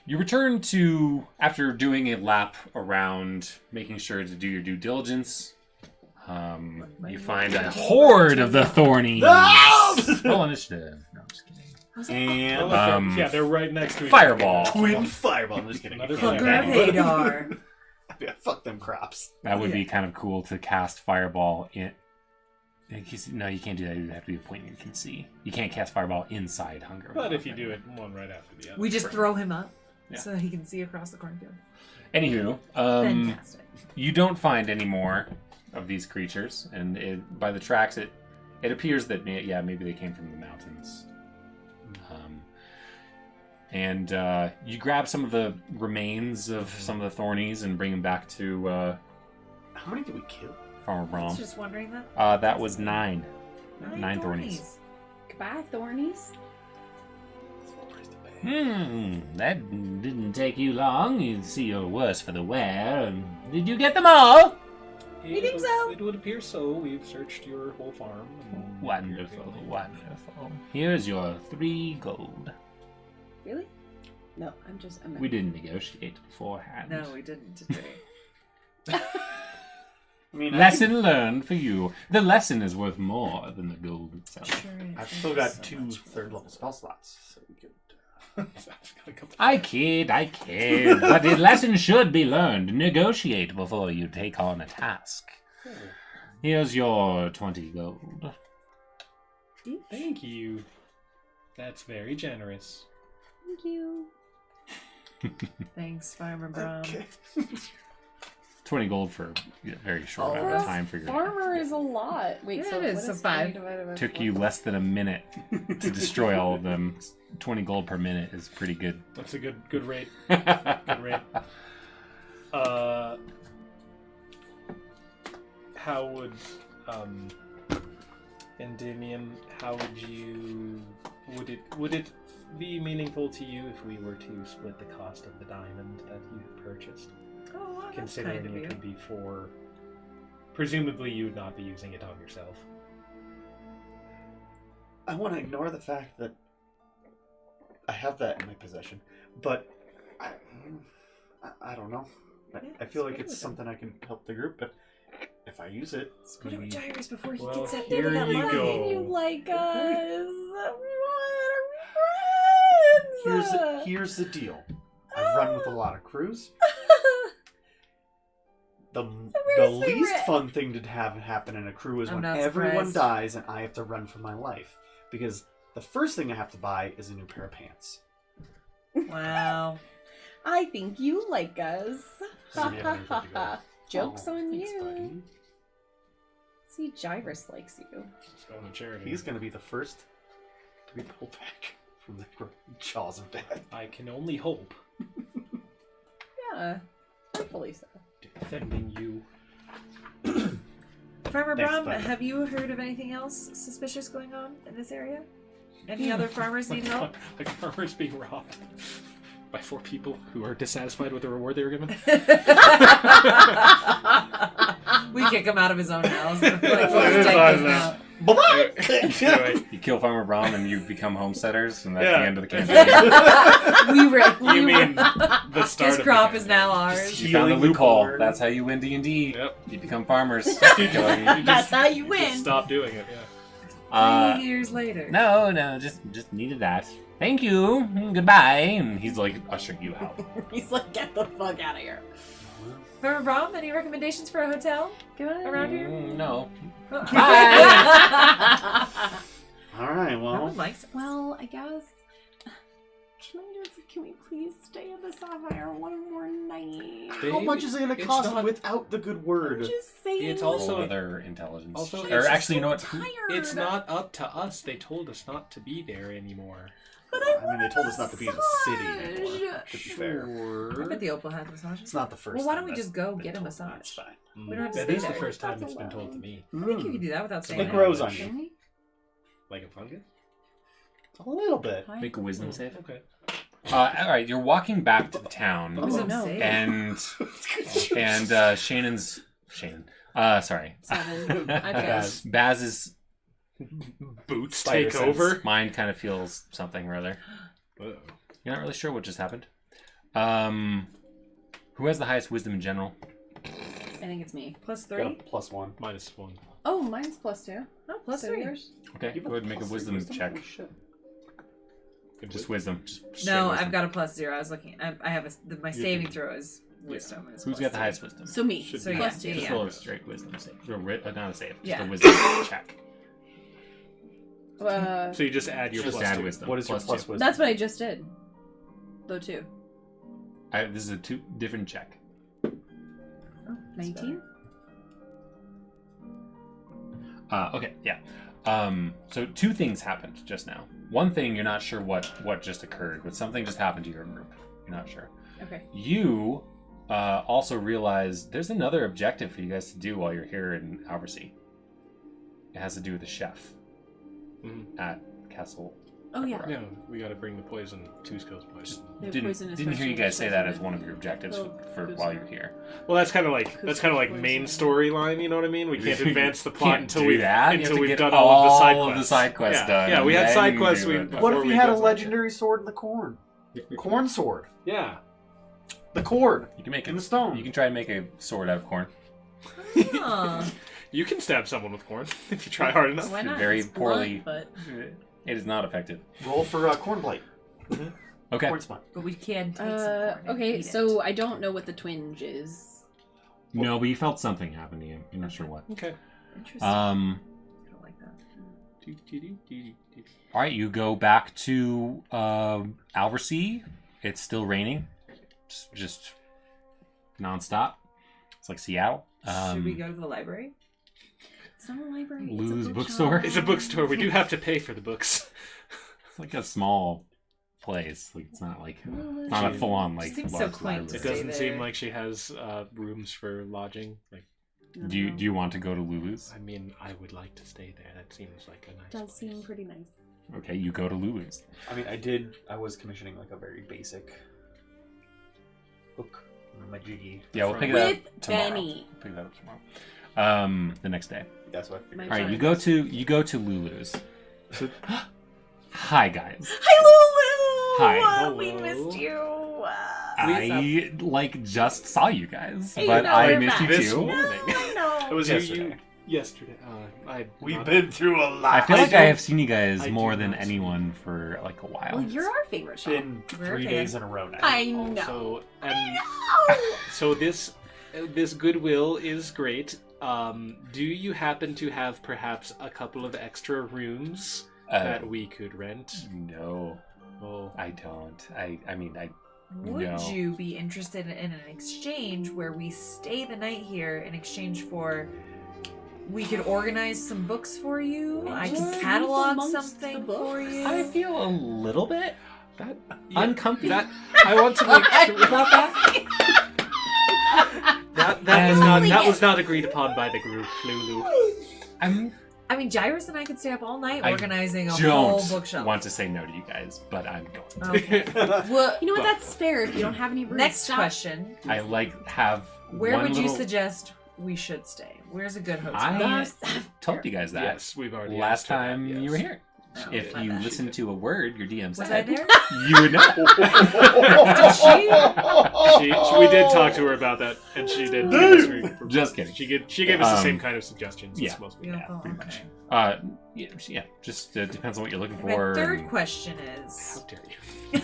You return to, after doing a lap around, making sure to do your due diligence. You find a horde of the Thornies. Roll initiative. No, I'm just kidding. And Yeah, they're right next to each Fireball. twin fireball. I'm just kidding. Another Hunger of fireball. Hadar. Yeah, fuck them crops. That would be kind of cool to cast Fireball in. No, you can't do that. It would have to be a point you can see. You can't cast Fireball inside Hunger. But if you do it one right after the other. We just throw him up Yeah. so he can see across the cornfield. Anywho, Fantastic. you don't find any more of these creatures, and by the tracks, it appears that maybe they came from the mountains. And you grab some of the remains of some of the Thornies and bring them back to How many did we kill? Farmer I was Brom. just wondering that. That was 9. 9 Thornies. Goodbye, Thornies. That didn't take you long. You see your worse for the wear. Did you get them all? You think so? It would appear so. We've searched your whole farm. and Wonderful, wonderful. Here's your 3 gold. Really? No, I'm We didn't negotiate beforehand. No, we didn't today. I mean, Lesson learned for you. The lesson is worth more than the gold itself. Sure is. I've Thank still you got so 2 much for third-level that. spell slots, so we could. I kid. But the lesson should be learned. Negotiate before you take on a task. Here's your 20 gold. Thank you. That's very generous. Thank you. Thanks, Farmer Brown. Okay. 20 gold for a very short amount of time for your... Farmer is a lot. Wait, Yeah, so it is, what so is 5. 20 divided by Took 4? you less than a minute to destroy all of them. 20 gold per minute is pretty good. That's a good rate. Good rate. How would Endymion, how would it be meaningful to you if we were to split the cost of the diamond that you've purchased? Oh, wow, that's Considering kind of it you. could be for, presumably you would not be using it on yourself. I want to ignore the fact that I have that in my possession, but I don't know. I feel like it's something I can help the group, but if I use it, Split it with maybe- Gyrus before he Well, gets that here bit of that you money. go. You like us? Here's the deal. I've run with a lot of crews. The Where's least favorite? fun thing to have happen in a crew is I'm when not everyone surprised. dies and I have to run for my life. Because the first thing I have to buy is a new pair of pants. Wow. I think you like us. So you have another 50 gold. Joke's Oh, on thanks, you. buddy. See, Gyrus likes you. It's going to charity. He's going to be the first to be pulled back from the jaws of death. I can only hope. Yeah, rightfully so. Defending you. Farmer Thanks, Brom, bud. have you heard of anything else suspicious going on in this area? Any other farmers need help? Like farmers being robbed by 4 people who are dissatisfied with the reward they were given. We kick him out of his own house. Like, That's let's take fine this now. now. Anyway, You kill Farmer Brom and you become homesteaders, and that's Yeah. the end of the campaign. you mean the start His of crop the is now ours. You found the Healing the loophole. corn. That's how you win D&D. Yep. You become farmers. That's how you win. Just stop doing it, yeah. 3 years later. No, just needed that. Thank you. Goodbye. And he's like ushering you out. He's like, get the fuck out of here. Farmer Brom, any recommendations for a hotel around here? No. Bye. All right, No well, one likes us. Well, I guess. Can we please stay at the Sapphire one more night? how much is it going to It's cost not- without the good word? Just saying. It's Roll also- other intelligence. also, or it's actually, you know what? tired. It's not up to us. They told us not to be there anymore. But I mean, they told us not to be in the city anymore, to be fair. I bet the Opal has massages. It's not the first Well, why time don't we that's just go been get a told me. massage? It's fine. We don't have to That stay is the there. first time That's it's been allowed. told to me. I think you could do that without staying Make there. Rose on you. Really? Like a fungus? A little bit. Hi. Make a wisdom save. Okay. All right, you're walking back to the town, Wisdom no. save. and Shannon's sorry, 7. I passed. Baz's Boots Spider take sense. over? mind kind of feels something or other. Uh-oh. You're not really sure what just happened. Who has the highest wisdom in general? I think it's me. Plus Got a 3? +1. -1. Oh, mine's +2. Oh, plus So 3. yours? Okay, go ahead and make a wisdom check. Holy shit. Just wisdom. Just straight No, wisdom. I've got a +0. I was looking. I have my saving throw is wisdom. is Who's plus got the 3. highest wisdom? So me. Should So be. yeah, Plus 2. yeah, Just yeah. roll a straight wisdom save. Or not a save, just Yeah. a wisdom check. So you just add your Just plus add 2. wisdom. What is your plus plus 2. wisdom? That's what I just did. Though, too. This is a different check. Oh, 19? Okay, yeah. So 2 things happened just now. One thing, you're not sure what just occurred, but something just happened to your group. You're not sure. Okay. You also realize there's another objective for you guys to do while you're here in Ouversea. It has to do with the chef at Castle. Oh, yeah. No, we gotta bring the poison to Skill's poison. The Didn't poison is hear you guys say that as poison. one of your objectives for while you're here. Well, that's kind of like main storyline. You know what I mean? We can't advance the plot Can't until do we've that. You have to we've get done all of the side the quests. side quests done. Yeah, we had Then side you quests. do it. What if before you we had got a to- legendary sword in the corn? Corn sword. Yeah. The cord. You can make In it. the stone. You can try and make a sword out of corn. Huh. You can stab someone with corn if you try hard enough. Why not? Very It's poorly. blunt, It is not effective. Roll for corn blight. Okay. Corn smut. But we can take some but... corn and okay, eat so it. I don't know what the twinge is. No, but you felt something happen to you. You're not sure what. Okay. Interesting. I don't like that. All right, you go back to Ouversea. It's still raining, just nonstop. It's like Seattle. Should we go to the library? It's not a library. Lulu's it's a bookstore? bookshop. It's a bookstore. We do have to pay for the books. It's like a small place. Like it's not like Well, it's not a full on like Seems so large quaint. library. It Stay doesn't seem there. like she has rooms for lodging. Like, Do you want to go to Lulu's? I mean, I would like to stay there. That seems like a nice Does place. seem pretty nice. Okay, you go to Lulu's. I mean, I was commissioning like a very basic hook on my jiggy. Yeah, we'll pick it With up tomorrow. Benny. We'll pick it up tomorrow. The next day. That's what I figured. My All right, Sorry. you go to Lulu's. So, hi guys. Hi, Lulu! Hi. We Hello. missed you. I like just saw you guys, Hey, but no, I we're missed back. you This too. morning. No. It was You- yesterday. Yesterday. We've been through a lot. I feel like I have seen you guys I more do than not. anyone for like a while. Well, you're our favorite shop. been We're 3 okay. days in a row now. I know. Also, I know. so this goodwill is great. Do you happen to have perhaps a couple of extra rooms that we could rent? No, Oh, I don't. I mean, Would No. you be interested in an exchange where we stay the night here in exchange for we could organize some books for you? I can Just catalog amongst something the for books. you. I feel a little bit that uncomfy. That I want to make sure. That was not agreed upon by the group, Lulu. I mean, Jairus and I could stay up all night I organizing a whole don't bookshelf. want to say no to you guys, but I'm going to. Okay. Well, you know what? That's fair if you don't have any room. Next Stop. question. I have Where one would you little- suggest we should stay? Where's a good hotel? I told you guys that Yes, we've already last answered that, time yes. you were here. Oh, If my you bad. listen to a word your DM Was I said, there? you would know. We did talk to her about that, and she did. Just kidding. She gave us the same kind of suggestions. yeah. As most Yeah, people. pretty okay. much. Yeah, just depends on what you're looking My for. third and- question How is... dare you?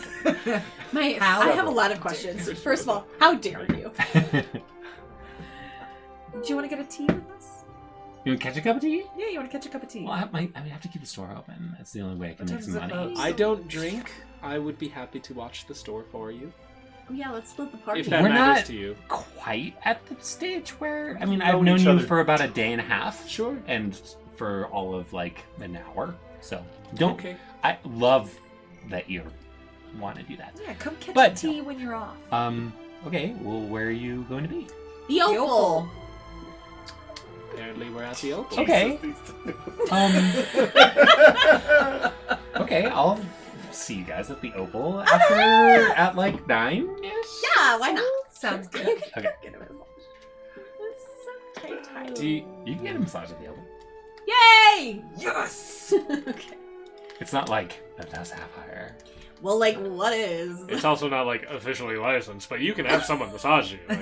How I have a lot of questions. First of all, how dare you? Do you want to get a tea with us? You want to catch a cup of tea? Yeah, you want to catch a cup of tea? Well, I have to keep the store open. That's the only way I can What make time some does it money. close? I don't drink. I would be happy to watch the store for you. Oh, yeah, let's split the party. If that We're matters not- to you. Quite at the stage where I've Know known each you other. for about a day and a half, Sure. and for all of like an hour. So don't. Okay. I love that you want to do that. Yeah, come catch But- a tea when you're off. Okay. Well, where are you going to be? The Opal. Apparently, we're at the Opal. Okay. Okay. I'll see you guys at the Opal after at like 9. Yeah, why not? Sounds good. Okay. Do you, You can get a massage at the Opal. Yay! Yes! Okay. It's not like a sapphire. Well, like, what is? it's also not like officially licensed, but you can have someone massage you. Like,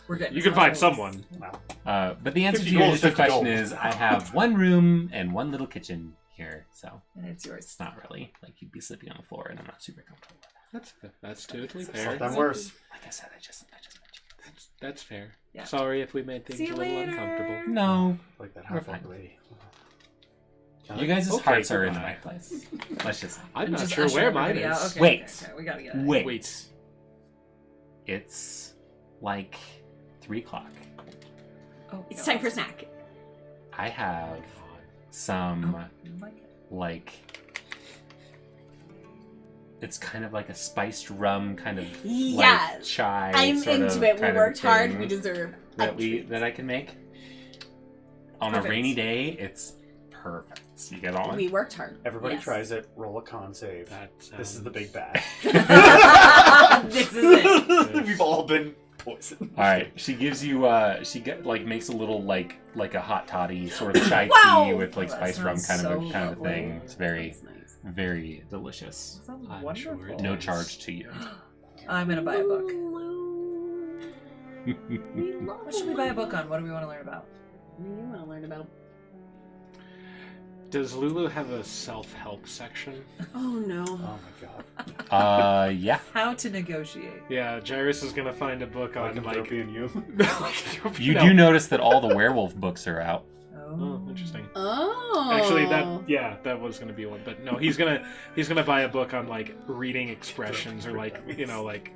We're getting you can find massages. someone. But the answer to 50 your gold, initial 50 question gold. is I have one room and one little kitchen here, so And it's yours. it's not really like you'd be sleeping on the floor, and I'm not super comfortable with that. That's totally fair. Sometimes worse. Like I said, I just mentioned That's fair. Yeah. Sorry if we made things See a you little later. uncomfortable. it. No, Like that We're half-orc fine. lady. you guys' Okay, hearts are in the goodbye. right place. Let's just I'm not Just sure usher where mine everybody is. out. Okay, Wait. okay, we gotta get it. wait. Wait. It's like 3:00. Oh, It's time for a snack. I have some Like it. like. It's kind of like a spiced rum kind of like Yes. chai. I'm sort into of it. We kind of worked hard. thing We deserve a that treat. I can make on Perfect. a rainy day. It's perfect. You get on. We worked hard. Everybody Yes. tries it. Roll a con save. This is the big bad. This is it. We've all been poisoned. All right, she gives you makes a little like a hot toddy sort of chai Wow! tea with like Oh, that spiced rum sounds kind of so a lovely. thing. It's very That's nice. very delicious. Sounds I'm wonderful. sure it No is. charge to you. I'm gonna buy a book. We love What should we buy a book on? What do we want to learn about? What do you want to learn about? Does Lulu have a self-help section? Oh no. Oh my god. Yeah. How to negotiate. Yeah, Jairus is gonna find a book on like. and you. You No. do notice that all the werewolf books are out. Oh, interesting. Oh. Actually, that was gonna be one, but no, he's gonna buy a book on like reading expressions or like like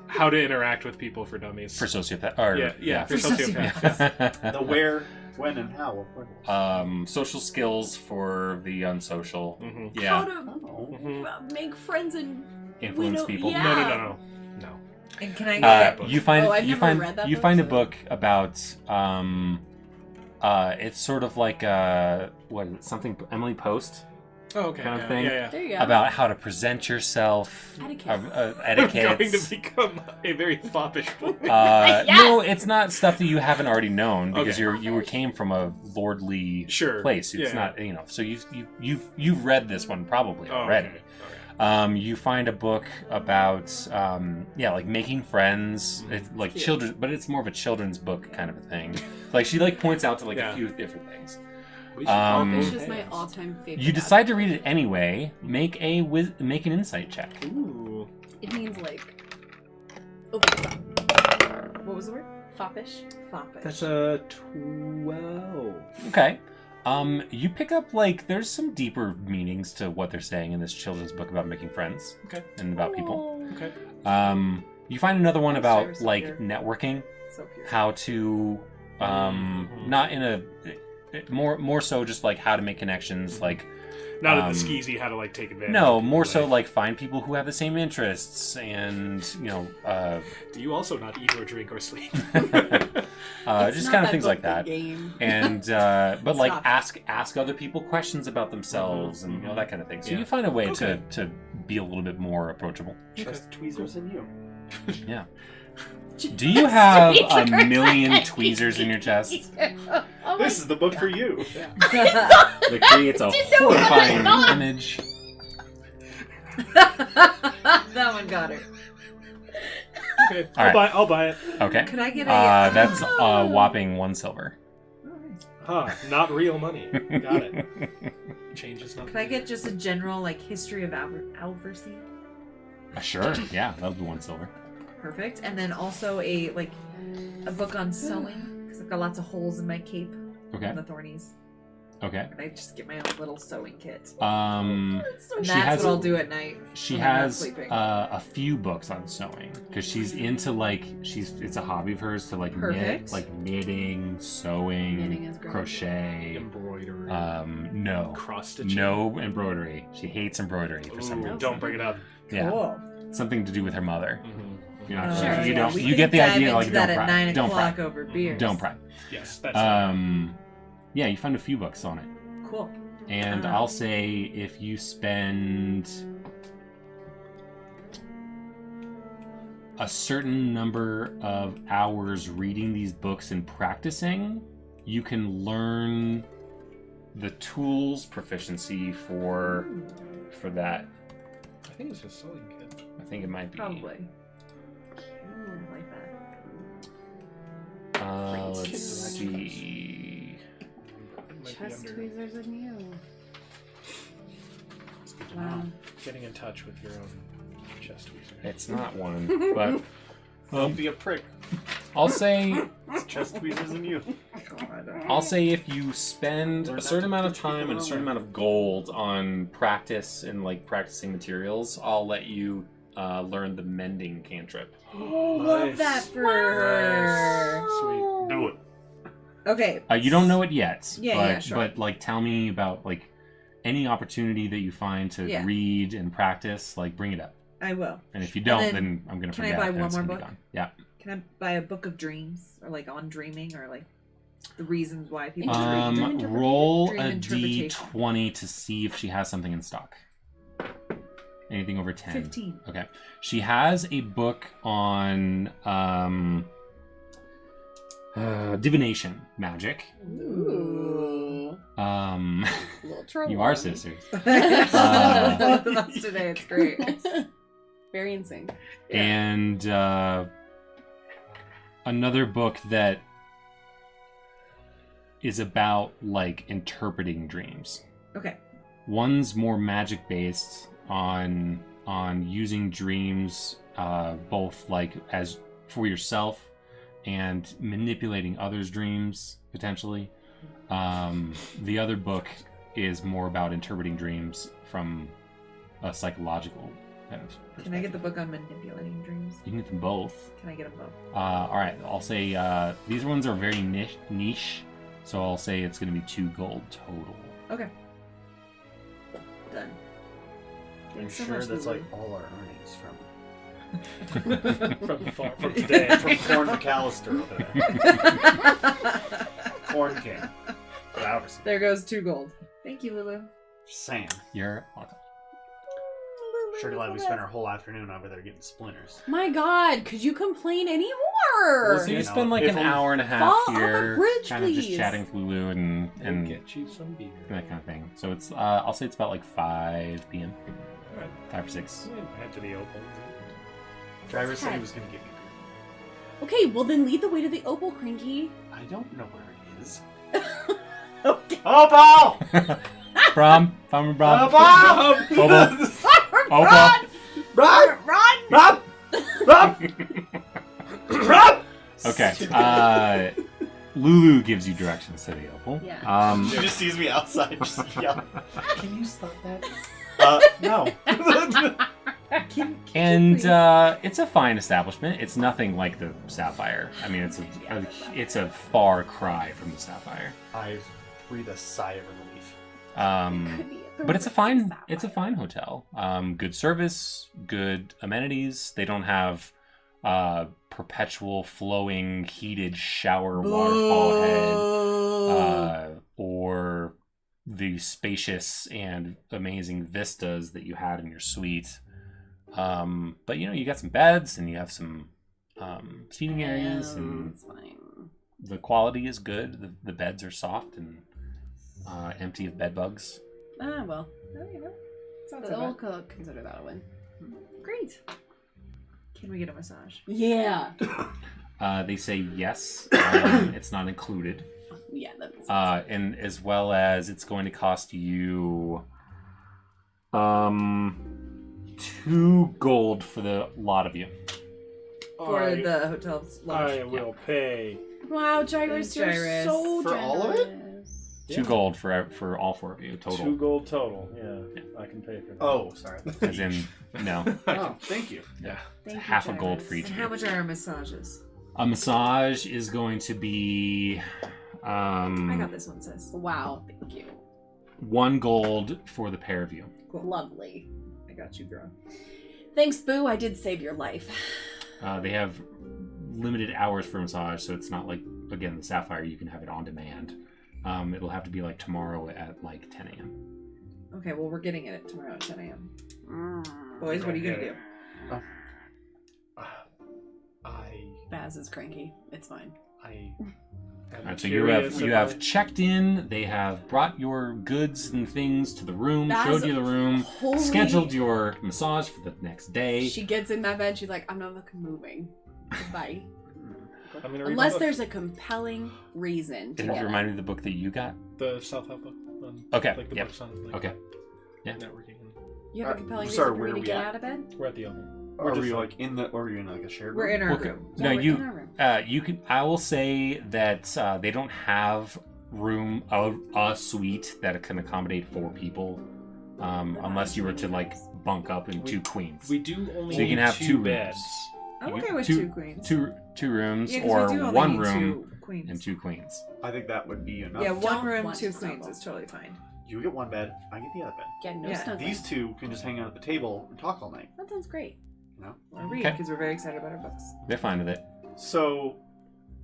how to interact with people for dummies. For sociopath. Or, yeah, for For sociopaths. The where, when, and how of werewolves. Social skills for the unsocial. Mhm. How Yeah. to Oh. Mhm. make friends and Influence don't- people. yeah. No. And can I get You find Oh, I've you never find read that you book, find a so- book about it's sort of like what is it, something Emily Post Oh, okay. Kind of yeah, thing. Yeah, there you go. about how to present yourself, Etiquette. I'm etiquette. going to become a very foppish boy. Yes! No, it's not stuff that you haven't already known because Okay. you came from a lordly Sure. place. It's Yeah. not so you've read this one probably Oh, already. okay. You find a book about like making friends. It's like Cute. children, but it's more of a children's book kind of a thing. Like she points out to Yeah. a few different things. We should Um, follow This is my hands. all-time favorite. You decide to read it anyway. Make an insight check. Ooh. It means like. Oh, what was the word? foppish. Foppish. That's a 12. Okay. You pick up there's some deeper meanings to what they're saying in this children's book about making friends. Okay. And about people. Okay. You find another one about Sarah's so pure. networking, So pure. how to Mhm. not in a more so just how to make connections, Not at the skeezy how to like take advantage. No, of more people, so like find people who have the same interests, and Do you also not eat or drink or sleep? just kind of things like that. Game. And but like Stop. ask other people questions about themselves and that kind of thing. So Yeah. you find a way Okay. to be a little bit more approachable. Just tweezers in you. Yeah. Do you have a Tweezers million and tweezers in your chest? Oh This is the book for you. That creates a Didn't know what I horrifying thought. image. That one got her. Okay, All right. I'll buy it. Okay. Could I get a? That's a whopping 1 silver. Not real money. Got it. Changes not. Could I get just a general like history of Ouversea? Sure. Yeah, that would be 1 silver. Perfect. And then also a book on sewing because I've got lots of holes in my cape Okay. from the thornies. Okay. And I just get my own little sewing kit. And And she that's has what I'll do at night. She when I'm not has sleeping. a few books on sewing because she's into like it's a hobby of hers to like knit, Perfect. like knitting, sewing, Knitting is great. crochet. Embroidery. No, Cross stitching. no embroidery. She hates embroidery for some Ooh, reason. don't bring it up. Yeah, Cool. something to do with her mother. You know, Sure. you don't. We You can get the dive idea. into Like that don't at pry. 9 Don't o'clock pry. over beers. Don't pry. Yes, that's Yeah, you found a few books on it. Cool. And I'll say if you spend a certain number of hours reading these books and practicing, you can learn the tools proficiency for that. I think it's just sewing kit. I think it might be. Probably. Like that. Let's see. It might be Chest under tweezers and you. It's good to Wow. know. getting in touch with your own chest tweezer. It's not one, but Don't be a prick. I'll say It's chest tweezers in you. I'll say if you spend a certain amount of time and a certain amount of gold on practice and like practicing materials, I'll let you learn the mending cantrip. Oh, love that for her. Sweet. Do it. Okay. You don't know it yet, Yeah, but yeah, sure. but like tell me about like any opportunity that you find to Yeah. read and practice, like bring it up. I will. And if you don't, then then I'm gonna can I forget. buy and one it's more gonna be book? gone. Yeah. Can I buy a book of dreams or like on dreaming or like the reasons why people dream? Roll Dream a interpretation. d20 to see if she has something in stock. Anything over 10. 15. Okay. She has a book on divination magic. Ooh. Little trouble. You are sisters. Both of us today. It's great. Very in sync. And another book that is about like interpreting dreams. Okay. One's more magic based on using dreams both like as for yourself and manipulating others' dreams potentially. The other book is more about interpreting dreams from a psychological kind of perspective. Can I get the book on manipulating dreams? You can get them both. Can I get them both? All right, I'll say these ones are very niche, so I'll say it's going to be 2 gold total. Okay. Done. I'm Thanks so sure much, that's Lulu. like all our earnings from from the farm from today. from Corn McAllister over there. Corn King. Ouversea. There goes 2 gold. Thank you, Lulu. Just saying. You're welcome. Sure glad we spent our whole afternoon over there getting splinters. My God, could you complain anymore? So You you know, spend like if an only- hour and a half Fall off a here, bridge, kind of just please. chatting with Lulu and And get you some beer. that kind of thing. So it's I'll say it's about like 5 p.m. Alright. 5 or 6. Head to the opal. Driver said he head. was going to get me beer. Okay, well then lead the way to the Opal, Crinky. I don't know where it is. Okay. Opal! Brom, Farmer Brom. Opal! Opal. Opal. Run! Run! Run! Run! Run! Okay. Lulu gives you directions to the Opal. Yeah. She just sees me outside, just yelling. Can you stop that? No. And it's a fine establishment. It's nothing like the Sapphire. I mean, it's a far cry from the Sapphire. I breathe a sigh of relief. Could be a But it's a fine hotel. Good service, good amenities. They don't have perpetual flowing heated shower waterfall head or the spacious and amazing vistas that you had in your suite. But you got some beds and you have some seating areas, and it's fine. the quality is good. The beds are soft and empty of bed bugs. Well. Sounds We'll consider that a win. Great. Can we get a massage? Yeah. They say yes. It's not included. Yeah, that's and as well as it's going to cost you 2 gold for the lot of you. For the hotel's lunch. I will pay. Wow, Gyrus, you're Gyrus. so For generous. all of it? 2 gold for all 4 of you total. 2 gold total. Yeah, I can pay for that. Oh, sorry. As in, no. Oh, thank you. Yeah. Thank you, Half a gold Gyrus. for each And of how you. much are our massages? A massage is going to be I got this one, sis. Wow, thank you. 1 gold for the pair of you. Lovely. I got you, girl. Thanks, Boo. I did save your life. They have limited hours for massage, so it's not like, again, the Sapphire, you can have it on demand. It'll have to be like tomorrow at like 10 a.m. Okay, well, we're getting it tomorrow at 10 a.m. Boys, what are you going to do? Baz is cranky. It's fine. Alright, so you have checked in, they have brought your goods and things to the room, Baz, showed you the room, holy- scheduled your massage for the next day. She gets in that bed. She's like, I'm not fucking moving. Goodbye. I'm gonna read Unless the book. there's a compelling reason to Can you get remind me of the book that you got? The self-help book. On, Okay, Like the yep. books on like, Okay. Yeah. networking. You have a compelling sorry, reason for where me are to we get at? out of bed? We're at the Oval. Or just were you like in the? Or were you in like a shared room? We're in our Okay. room. No, we're you. in our room. You can. I will say that they don't have room a suite that can accommodate 4 people, unless you were to like bunk up in 2 queens. We do only So you can need have 2 2 beds. I'm You okay get with 2 2 queens. two rooms, Yeah, 'cause or we do only 1 need room 2 queens. and 2 queens. I think that would be enough. Yeah, Don't 1 room, want 2 to queens snuggle. is totally fine. You get 1 bed. I get the other bed. Yeah, no Yeah. snuggling. These 2 can just hang out at the table and talk all night. That sounds great. You know. Or read, Okay. because we're very excited about our books. They're fine with it. So,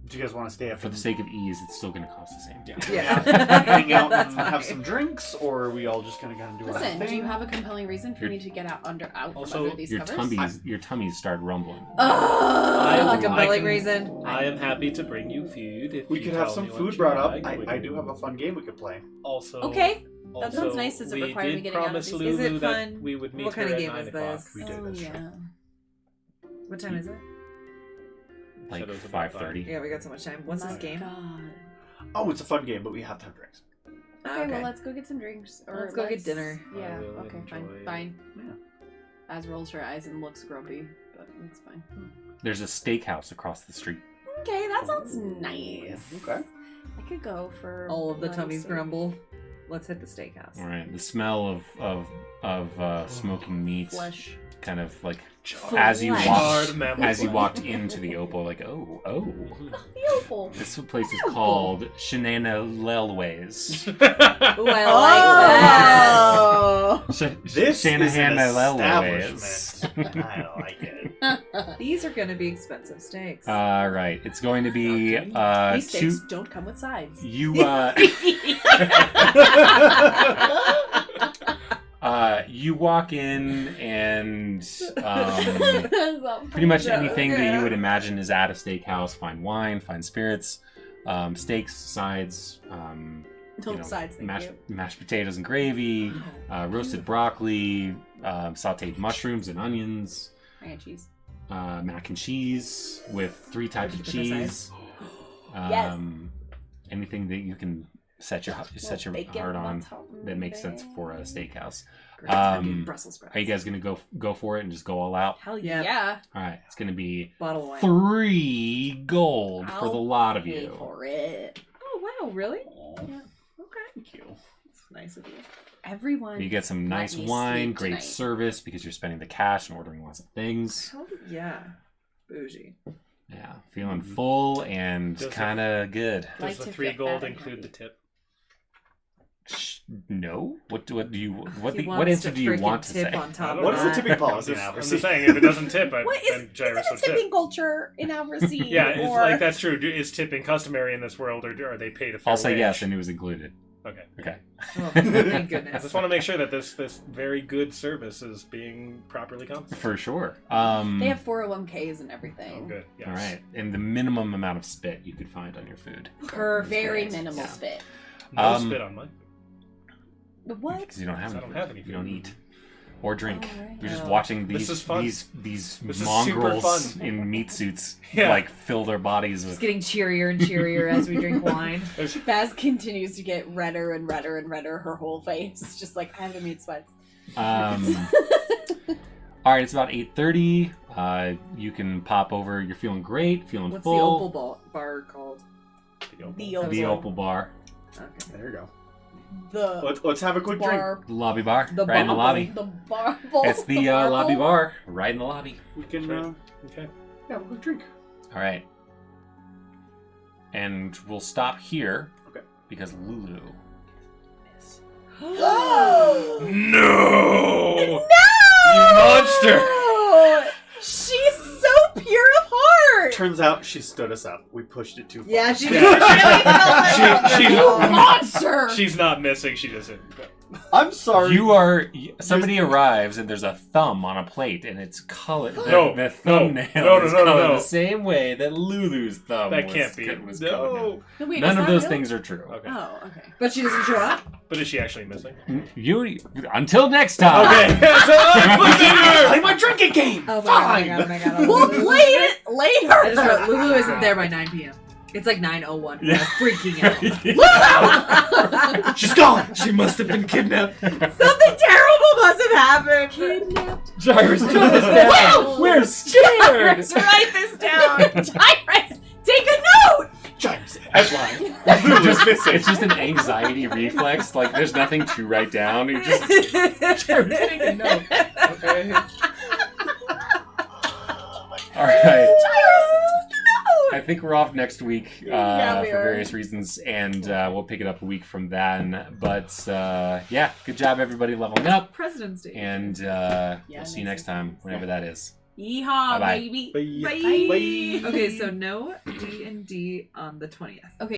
do you guys want to stay up For the sake of ease, it's still going to cost the same. Yeah. hang out That's and have fine. some drinks, or are we all just gonna kind of do our Listen, thing? do you have a compelling reason for Your- me to get out from Also, under these Your covers? tummies start rumbling. That's a I compelling can- reason. I am happy to bring you food if We you could have tell some me what food you brought up. like. We I can- do have a fun game we could play. Also, Okay. That sounds also, nice. Does it we require me did getting out of promise these? Lulu Is it that fun? we would meet What her kind of at game 9 is o'clock. this? We did. Oh, That's true. yeah. What time is it? Like Said it was about 5:30. Yeah, we got so much time. What's My this game? God. Oh, it's a fun game, but we have to have drinks. Okay, well, let's go get some drinks. Or Let's go get dinner. Yeah, I will okay, fine. enjoy- Fine. Yeah. Az rolls her eyes and looks grumpy, but it's fine. There's a steakhouse across the street. Okay, that sounds nice. Okay. I could go for All of the lunch tummies or- grumble. Let's hit the steakhouse. All right. The smell of smoking meat, Flesh. kind of like Flesh. as you Hard walked mammal as you flesh. walked into the Opal, like oh. Beautiful. This place is called Shenanelelways. Ooh, I Oh. This is an Shanahanelelways. establishment. I like it. like. These are going to be expensive steaks. All right. It's going to be These two. steaks don't come with sides. You you walk in and pretty much anything that you would imagine is at a steakhouse. Fine wine, fine spirits, steaks, sides, No sides, thank you. mashed potatoes and gravy, roasted broccoli, sautéed mushrooms and onions, Mac and cheese. mac and cheese with 3 types of Put this cheese. Yes. Anything that you can set your Bacon, heart on button, that makes sense bacon. for a steakhouse. Great. I'm doing Brussels sprouts. Are you guys gonna go for it and just go all out? Hell Yeah. yeah. All right, it's gonna be Bottle of wine. 3 gold for the I'll lot of Pay you. for it. Oh, wow, really? Yeah. Okay. Thank you. That's nice of you. Everyone. You get some nice me wine, sleep great tonight. service because you're spending the cash and ordering lots of things. Yeah. Bougie. Yeah, feeling full and Does it- kind of good. Like Does the to 3 feel gold fat and include the happy. tip? No. What do you? What He what wants answer to do you freaking want to tip say? on top I of What is the that. tipping policy I'm now? just saying, if it doesn't tip, What then is Jairus it will a tipping tip. culture in Ouversea? Yeah, it's or... like that's true. Is tipping customary in this world, or are they paid a fair I'll say wage? yes, and it was incled. Okay. Okay. Oh, thank I goodness. just want to make sure that this very good service is being properly compensated. For sure. They have 401ks and everything. Oh, good. Yes. All right, and the minimum amount of spit you could find on your food. Perfect. Very minimal Yeah. spit. No spit on mine. What? Because you don't have I any don't food. have any You don't food. eat or drink. Oh, right. You're just Oh. watching This these is fun. these This is super mongrels fun. in meat suits Yeah. like fill their bodies It's with. getting cheerier and cheerier as we drink wine. Baz continues to get redder and redder and redder. Her whole face, just like I have meat sweats. All right, it's about 8:30. You can pop over. You're feeling great, feeling What's full. the opal bar called? The opal. The Opal Bar, Okay. There you go. The Let's have a quick drink. bar. the lobby bar, The right in the bar- lobby. The bar. It's the bar lobby bowl? bar, right in the lobby. We can Right. Okay. have a quick drink. All right, and we'll stop here. Okay. Because Lulu. No! No! You monster! She's so pure of heart. Turns out she stood us up. We pushed it too far. Yeah, she really felt She- you monster. She's not missing. She doesn't. I'm sorry. Somebody arrives and there's a thumb on a plate and it's colored. No, the no, thumbnail no, is no, no, colored no. the same way that Lulu's thumb. That was, can't be. Was colored. No, wait, None is of that those real? things are true. Okay. Oh, okay. But she doesn't show up? But is she actually missing? You until next time. Okay. Play my drinking game. Oh Fine. my god, oh my god. We'll play it later. I just wrote, Lulu isn't there by 9 p.m. It's like 9:01. Yeah. We're freaking out. She's gone. She must have been kidnapped. Something terrible must have happened. Kidnapped. Jairus, turn this down. We're scared. Jairus, write this down. Jairus, take a note. Giants headline. Lulu's missing. It's just an anxiety reflex. Like there's nothing to write down. You just take a note. Okay. All right. No. I think we're off next week Yeah, we for are. various reasons, and we'll pick it up a week from then. But yeah, good job everybody leveling up, President's Day. and we'll see you next time, whenever that is. Yeehaw, Bye-bye. baby. Bye. Bye. Okay, so no D&D on the 20th. Okay.